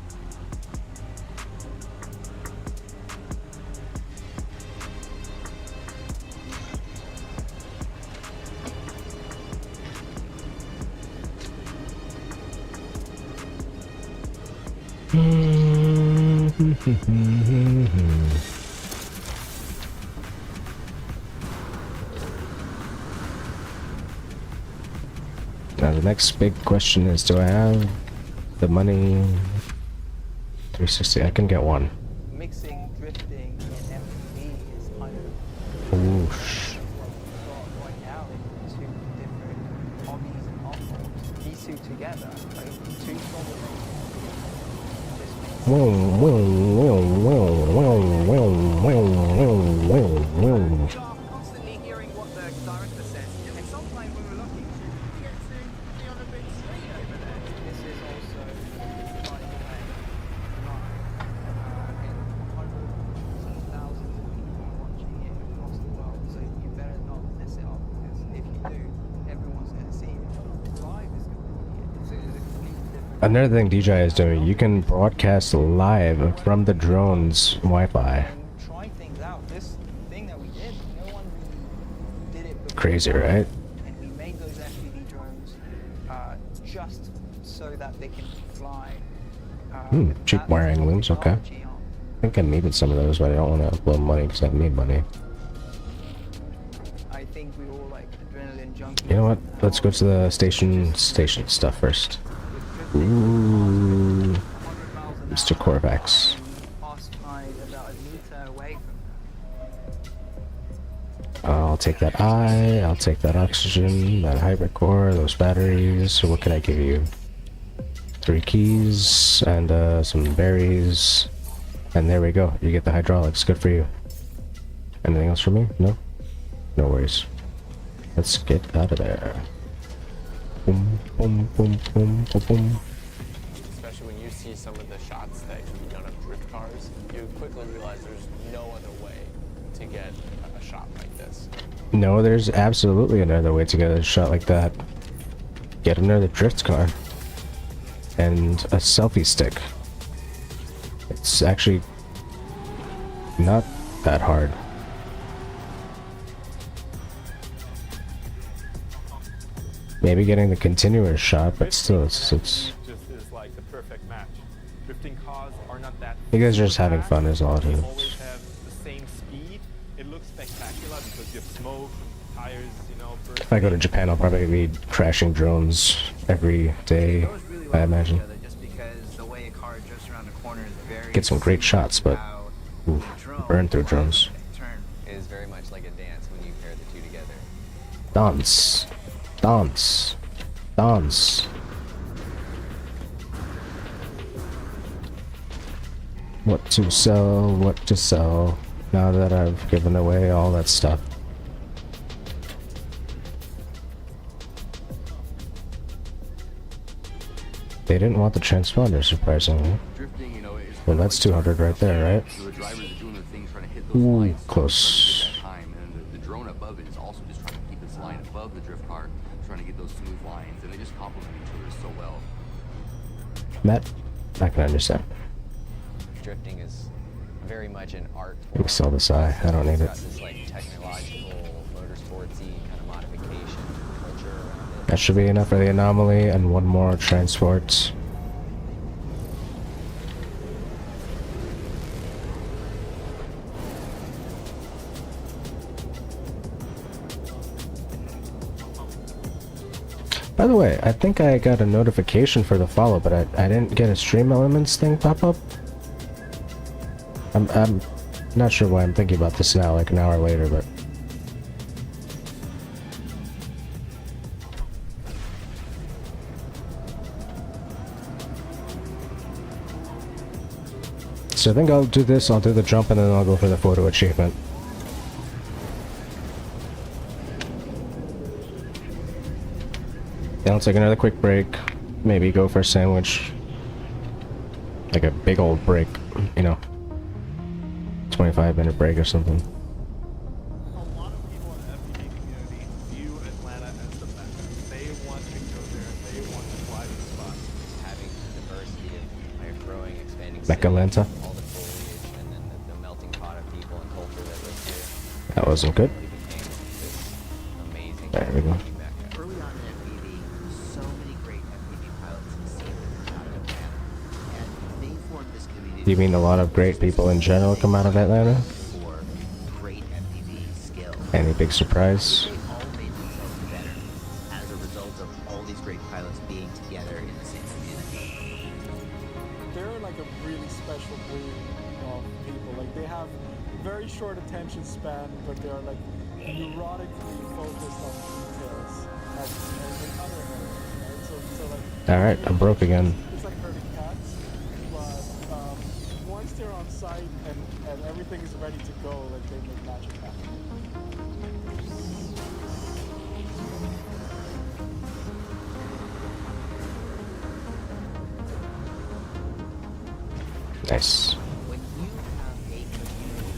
Now the next big question is, do I have the money? 360, I can get one. Mixing drifting and FPV is kind of Whoosh. right now in two different hobbies and art forms. These two together, like two combinations. Whoa, whoa, whoa, whoa, whoa, whoa, whoa, whoa, whoa, whoa. Constantly hearing what the director says, and sometimes when we're lucky, we get to be on a big screen over there. This is also running away live, and hundreds of thousands of people watching it across the world. So you better not mess it up, because if you do, everyone's going to see it. Live is completely a completely different. Another thing DJI is doing, you can broadcast live from the drone's Wi-Fi. Trying things out. This thing that we did, no one really did it before. Crazy, right? And we made those FPV drones just so that they can fly. Cheap wiring looms, okay. I think I needed some of those, but I don't want to blow money because I need money. I think we all like adrenaline junkies. You know what? Let's go to the station stuff first. Ooh, Mr. Corvax. About a meter away from I'll take that eye, I'll take that oxygen, that hybrid core, those batteries. So what can I give you? 3 keys and some berries. And there we go. You get the hydraulics. Good for you. Anything else for me? No? No worries. Let's get out of there. Boom, boom, boom, boom, boom, boom. Especially when you see some of the shots that can be done on drift cars, you quickly realize there's no other way to get a shot like this. No, there's absolutely another way to get a shot like that. Get another drift car. And a selfie stick. It's actually not that hard. Maybe getting the continuous shot, but still, it's just is like the perfect match. Drifting cars are not that. You guys are just having fun is all it They is. always have the same speed. It looks spectacular because you have smoke, tires, you know. If I go to Japan, I'll probably be crashing drones every day, I imagine. Just because the way a car drifts around a corner is very Get some great shots, but ooh, burn through drones. It is very much like a dance when you pair the two together. Dance. Dance. Dance. What to sell, what to sell, now that I've given away all that stuff. They didn't want the transponder, surprisingly. Well, that's 200 right there, right? So the drivers are doing their thing, trying to hit those Ooh, lines close. time, and the drone above it is also just trying to keep its line above the drift car, trying trying to get those smooth lines, and they just complement each other so well. Matt, I can understand. Drifting is very much an art You can sell this eye. I don't need It's it. got this like technological, motorsportsy kind of modification culture around it. That should be enough for the anomaly and one more transport. By the way, I think I got a notification for the follow, but I didn't get a stream elements thing pop up. I'm not sure why I'm thinking about this now, like an hour later, but... So I think I'll do this, I'll do the jump, and then I'll go for the photo achievement. Then I'll take another quick break, maybe go for a sandwich. Like a big old break, you know. 25-minute break or something. A lot of people in the FPV community view Atlanta as the Mecca. They want to go there. They want to fly these spots. Having diversity of like a growing, expanding Mecca city, Atlanta. all the foliage, and then the melting pot of people and culture that lives here. That wasn't good. It became this amazing There we go. Mecca. Early on in FPV, so many great FPV pilots in the scene that come out of Atlanta, and they formed this community. You mean a lot of great people in general come out of Atlanta? For great FPV skill. Any big surprise? They all made themselves better as a result of all these great pilots being together in the same community. They're like a really special breed of people. Like they have very short attention span, but they're like neurotically focused on details in other areas, right? So like. Alright, I'm broke again. It's like herding cats, but once they're on site and everything is ready to go, like they make magic happen. Nice. When you have a community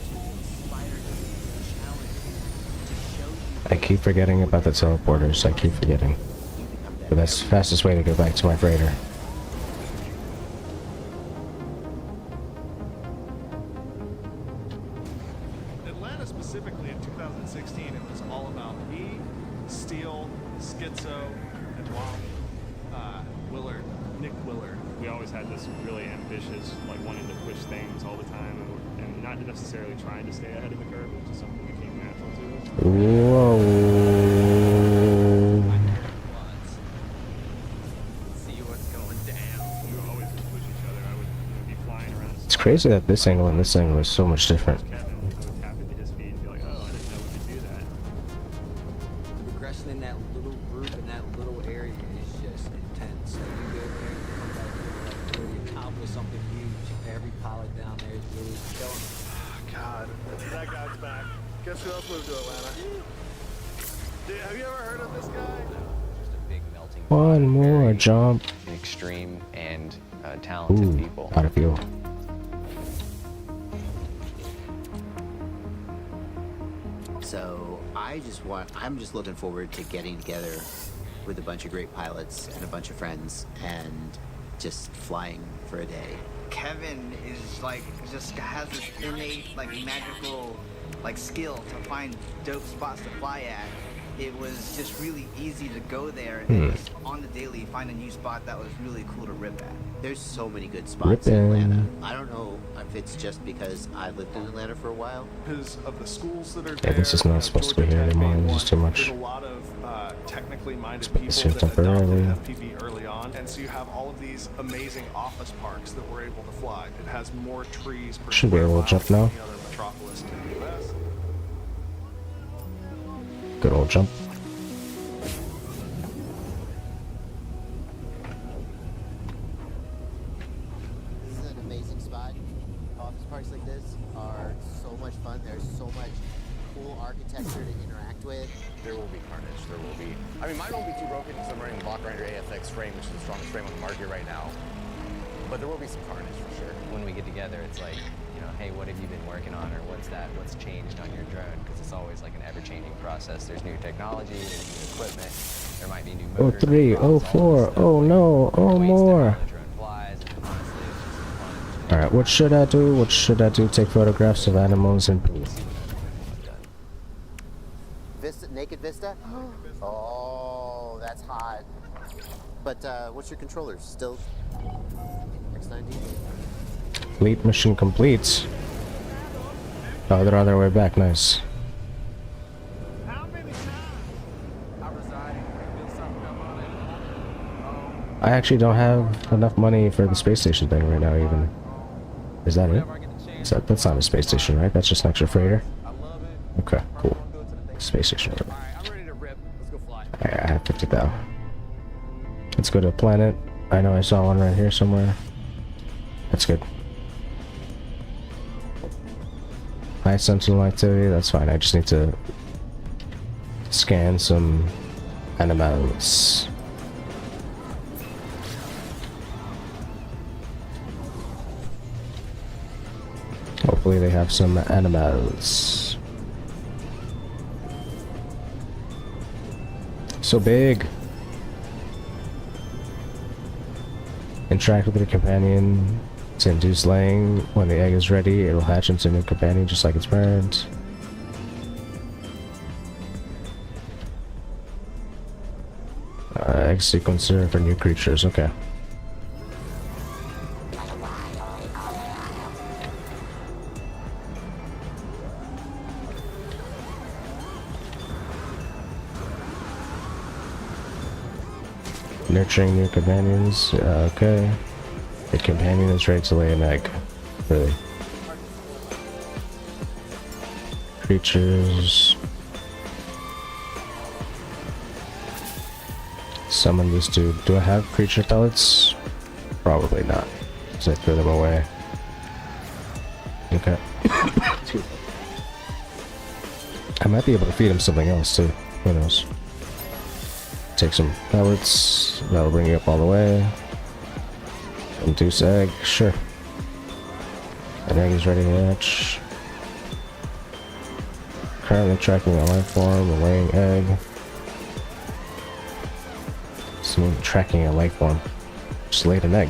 to inspire you, to challenge you, to show you I keep forgetting about the teleporters, I keep forgetting. But that's the fastest way to go back to my freighter. Atlanta specifically in 2016, it was all about me, Steele, Schizo, and Willard, Nick Willard. We always had this really ambitious, like wanting to push things all the time, and not necessarily trying to stay ahead of the curve, which is something that came natural to us. Whoa. See what's going down. We would always push each other. I would be flying around. It's crazy that this angle and this angle is so much different. Kevin, I would tap into his feet and be like, oh, I didn't know we could do that. The progression in that little group in that little area is just intense. Like you go there and you come back here like really accomplish something huge. Every pilot down there is really killing it. God, that guy's back. Guess who else moved to Atlanta? Dude, have you ever heard of this guy? Just a big melting One more jump. extreme and talented Ooh, people. out of fuel. So I'm just looking forward to getting together with a bunch of great pilots and a bunch of friends and just flying for a day. Kevin is like just has this innate like magical like skill to find dope spots to fly at. It was just really easy to go there and just on the daily find a new spot that was really cool to rip at. There's so many good spots in Atlanta. I don't know if it's just because I lived in Atlanta for a while. Because of the schools that are Yeah, there. this is not supposed to be here anymore, this is too much. There's a lot of technically minded Let's put this here people that temporarily. adopted FPV early on, and so you have all of these amazing office parks that we're able to fly. It has more trees per Should be square able to mile jump than now. any other metropolis in the US. Good old jump. This is an amazing spot. Office parks like this are so much fun. There's so much cool architecture to interact with. There will be carnage. There will be. I mean, mine won't be too broken because I'm running the Block Grinder AFX frame, which is the strongest frame on the market right now. But there will be some carnage for sure. When we get together, it's like, you know, hey, what have you been working on, or what's changed on your drone? Because it's always like an ever-changing process. There's new technology, there's new equipment, There might be new Oh, motors, 3, oh, 4, oh no, oh more. Alright, what should I do? What should I do? Take photographs of animals and poop. Vista, naked Vista? Oh, that's hot. But what's your controllers? Still X90? Fleet mission complete. Oh, they're on their way back. Nice. I actually don't have enough money for the space station thing right now, even. Is that it? That's not a space station, right? That's just an extra freighter? Okay, cool. Space station, whatever. Alright, I have 50,000. Let's go to a planet. I know I saw one right here somewhere. That's good. High sentinel activity, that's fine. I just need to scan some animals. Hopefully they have some animals. So big. Interact with your companion to induce laying. When the egg is ready, it'll hatch into a new companion just like its parent. Egg sequencer for new creatures, okay. Nurturing new companions, okay. The companion is ready to lay an egg. Really. Creatures. Summon this dude. Do I have creature pellets? Probably not, because I threw them away. Okay. I might be able to feed him something else too. Who knows? Take some pellets. That'll bring you up all the way. Induce egg. Sure. An egg is ready to hatch. Currently tracking a life form. A laying egg. Someone tracking a life form. Just laid an egg.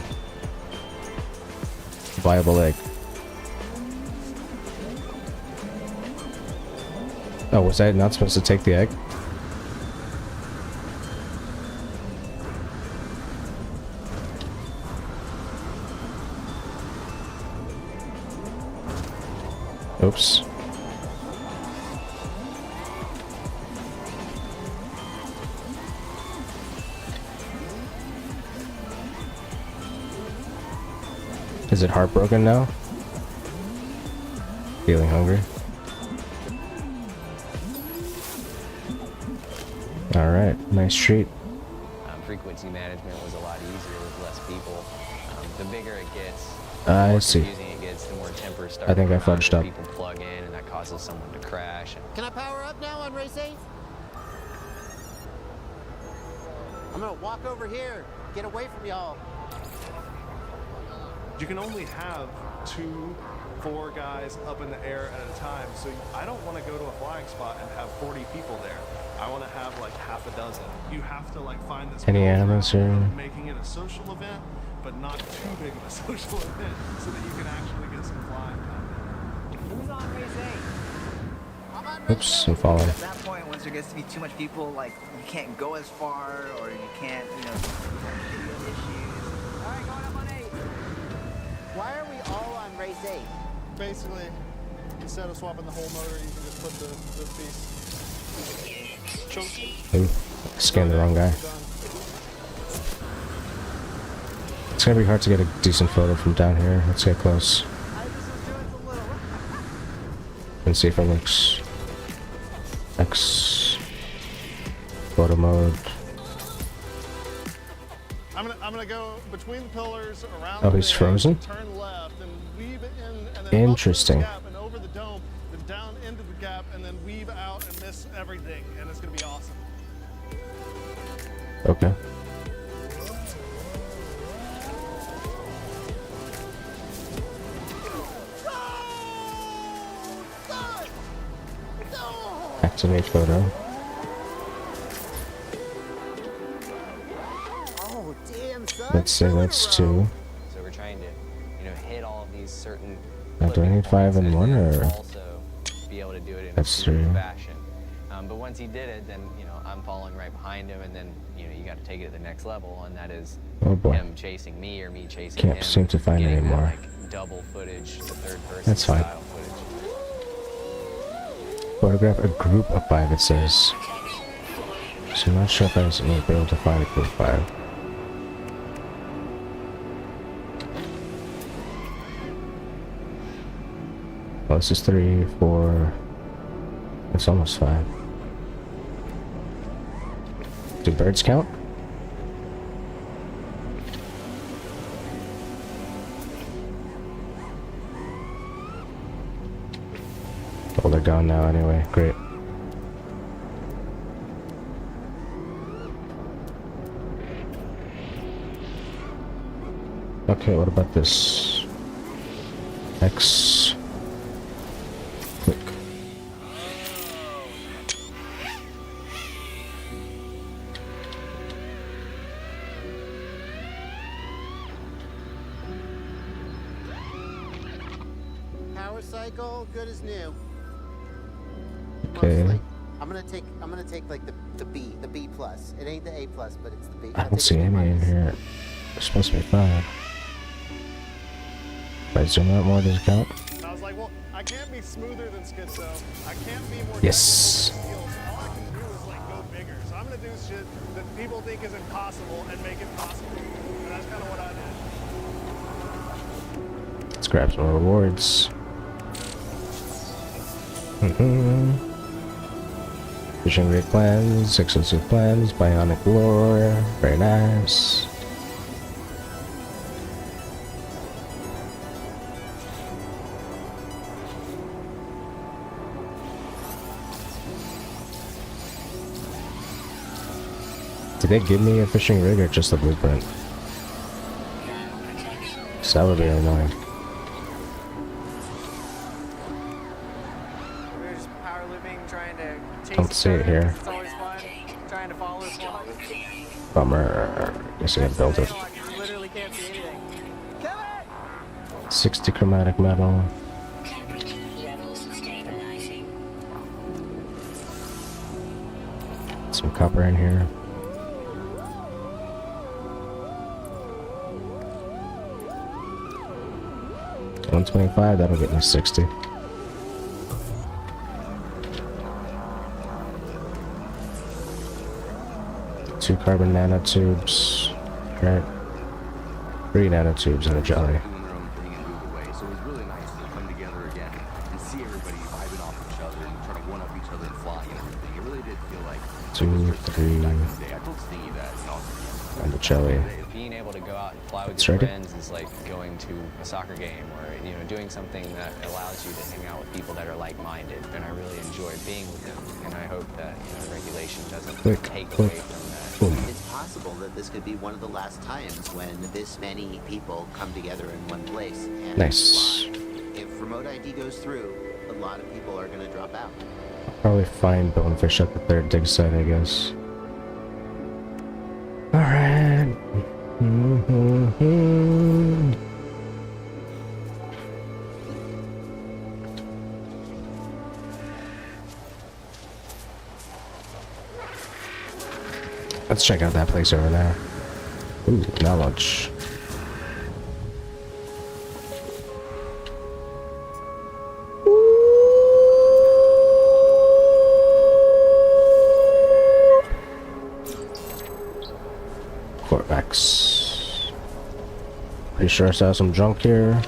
Viable egg. Oh, was I not supposed to take the egg? Oops. Is it heartbroken now? Feeling hungry? Alright, nice treat. Frequency management was a lot easier with less people. The bigger it gets, I the more see. confusing it gets, the more tempers start I think I to come out fudged as up. people plug in, and that causes someone to crash. Can I power up now on race 8? I'm gonna walk over here, get away from y'all. You can only have 4 guys up in the air at a time, so I don't want to go to a flying spot and have 40 people there. I want to have like half a dozen. You have to like find this. Any animals here? Making it a social event, but not too big of a social event, so that you can actually get some flying time. Who's on race 8? Oops, I'm falling. At that point, once there gets to be too much people, like you can't go as far, or you can't, video issues. All right, going up on 8. Why are we all on race 8? Basically, instead of swapping the whole motor, you can just put this piece. Ooh, scanned the wrong guy. It's gonna be hard to get a decent photo from down here. Let's get close. And see if it looks. X. Photo mode. I'm gonna go between the pillars around. Oh, he's frozen? Turn left and weave in, and then Interesting. up through the gap and over the dome, then down into the gap, and then weave out and miss everything, and it's gonna be awesome. Okay. Activate photo. Let's say that's 2. So we're trying to, hit all of these certain. Now, do I need 5 and 1 or? Also be able to do it in That's a smooth 3. fashion. But once he did it, then I'm following right behind him, and then you got to take it to the next level, and that is Oh boy. him chasing me or me chasing Can't him. seem to find getting any that, more. like, double footage, the third person That's fine. style footage. Photograph a group of 5, it says. So I'm not sure if I was going to be able to find a group 5. Well, this is 3, 4. It's almost 5. Do birds count? Oh, they're gone now anyway. Great. Okay, what about this? X. Click. Power cycle, good as new. Okay. Mostly. I'm gonna take like the B plus. It ain't the A plus, but it's the B. I don't see any in here. There's supposed to be 5. If I zoom out more, does it count? I was like, well, I can't be smoother than Schizo. I can't be more Yes. technical than Steels. All I can do is like go bigger. So I'm gonna do shit that people think is impossible and make it possible. And that's kind of what I did. Let's grab some rewards. Fishing rig plans, exosuit plans, bionic lore, very nice. Did they give me a fishing rig or just a blueprint? So that would be annoying. We're just power looping, trying to chase. Don't see it here. It's always fun. Trying to follow this one. Bummer. Guess I gotta build it. You literally can't see anything. 60 chromatic metal. Some copper in here. $125, that'll get me 60. Two carbon nanotubes. Right. 3 nanotubes and a jelly. Doing their own thing and move away. So it was really nice to come together again and see everybody vibing off each other and trying to one up each other and flying and everything. It really did feel like 2, 3, I told Stingy that, and the jelly. Being able to go out and fly with It's your ready. friends is like going to a soccer game or doing something that allows you to hang out with people that are like-minded, and I really enjoy being with them, and I hope that regulation doesn't take away from that. It's possible that this could be one of the last times when this many people come together in one place. And Nice. if remote ID goes through, a lot of people are going to drop out. Probably find bonefish at the 3rd dig site, I guess. Alright. Let's check out that place over there. Ooh, knowledge. Quarterbacks. Pretty sure I saw some junk here.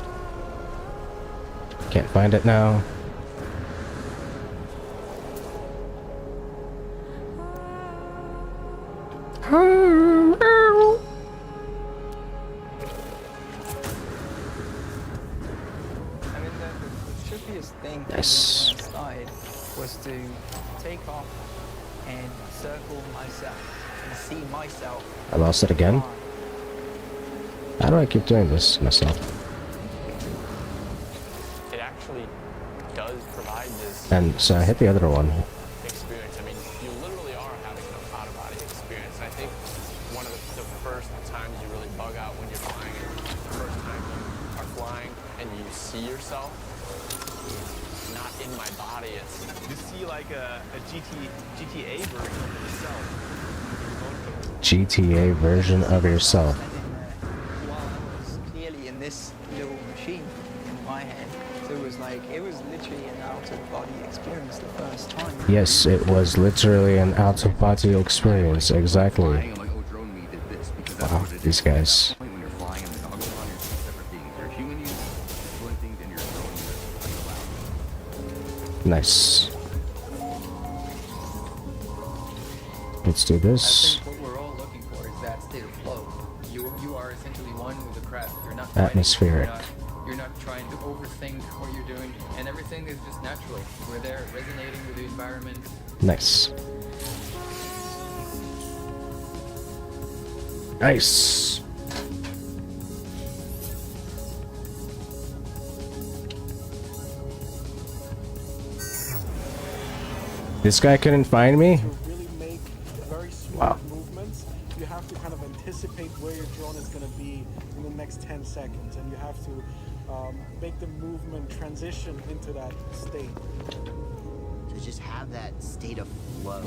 Can't find it now. I mean, the trippiest thing Nice. when I started was to take off and circle myself and see myself. I lost it again. How do I keep doing this myself? It actually does provide this And so I hit the other one. experience. I mean, you literally are having an out-of-body experience. I think one of the first times you really bug yourself is not in my body. It's You see like a GTA version of yourself. GTA version of yourself. While I was clearly in this little machine in my head, so it was literally an out-of-body experience the first time. Yes, it was literally an out-of-body experience. Exactly. Wow, these guys. When you're flying and the goggles on, you're two separate beings. You're human you, doing things, and you're throwing this. Nice. Let's do this. I think what we're all looking for is that state of flow. You are essentially one with the craft. You're not Atmospheric. You're not trying to overthink what you're doing, and everything is just natural. We're there, resonating with the environment. Nice. Nice. This guy couldn't find me? To really make very smooth Wow. movements, you have to kind of anticipate where your drone is going to be in the next 10 seconds, and you have to make the movement transition into that state. To just have that state of flow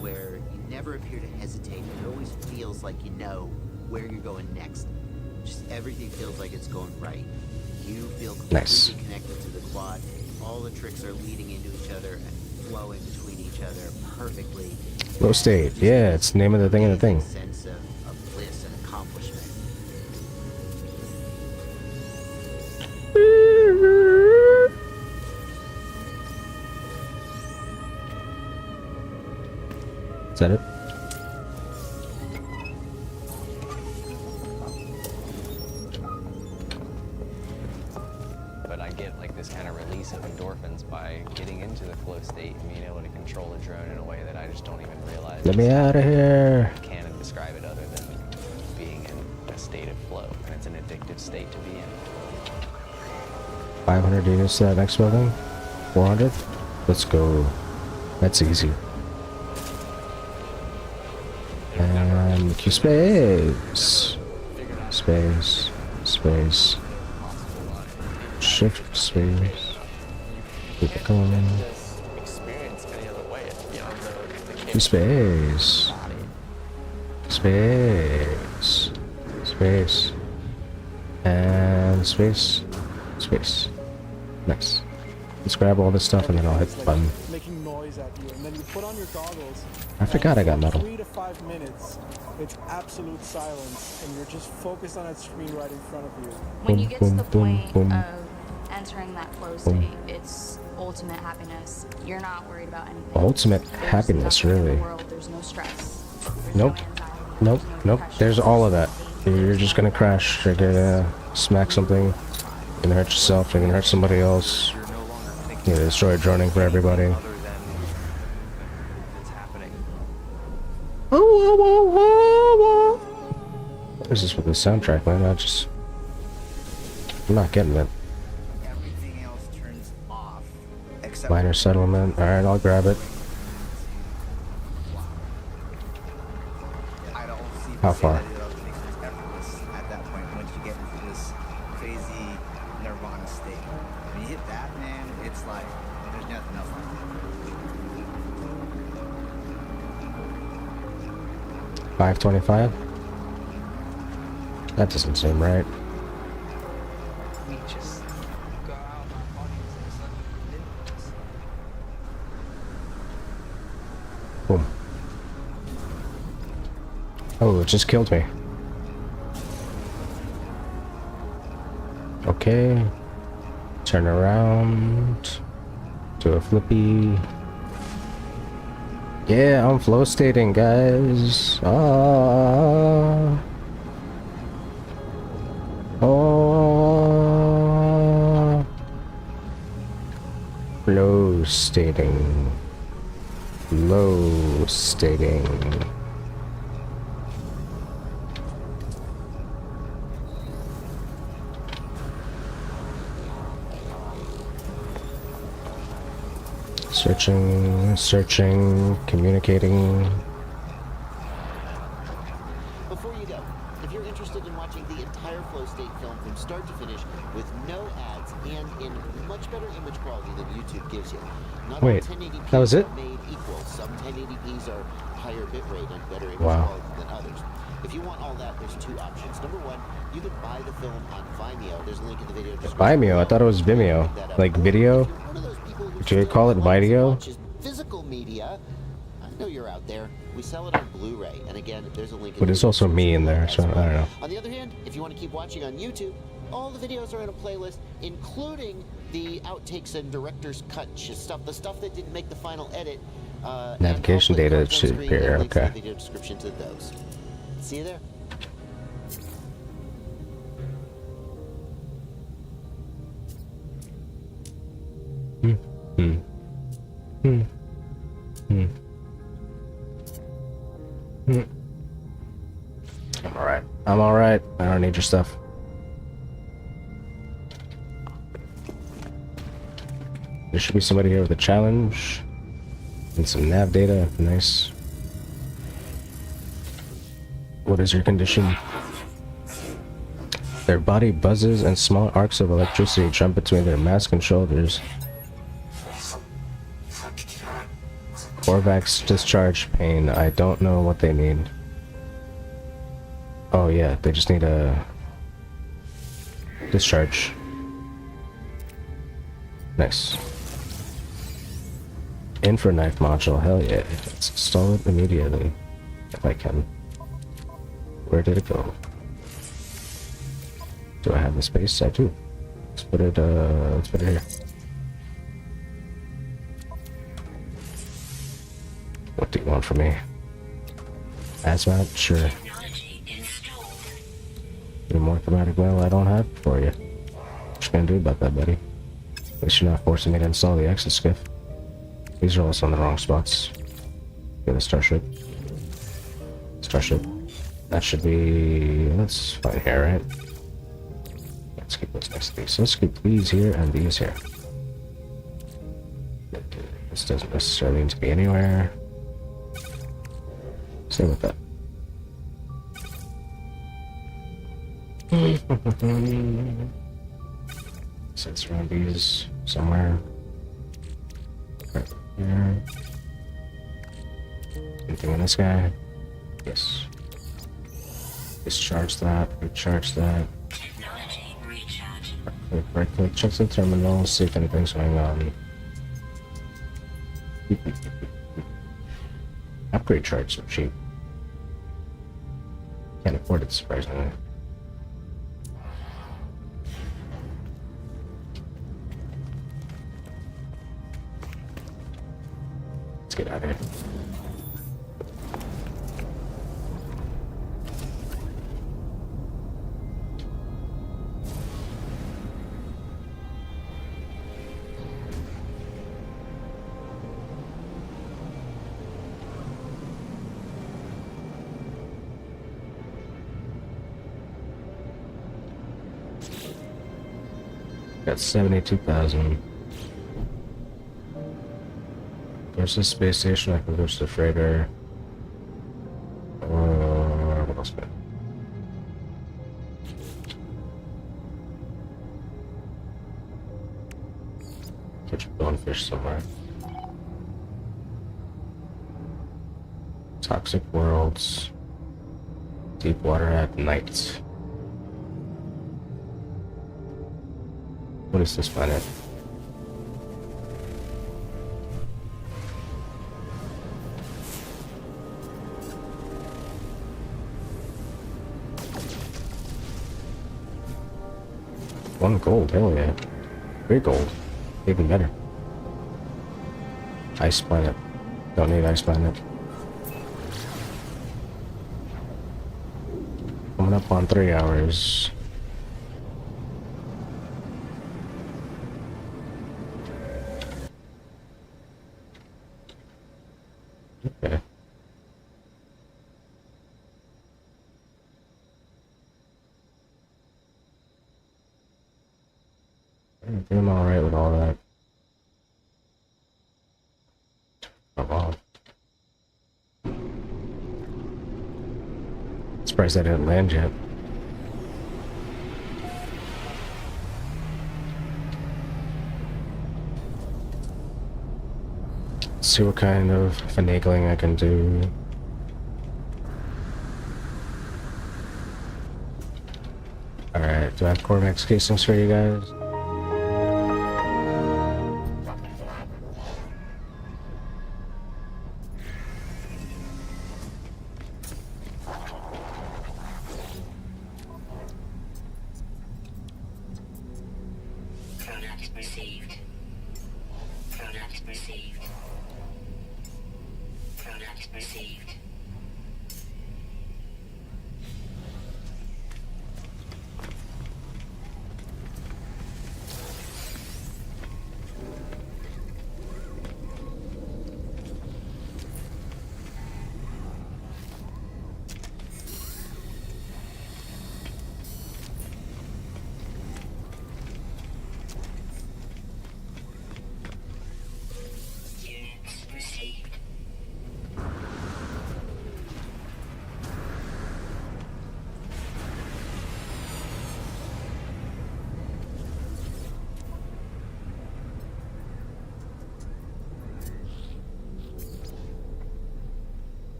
where you never appear to hesitate. It always feels like you know where you're going next. Just everything feels like it's going right. You feel completely Nice. connected to the quad. All the tricks are leading into each other and flowing between each other perfectly. Low state. Yeah, it's the name of the thing of the thing. Sense of bliss and accomplishment. Is that it? But I get like this kind of release of endorphins by getting into the flow state and being able to control a drone in a way that I just don't even realize. Let me out of here. I can't describe it other than being in a state of flow, and it's an addictive state to be in. 500 units to that next building. 400. Let's go. That's easy. And Q space. Space. Space. Shift space. Keep it going. experience any other way. It's beyond the Q space. Space. Space. And space. Space. Nice. Let's grab all this stuff and then I'll hit the button. Making noise at you, and then you put on your goggles. I forgot I got and metal. 3 to 5 minutes, it's absolute silence, and you're just focused on that screen right in front of you. When you get to the Boom, point boom, boom. of entering that flow Boom. state, it's ultimate happiness. You're not worried about anything. Ultimate There's happiness, nothing in the really. world, there's no stress. Nope. Nope. Nope. There's all of that. You're just gonna crash. You're gonna smack something. You're gonna hurt yourself. You're gonna hurt somebody else. You're gonna destroy droning for everybody. What is this with the soundtrack, man? I'm not getting it. Everything else turns off except Minor settlement. Alright, I'll grab it. I don't see How far? that it makes it effortless at that point once you get into this crazy nirvana state. When you hit that, man, it's like there's nothing else like it. 525? That doesn't seem right. We just go out of our bodies and suddenly limitless. Boom. Oh, it just killed me. Okay. Turn around. Do a flippy. Yeah, I'm flow stating, guys. Oh. Flow stating. Flow stating. Searching, communicating. Before you go, if you're interested in watching the entire Flow State film from start to finish with no ads and image quality than YouTube gives you. Not Wait, all 1080p that was it? are made equal. Some 1080p's are higher bitrate and better image Wow. quality than others. If you want all that, there's two options. Number one, you can buy the film on Vimeo. There's a link in the video description. Vimeo? I thought it was Vimeo. Like video? Do you call it video? Watches physical media. I know you're out there. We sell it on Blu-ray, and again, there's a link. But there's also me in there, so I don't know. On the other hand, if you want to keep watching on YouTube, all the videos are in a playlist, including the outtakes and director's cut stuff, the stuff that didn't make the final edit. Navigation data should appear. Okay. Video description to those. See you there. I'm alright. I'm alright. I don't need your stuff. There should be somebody here with a challenge. And some nav data. Nice. What is your condition? Their body buzzes and small arcs of electricity jump between their mask and shoulders. Korvax discharge pain. I don't know what they need. Oh yeah, they just need a discharge. Nice. Infra knife module. Hell yeah. Let's install it immediately. If I can. Where did it go? Do I have the space? I do. Let's put it here. What do you want from me? Hazmat? Sure. Any more thematic mail I don't have for you? What you gonna do about that, buddy? At least you're not forcing me to install the exoskiff. These are also in the wrong spots. Get a starship. Starship. That should be... that's fine here, right? Let's keep those next to these. So let's keep these here and these here. This doesn't necessarily need to be anywhere. Stay with that. Sits around these somewhere. Right here. Anything on this guy? Yes. Discharge that, recharge that. Right click, check the terminal, see if anything's going on. Upgrade charts are cheap. Can't afford it, surprisingly. Let's get out of here. Got 72,000. There's the space station. I can go to the freighter. Or what else? Catch a bonefish somewhere. Toxic worlds. Deep water at night. What is this planet? One gold, hell yeah. 3 gold. Even better. Ice planet. Don't need ice planet. Coming up on 3 hours. Okay. I think I'm alright with all that. Oh wow. Surprised I didn't land yet. Let's see what kind of finagling I can do. Alright, do I have Cormax casings for you guys? Product received. Product received. Product received.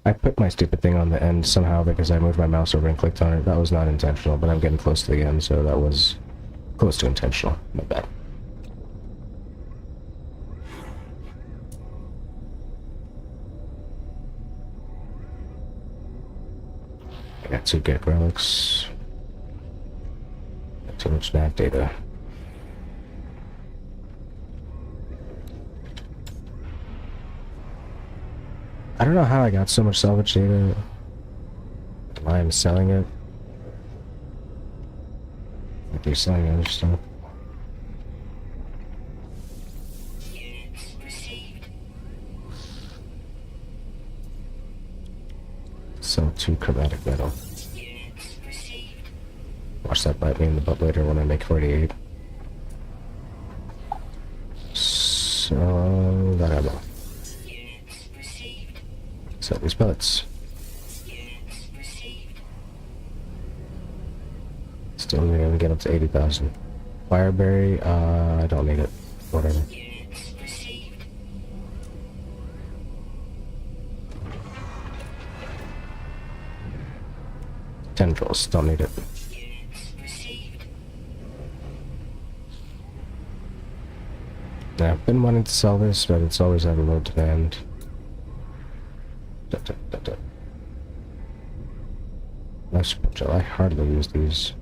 I put my stupid thing on the end somehow because I moved my mouse over and clicked on it. That was not intentional, but I'm getting close to the end, so that was close to intentional. My bad. I got 2 gig relics. Got too much nav data. I don't know how I got so much salvage data. Why I'm selling it. Like they're selling other stuff. Sell 2 chromatic metal. Watch that bite me in the butt later when I make 48. So that ammo. Sell these pellets. Still only gonna get up to 80,000. Fireberry, I don't need it. Whatever. Tendrils, don't need it. Now, I've been wanting to sell this, but it's always had a low demand. Nice potential. I hardly use these.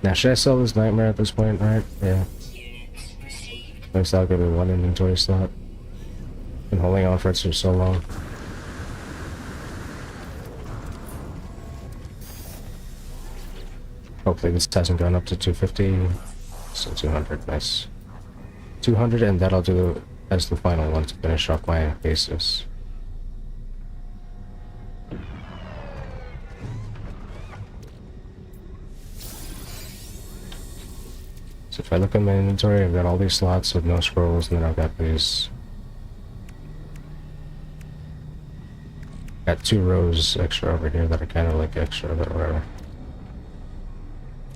Now, should I sell this nightmare at this point, right? Yeah. At least I'll give it 1 inventory slot. Been holding on for it for so long. Hopefully this hasn't gone up to 250. So 200, nice. 200, and that'll do as the final one to finish off my basis. So if I look at my inventory, I've got all these slots with no scrolls, and then I've got these. Got 2 rows extra over here that are kind of like extra, but whatever.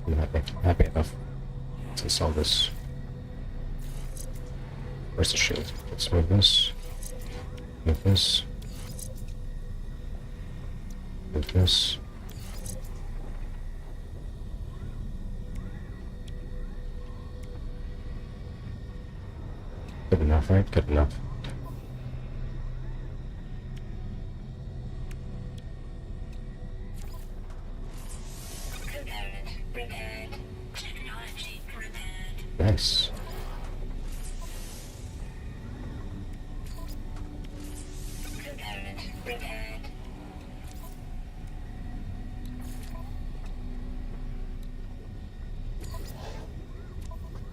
I'm happy enough to sell this. Where's the shield? Let's move this. Move this. Move this. Good enough, right? Good enough. Nice.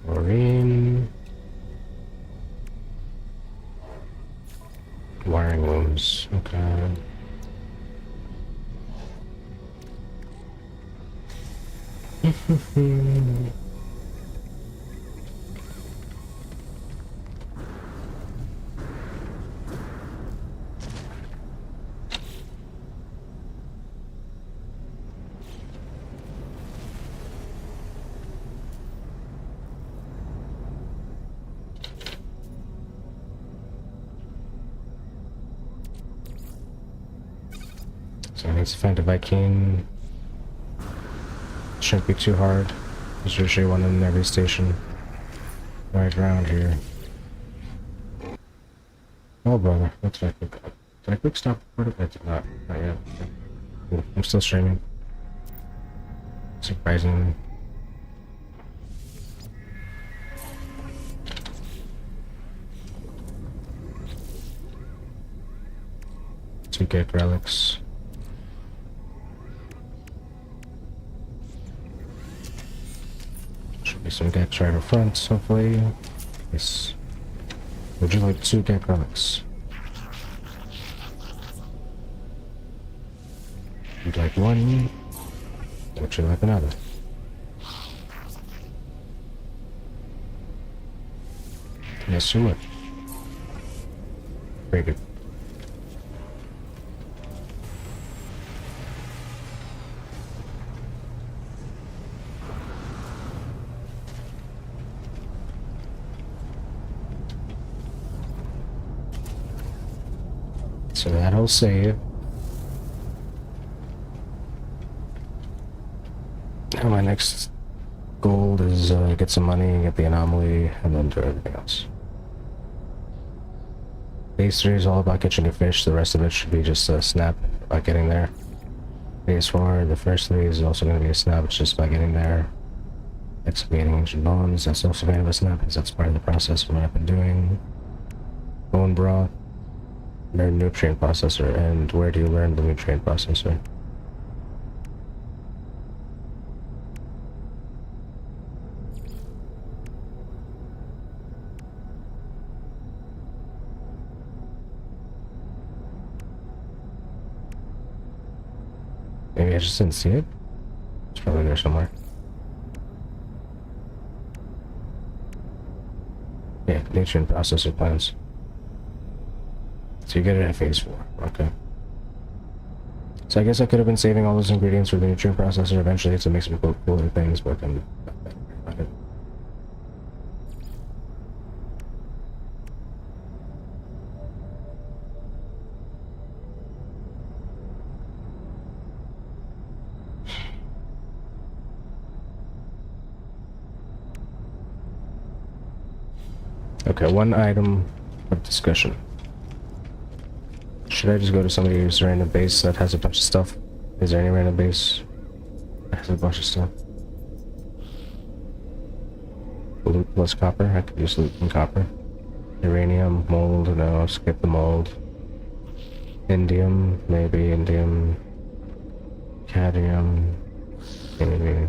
Chlorine. Wiring looms. Okay. Let's find a Viking. Shouldn't be too hard. There's usually one in every station. Right around here. Oh brother, what's that quick? Did I quick stop recording? I did not. Not yet. Cool. I'm still streaming. Surprisingly. To get relics. Should be some decks right in front, hopefully. Yes. Would you like 2 get relics? Would you like 1? Would you like another? Yes, you would. Very good. So that'll save. Now my next goal is get some money, get the anomaly, and then do everything else. Phase 3 is all about catching a fish, the rest of it should be just a snap about getting there. Phase 4, the first 3 is also going to be a snap, it's just about getting there. Excavating ancient bones, that's also kind of a snap, because that's part of the process of what I've been doing. Bone broth. Learn nutrient processor, and where do you learn the nutrient processor? Maybe I just didn't see it? It's probably there somewhere. Yeah, nutrient processor plans. So you get it at phase 4, okay. So I guess I could have been saving all those ingredients for the nutrient processor eventually to make some cooler things, but I'm not that worried about it. Okay, one item of discussion. Should I just go to somebody's random base that has a bunch of stuff? Is there any random base that has a bunch of stuff? Loot plus copper? I could use loot and copper. Uranium, mold, no, skip the mold. Indium, maybe indium. Cadmium, maybe.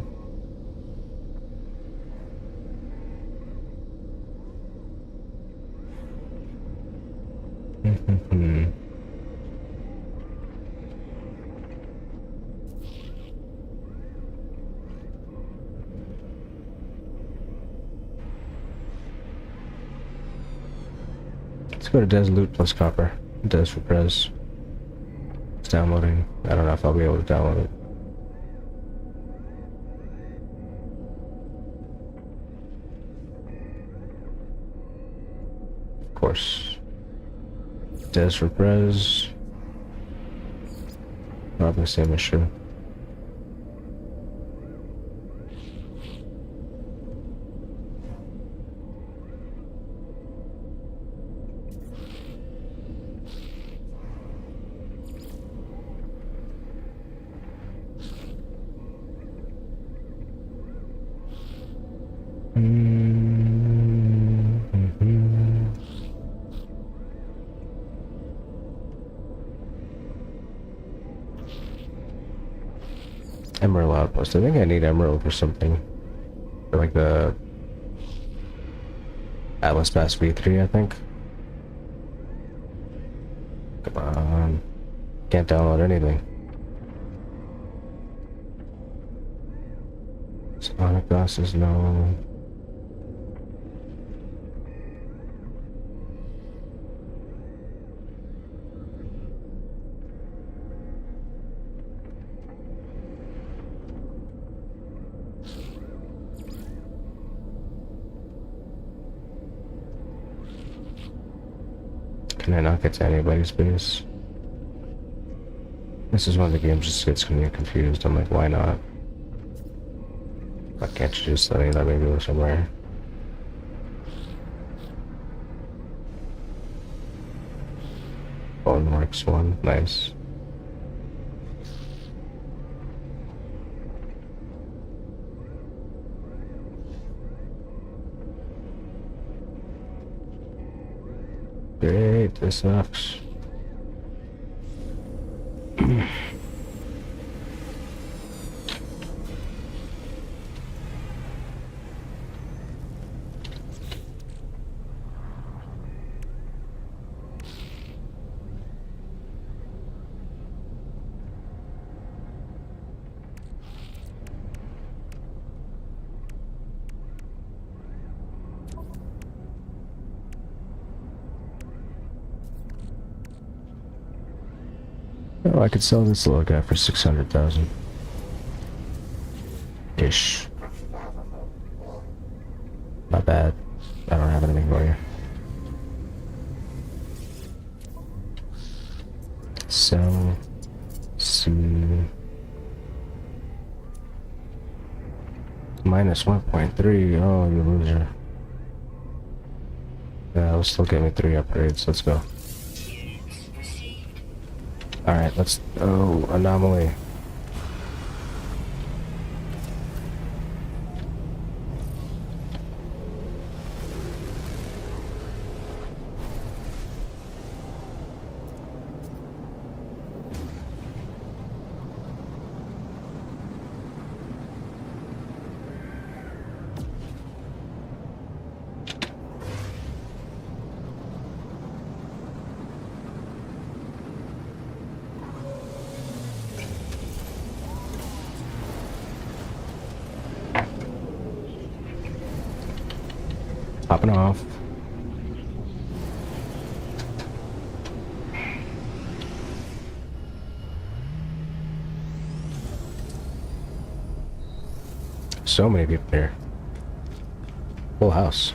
Let's go to Des Loot plus copper. Des for Prez. It's downloading. I don't know if I'll be able to download it. Of course. Des for Prez. Probably the same issue. Emerald Outpost. I think I need Emerald for something. For like the Atlas Pass V3, I think. Come on. Can't download anything. Sonic glasses, no. Can I not get to anybody's base? This is one of the games just gets me confused. I'm like, why not? Why can't you just let me go somewhere? Boneworks one, nice. Great, this sucks. Oh, I could sell this little guy for 600,000. Ish. Not bad. I don't have anything for you. Sell. See. Minus 1.3. Oh, you loser. Yeah, it'll still get me 3 upgrades. Let's go. Alright, let's... Oh, anomaly. Popping off. So many people here. Full house.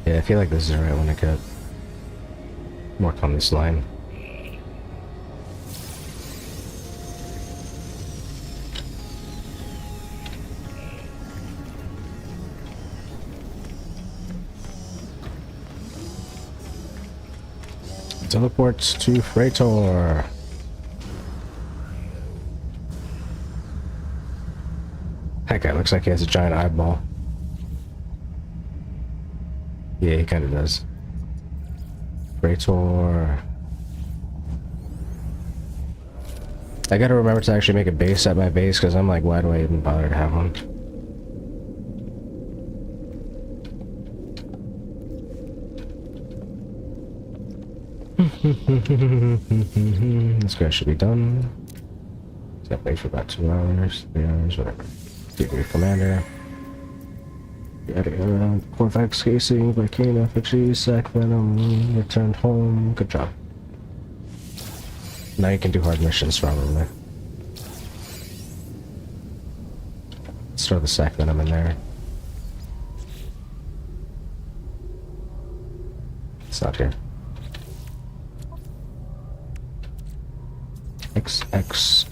Yeah, I feel like this is right when I get work on this line. Teleports to Freightor. That guy looks like he has a giant eyeball. Yeah, he kind of does. Freightor. I gotta remember to actually make a base at my base, because I'm like, why do I even bother to have one? This guy should be done. That plays for about 2 hours, 3 hours, whatever. Degree Commander. Corvex casing, Volcano effigy, sack venom, returned home. Good job. Now you can do hard missions probably. Let's throw the sack venom in there. It's not here. X.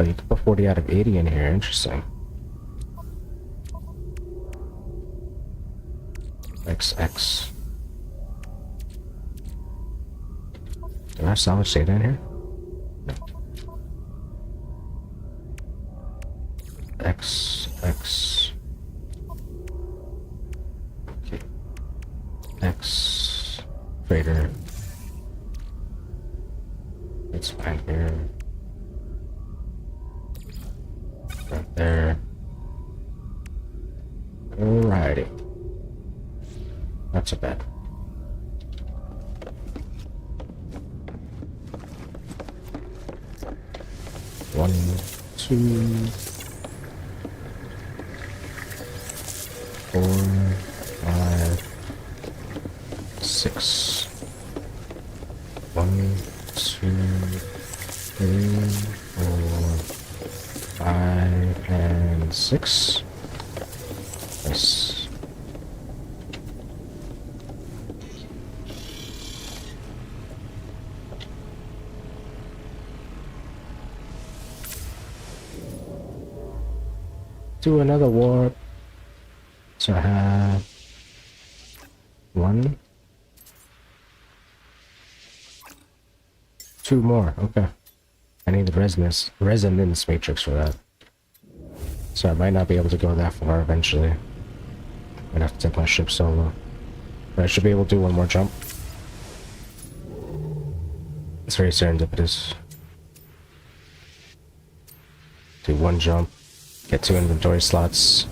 Oh, you can put 40 out of 80 in here. Interesting. XX. Do I have solid data in here? No. X. Okay. X. Freighter. It's fine here. Right there. Alrighty. Not so bad. One, two, 4, 5, 6. 1, 2, 3, 4, 5, and 6. Nice. Do another warp. So I have 1, 2 more. Okay. I need the resonance matrix for that. So I might not be able to go that far eventually. I'm gonna have to take my ship solo. But I should be able to do one more jump. It's very serendipitous. Do one jump, get 2 inventory slots,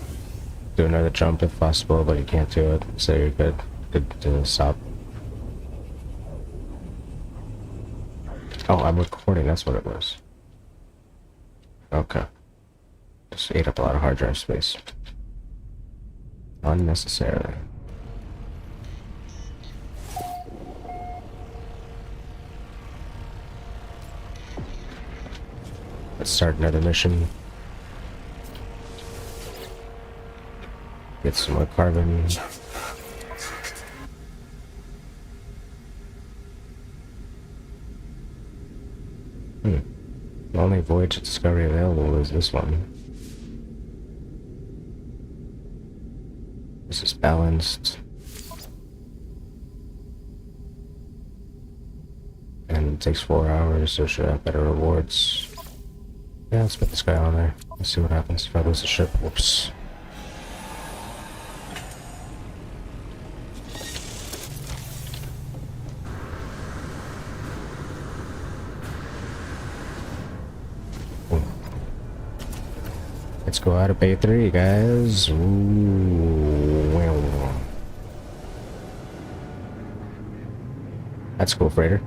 do another jump if possible, but you can't do it, so you're good. Good to stop. Oh, I'm recording, that's what it was. Okay. Just ate up a lot of hard drive space. Unnecessarily. Let's start another mission. Get some more carbon. The only voyage discovery available is this one. This is balanced. And it takes 4 hours, so should have better rewards. Yeah, let's put this guy on there. Let's see what happens if I lose the ship. Whoops. Let's go out of Bay 3, guys. Ooh, wow. That's cool, freighter.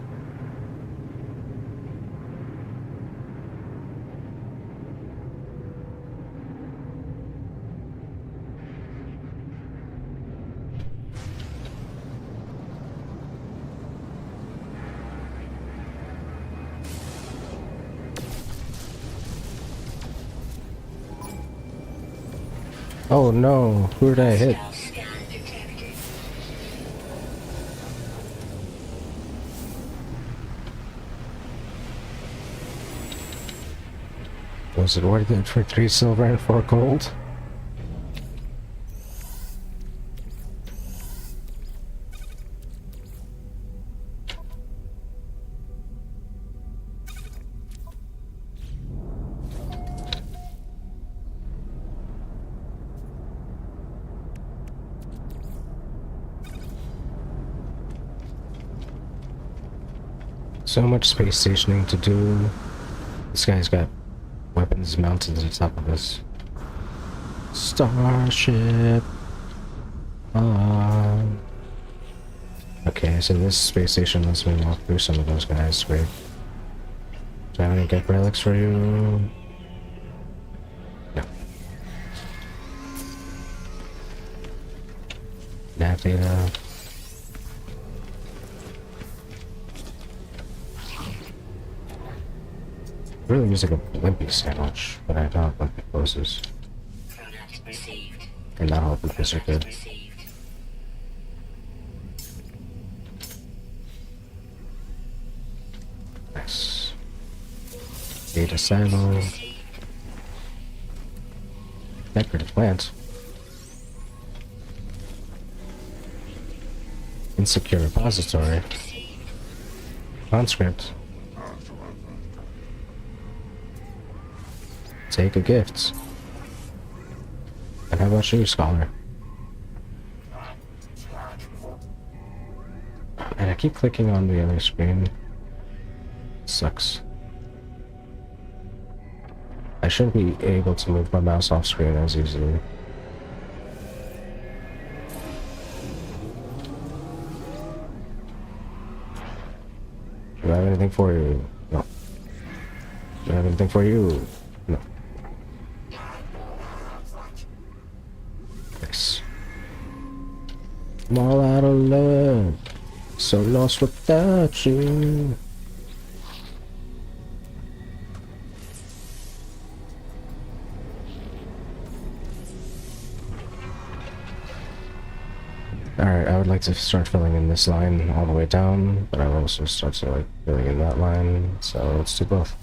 Oh no, who did I hit? Was it worth it for 3 silver and 4 gold? So much space stationing to do. This guy's got weapons mounted on top of this starship. Okay, so this space station lets me walk through some of those guys. Great. Do I have any get relics for you? No. Nav data. Really use like a blimpy sandwich, but I don't have blimpy closes. And not all blimpies are good. Nice. Data silo. Decorative plant. Insecure repository. Conscript. Take a gift. And how about you, Scholar? And I keep clicking on the other screen Sucks. I shouldn't be able to move my mouse off screen as easily. Do I have anything for you? No. Do I have anything for you? No. Nice. I'm all out of love. So lost without you. Alright, I would like to start filling in this line all the way down, but I will also start to like filling in that line, so let's do both.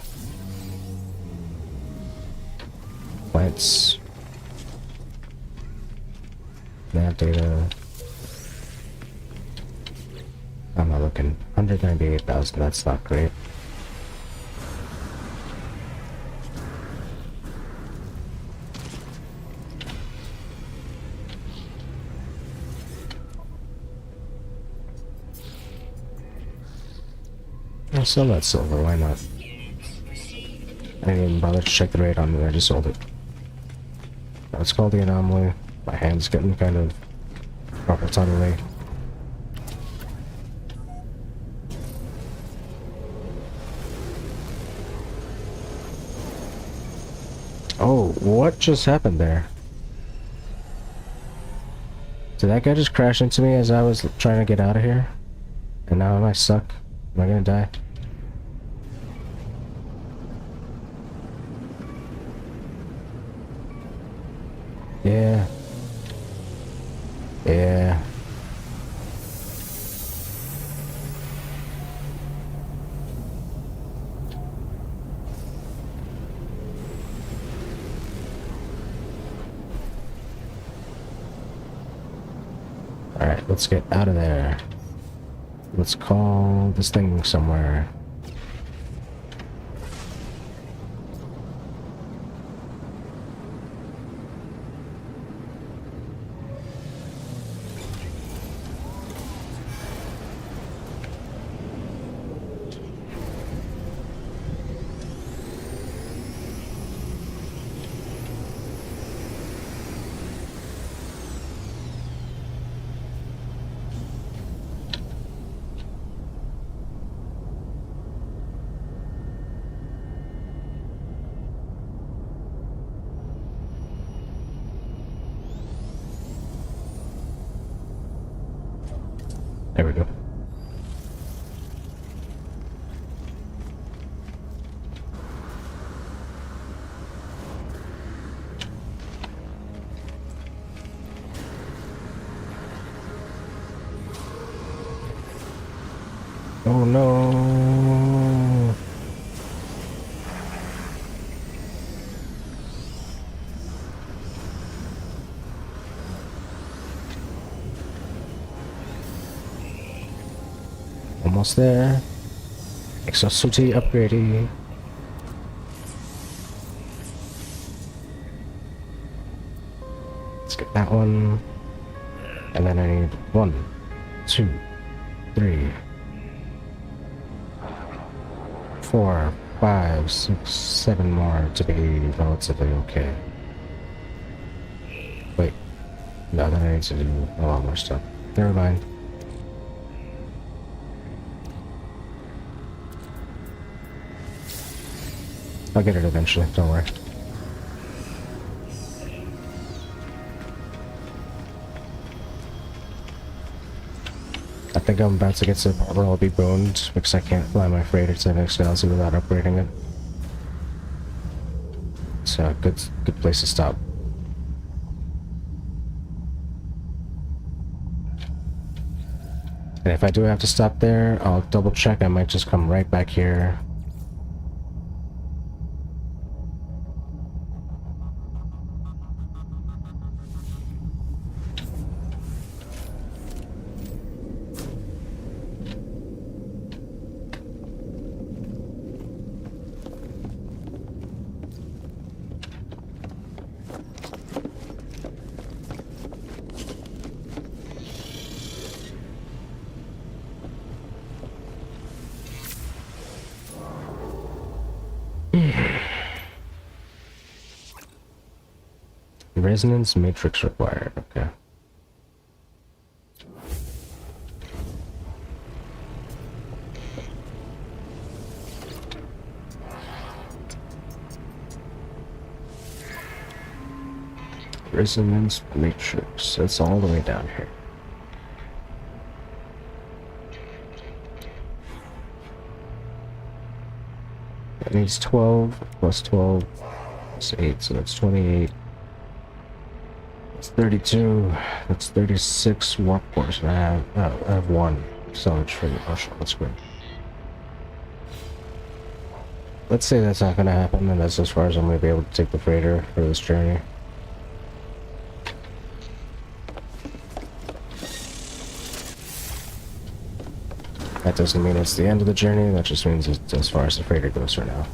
Plants. Nav data. I'm not looking. 198,000, that's not great. I'll sell that silver, why not? I didn't even bother to check the rate on it, I just sold it. Let's call the anomaly. My hand's getting kind of carpal tunnel-y. Oh, what just happened there? Did that guy just crash into me as I was trying to get out of here? And now am I stuck? Am I gonna die? Yeah. Yeah. Alright, let's get out of there. Let's call this thing somewhere. There we go. Oh no. Almost there. Exosuit upgrading. Let's get that one. And then I need 1, 2, 3, 4, 5, 6, 7 more to be relatively okay. Wait. No, then I need to do a lot more stuff. Never mind. I'll get it eventually, don't worry. I think I'm about to get to the part where I'll be boned because I can't fly my freighter to the next galaxy without upgrading it. So, good place to stop. And if I do have to stop there, I'll double check. I might just come right back here. Resonance matrix required. Okay. Resonance matrix. That's all the way down here. That needs 12 plus 12 plus 8, so that's 28. That's 32. That's 36 warp cores. And I have one salvage for the Marshall. That's great. Let's say that's not gonna happen, and that's as far as I'm gonna be able to take the freighter for this journey. That doesn't mean it's the end of the journey, that just means it's as far as the freighter goes for now.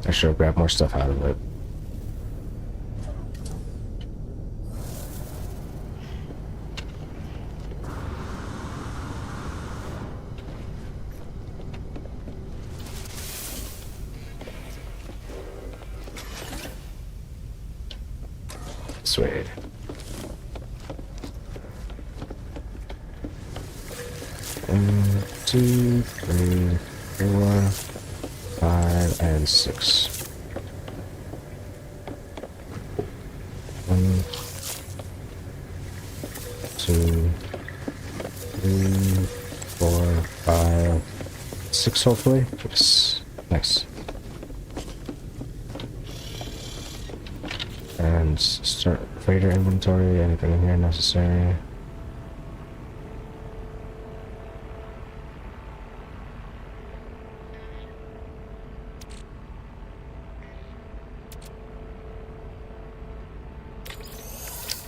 I should have grabbed more stuff out of it. Sweet. One, 2, 3, 4, 5, and 6. 1, 2, 3, 4, 5, 6 hopefully. Yes. Nice. And start freighter inventory. Anything in here necessary?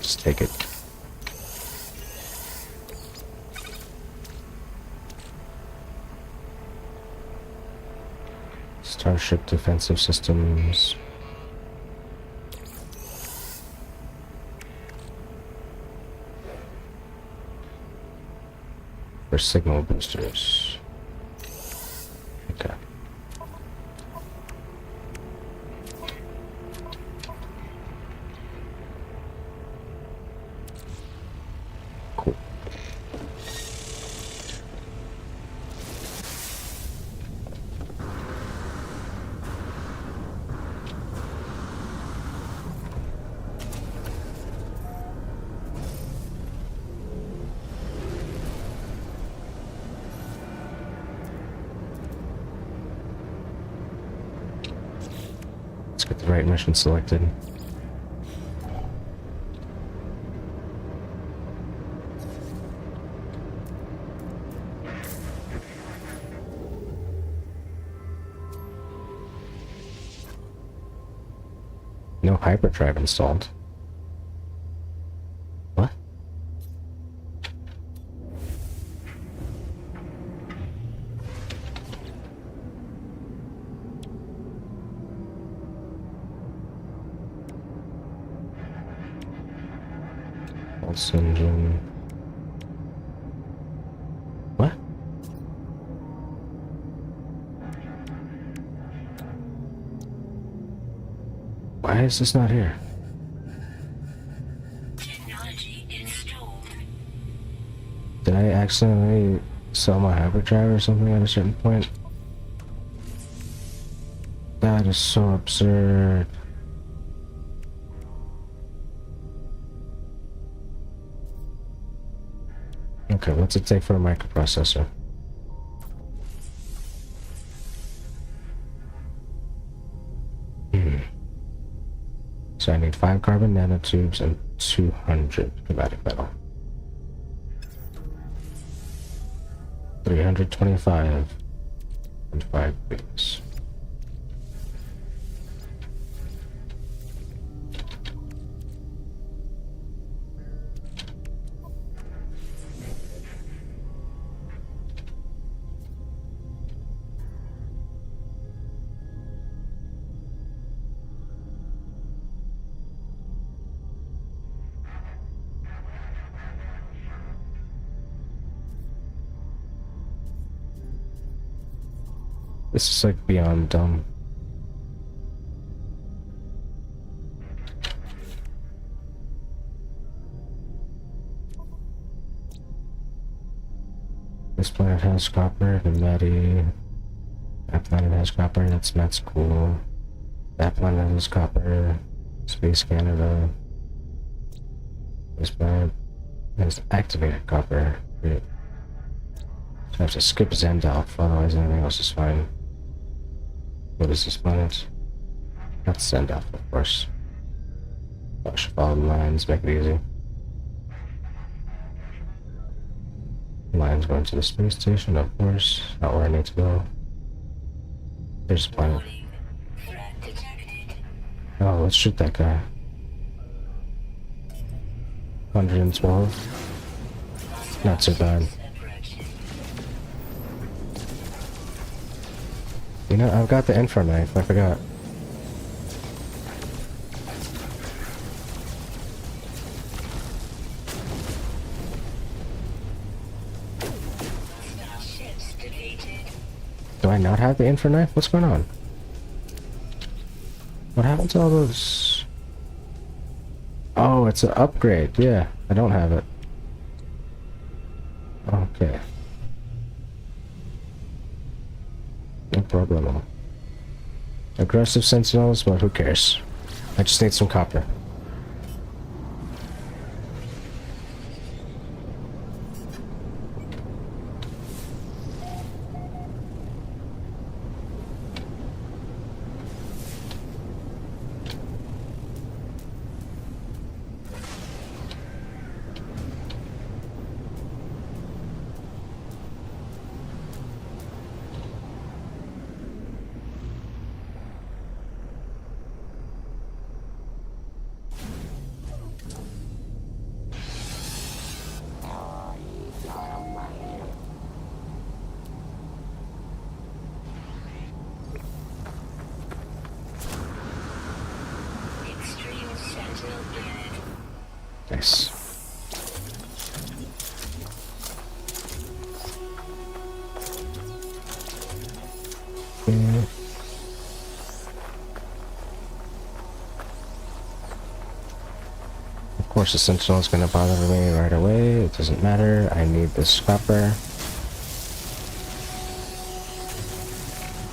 Just take it. Starship defensive systems. For signal boosters. Okay. Cool. Let's get the right mission selected. No hyperdrive installed. What? Pulse engine. What? Why is this not here? Technology installed. Did I accidentally sell my hyperdrive or something at a certain point? That is so absurd. Okay, what's it take for a microprocessor? So I need 5 carbon nanotubes and 200 chromatic metal. 325 and 5 beams. This is like beyond dumb. This planet has copper, the Maddie. That planet has copper, that's cool. That planet has copper. Space Canada. This planet has activated copper. Great. So I have to skip Zendalf, otherwise anything else is fine. What is this planet? That's Zendalf, of course. I should follow the lines, make it easy. Lines going to the space station, of course. Not where I need to go. There's a planet. Oh, let's shoot that guy. 112. Not so bad. You know, I've got the infra knife, I forgot. Do I not have the infra knife? What's going on? What happened to all those? Oh, it's an upgrade. Yeah, I don't have it. Okay. No problem. Aggressive sentinels, but who cares? I just need some copper. Nice. Of course, the sentinel is going to bother me right away. It doesn't matter. I need this copper.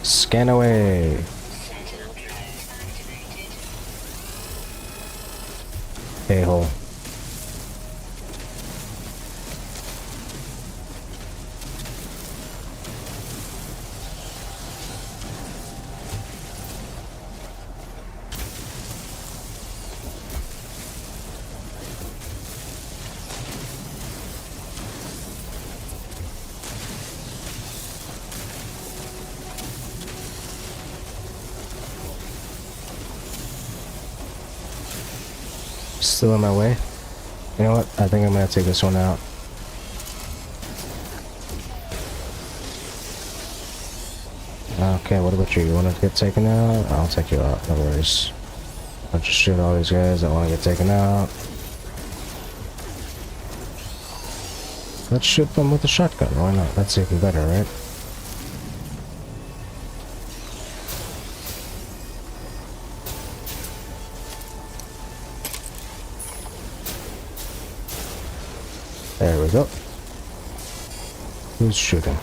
Scan away. A-hole. Still in my way. You know what? I think I'm gonna take this one out. Okay, what about you? You wanna get taken out? I'll take you out, no worries. I'll just shoot all these guys that wanna get taken out. Let's shoot them with a shotgun, why not? That's even better, right? There we go. Who's shooting?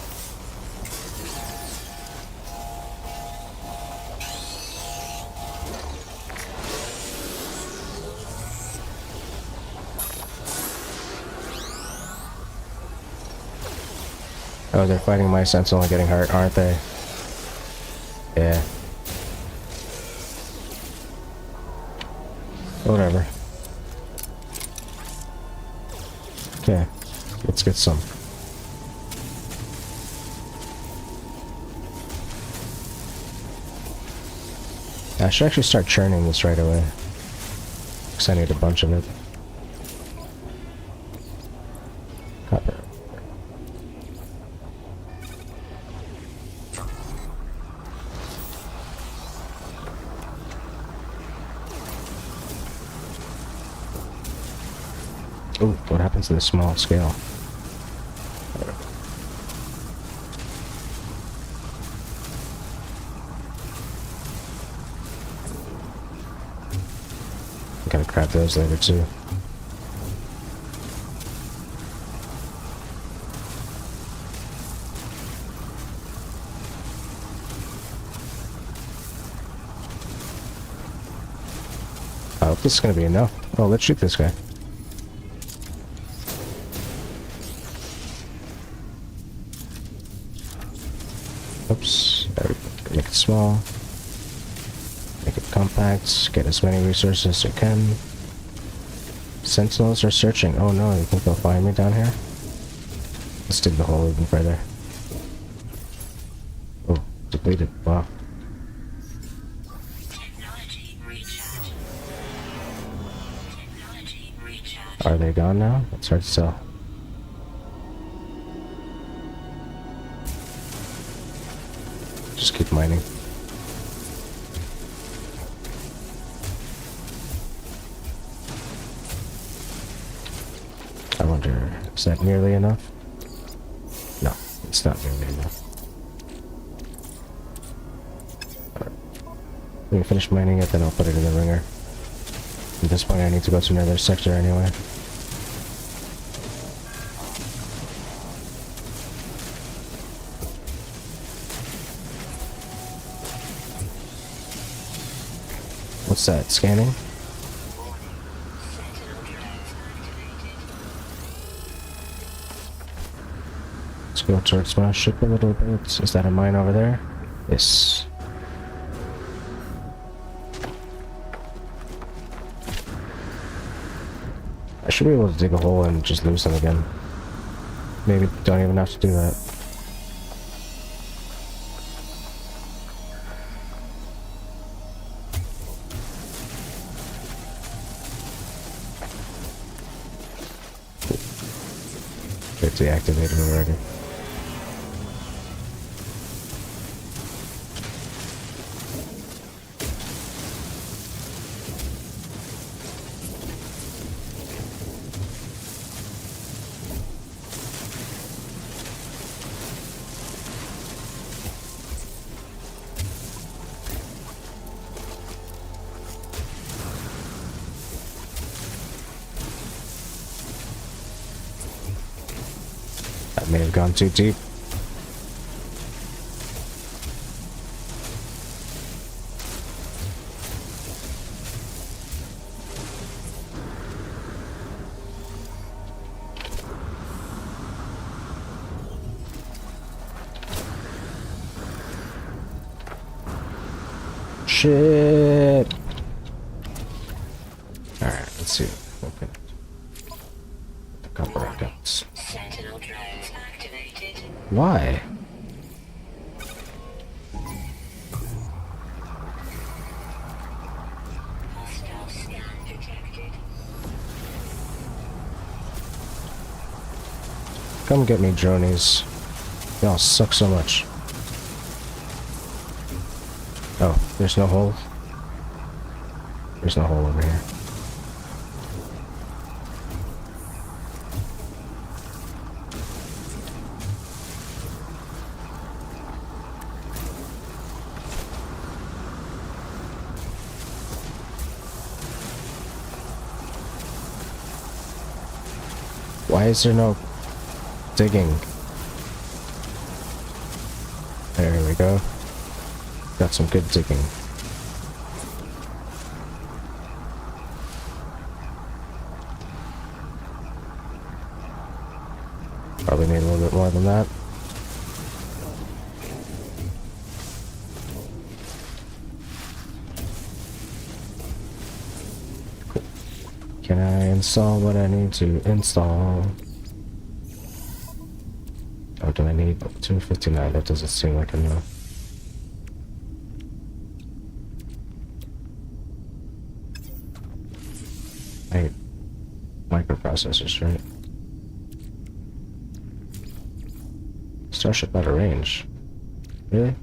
Oh, they're fighting my sentinel and getting hurt, aren't they? Yeah. Whatever. Okay, let's get some. I should actually start churning this right away, because I need a bunch of it. Copper. Ooh, what happens to the small scale? gotta grab those later too. I hope this is gonna be enough. Oh, let's shoot this guy. Oops. There we go. Make it small. Make it compact. Get as many resources as you can. Sentinels are searching. Oh no, you think they'll find me down here? Let's dig the hole even further. Oh, depleted. Wow. Are they gone now? It's hard to tell. Just keep mining. I wonder, is that nearly enough? No, it's not nearly enough. Alright. Let me finish mining it, then I'll put it in the ringer. At this point I need to go to another sector anyway. What's that? Scanning? Let's go towards my ship a little bit. Is that a mine over there? Yes. I should be able to dig a hole and just lose them again. Maybe don't even have to do that. It's deactivated already. That may have gone too deep. Shit. Alright, let's see. Okay. The copper accounts. Sentinel drones activated. Why? Hostile scan detected. Come get me, dronies. Y'all suck so much. Oh, there's no hole. There's no hole over here. Why is there no digging? There we go. Got some good digging. Probably need a little bit more than that. Can I install what I need to install? Oh, do I need 259? That doesn't seem like enough. I microprocessors, right? Starship out of range. Really?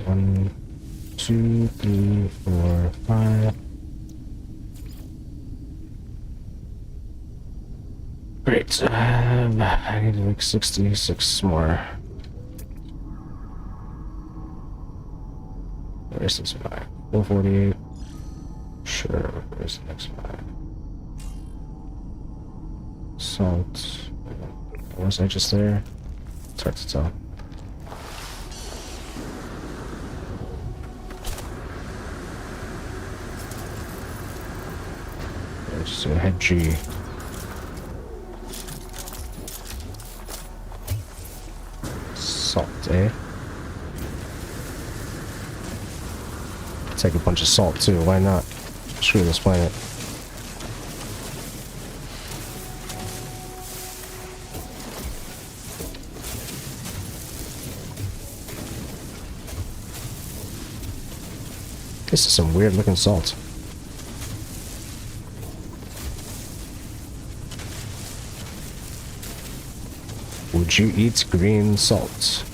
One, 2, 3, 4, 5. Great. I need to make 66 more. Where's this mine? 448. Sure, where's the next mine? Salt. Was I just there? It's hard to tell. Just a head G. Salt, eh? Take a bunch of salt too, why not? Screw this planet. This is some weird looking salt. Would you eat green salt?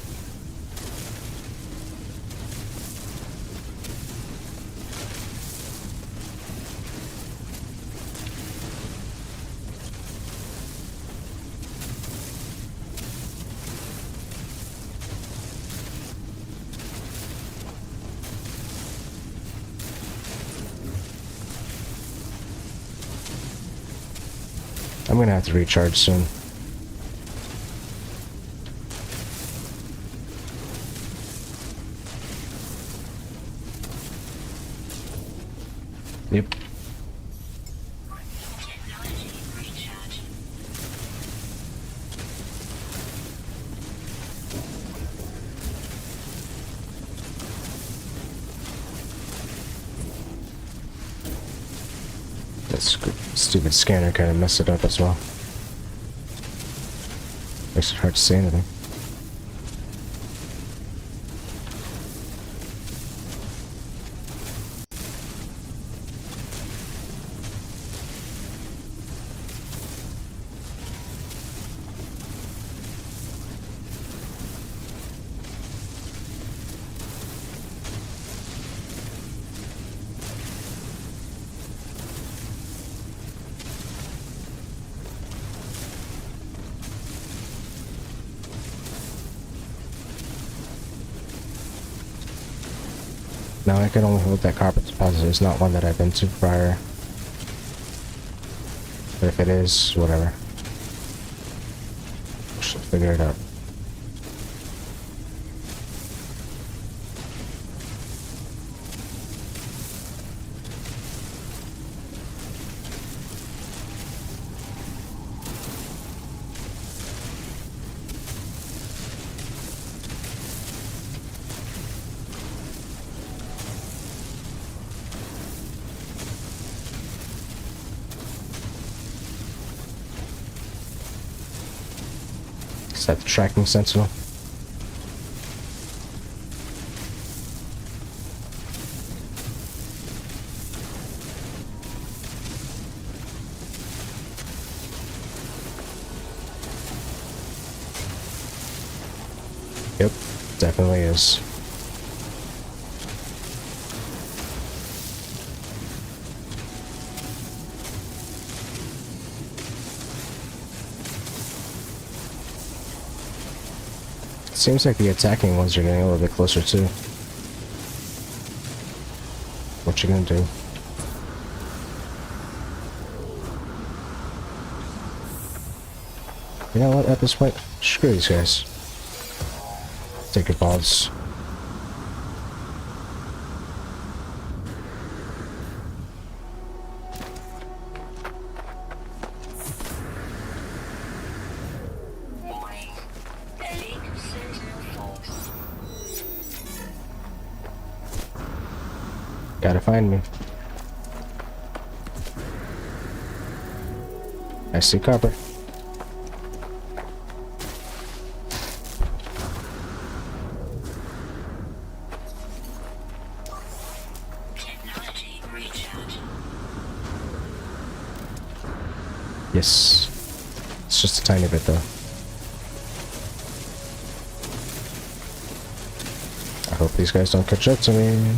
I'm gonna have to recharge soon. Yep. That stupid scanner kind of messed it up as well. Makes it hard to say anything. Now I can only hold that copper deposit. It's not one that I've been to prior. But if it is, whatever. Should figure it out. Is that the tracking sentinel? Yep, definitely is. Seems like the attacking ones are getting a little bit closer too. What you gonna do? You know what, at this point, screw these guys. Take your balls. Gotta find me. I see copper. Yes. It's just a tiny bit though. I hope these guys don't catch up to me.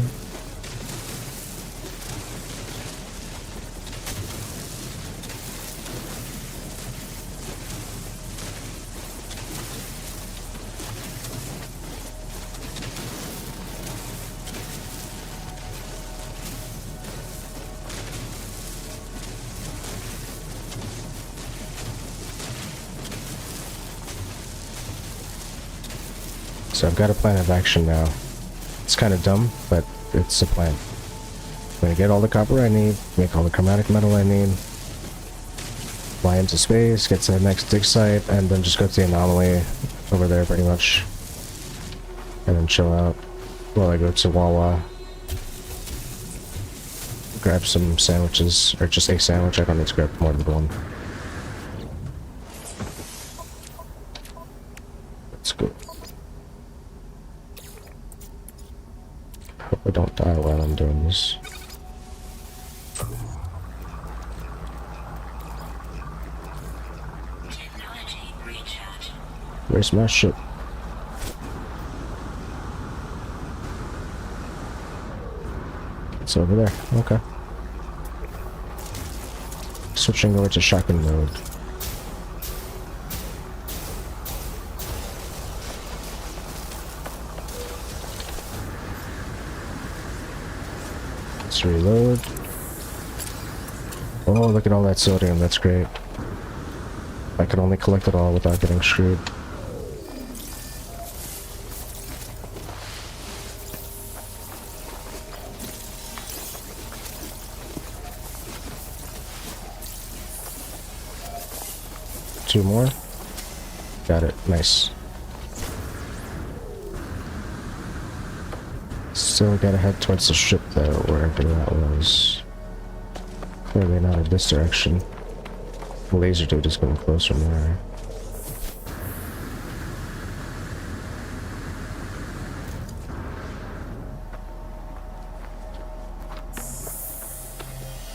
So I've got a plan of action now. It's kind of dumb, but it's a plan. I'm gonna get all the copper I need, make all the chromatic metal I need, fly into space, get to the next dig site, and then just go to the anomaly over there pretty much. And then chill out while I go to Wawa. Grab some sandwiches, or just a sandwich. I don't need to grab more than one. Let's go. Hope I don't die while I'm doing this. Where's my ship? It's over there. Okay. Switching over to shotgun mode. Let's reload. Oh, look at all that sodium. That's great. I could only collect it all without getting screwed. Two more. Got it. Nice. Still gotta head towards the ship though, wherever that was. Clearly not in this direction. The laser dude is getting closer from there.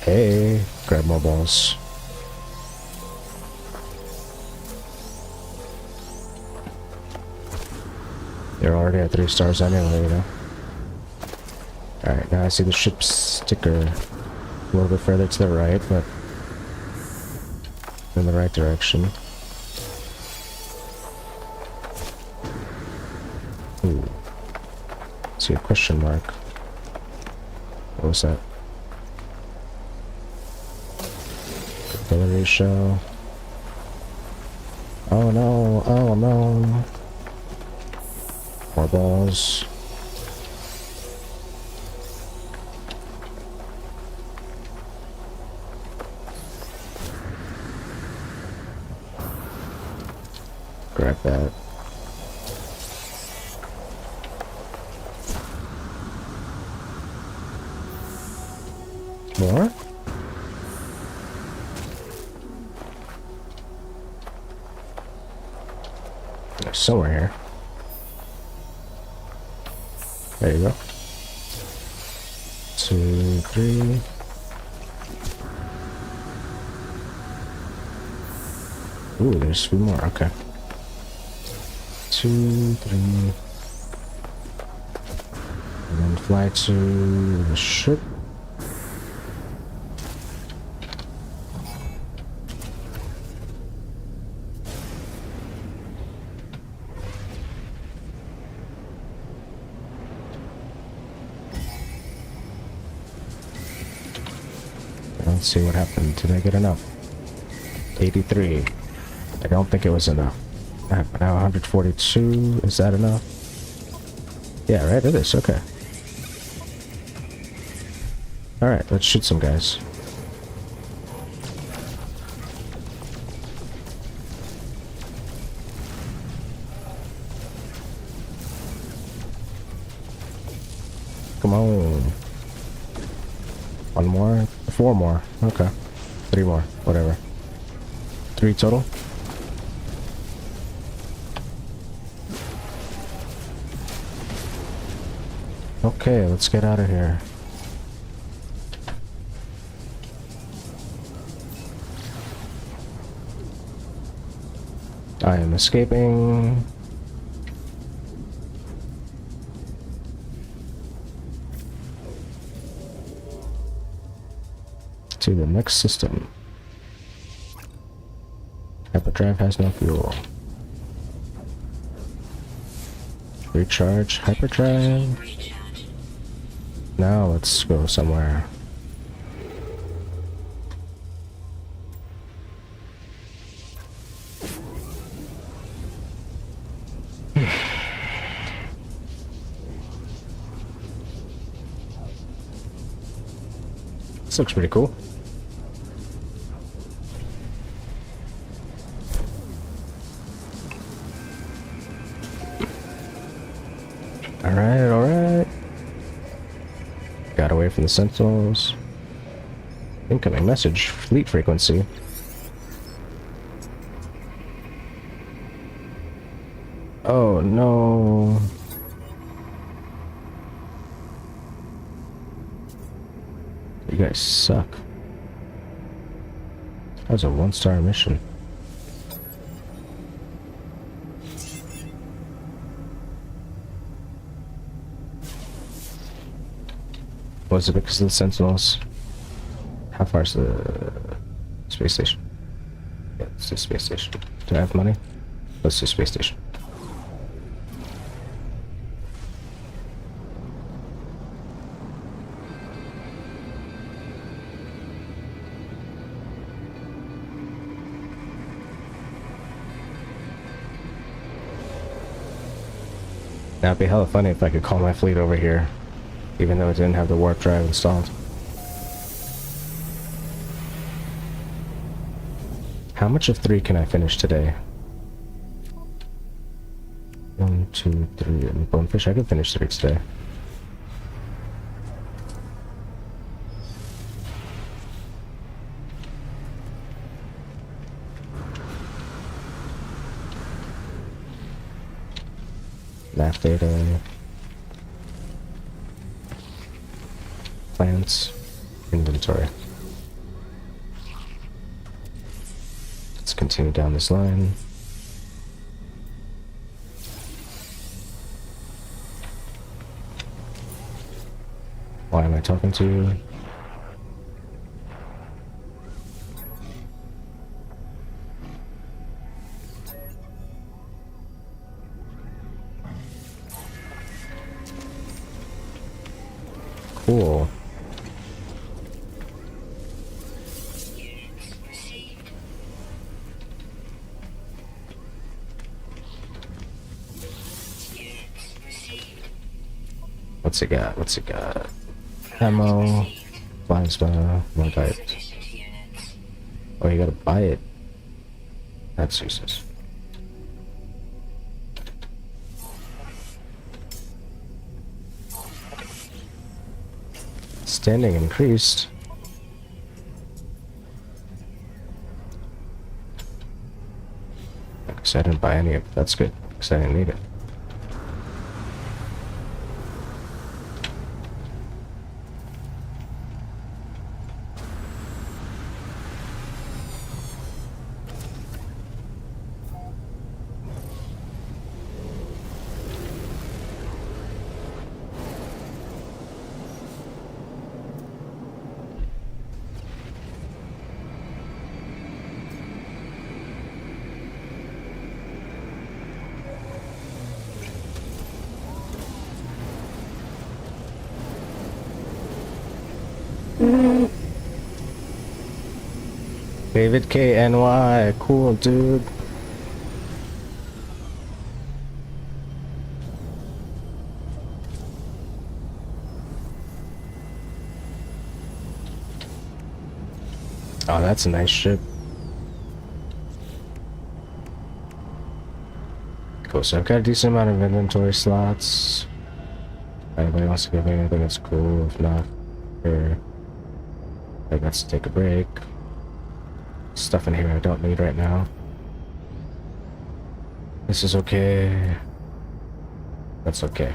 Hey, grab more balls. They're already at 3 stars anyway, you know. Alright, now I see the ship's sticker a little bit further to the right, but in the right direction. Ooh. See a question mark. What was that? Artillery shell. Oh no, oh no. More balls. Grab that. More? There's somewhere here. There you go. 2, 3. Ooh, there's a few more. Okay. 2, 3. And then fly to the ship. Let's see what happened. Did I get enough? 83. I don't think it was enough. I have now 142. Is that enough? Yeah, right? It is. Okay. Alright, let's shoot some guys. Come on. One more? 4 more. Okay. 3 more. Whatever. 3 total? Okay, let's get out of here. I am escaping. To the next system. Hyperdrive has no fuel. Recharge hyperdrive. Now let's go somewhere. This looks pretty cool. Alright, alright. Got away from the Sentinels. Incoming message. Fleet frequency. Oh no. You guys suck. That was a 1-star mission. Was it because of the Sentinels? How far is the space station? Yeah, it's the space station. Do I have money? Let's do space station. Now it'd be hella funny if I could call my fleet over here, even though it didn't have the warp drive installed. How much of 3 can I finish today? 1, 2, 3, and Bonefish. I can finish 3 today. Map data. Plants. Inventory. Let's continue down this line. Why am I talking to you? Cool. What's it got? What's it got? Ammo, blind spell, no diet. Oh, you gotta buy it. That's useless. Standing increased. Because I didn't buy any of it. That's good, because I didn't need it. David KNY, cool dude. Oh, that's a nice ship. Cool, so I've got a decent amount of inventory slots. Anybody wants to give me anything that's cool? If not, sure. I got to take a break. Stuff in here I don't need right now. This is okay. That's okay.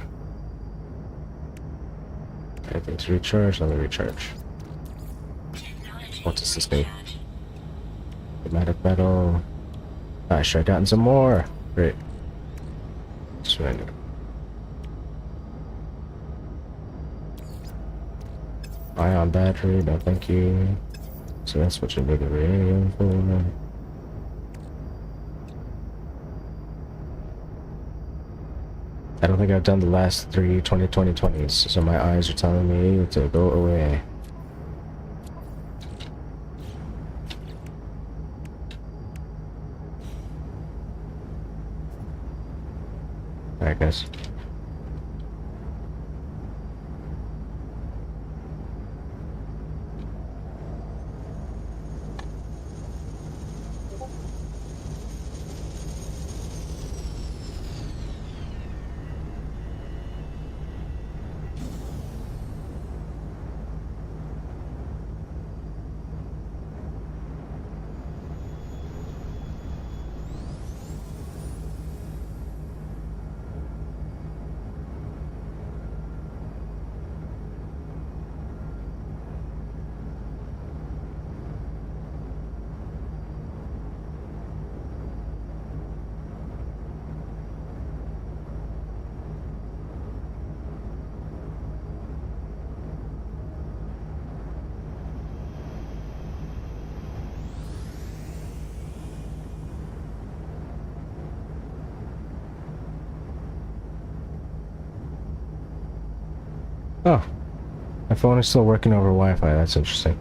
Anything to recharge? Let me recharge. What does this mean? Dramatic metal. I should have gotten some more. Great. That's what I need. Ion battery, no thank you. So that's what you need the radio for. I don't think I've done the last 3 20/20/20s, so my eyes are telling me to go away. Alright guys. Oh. My phone is still working over Wi-Fi. That's interesting.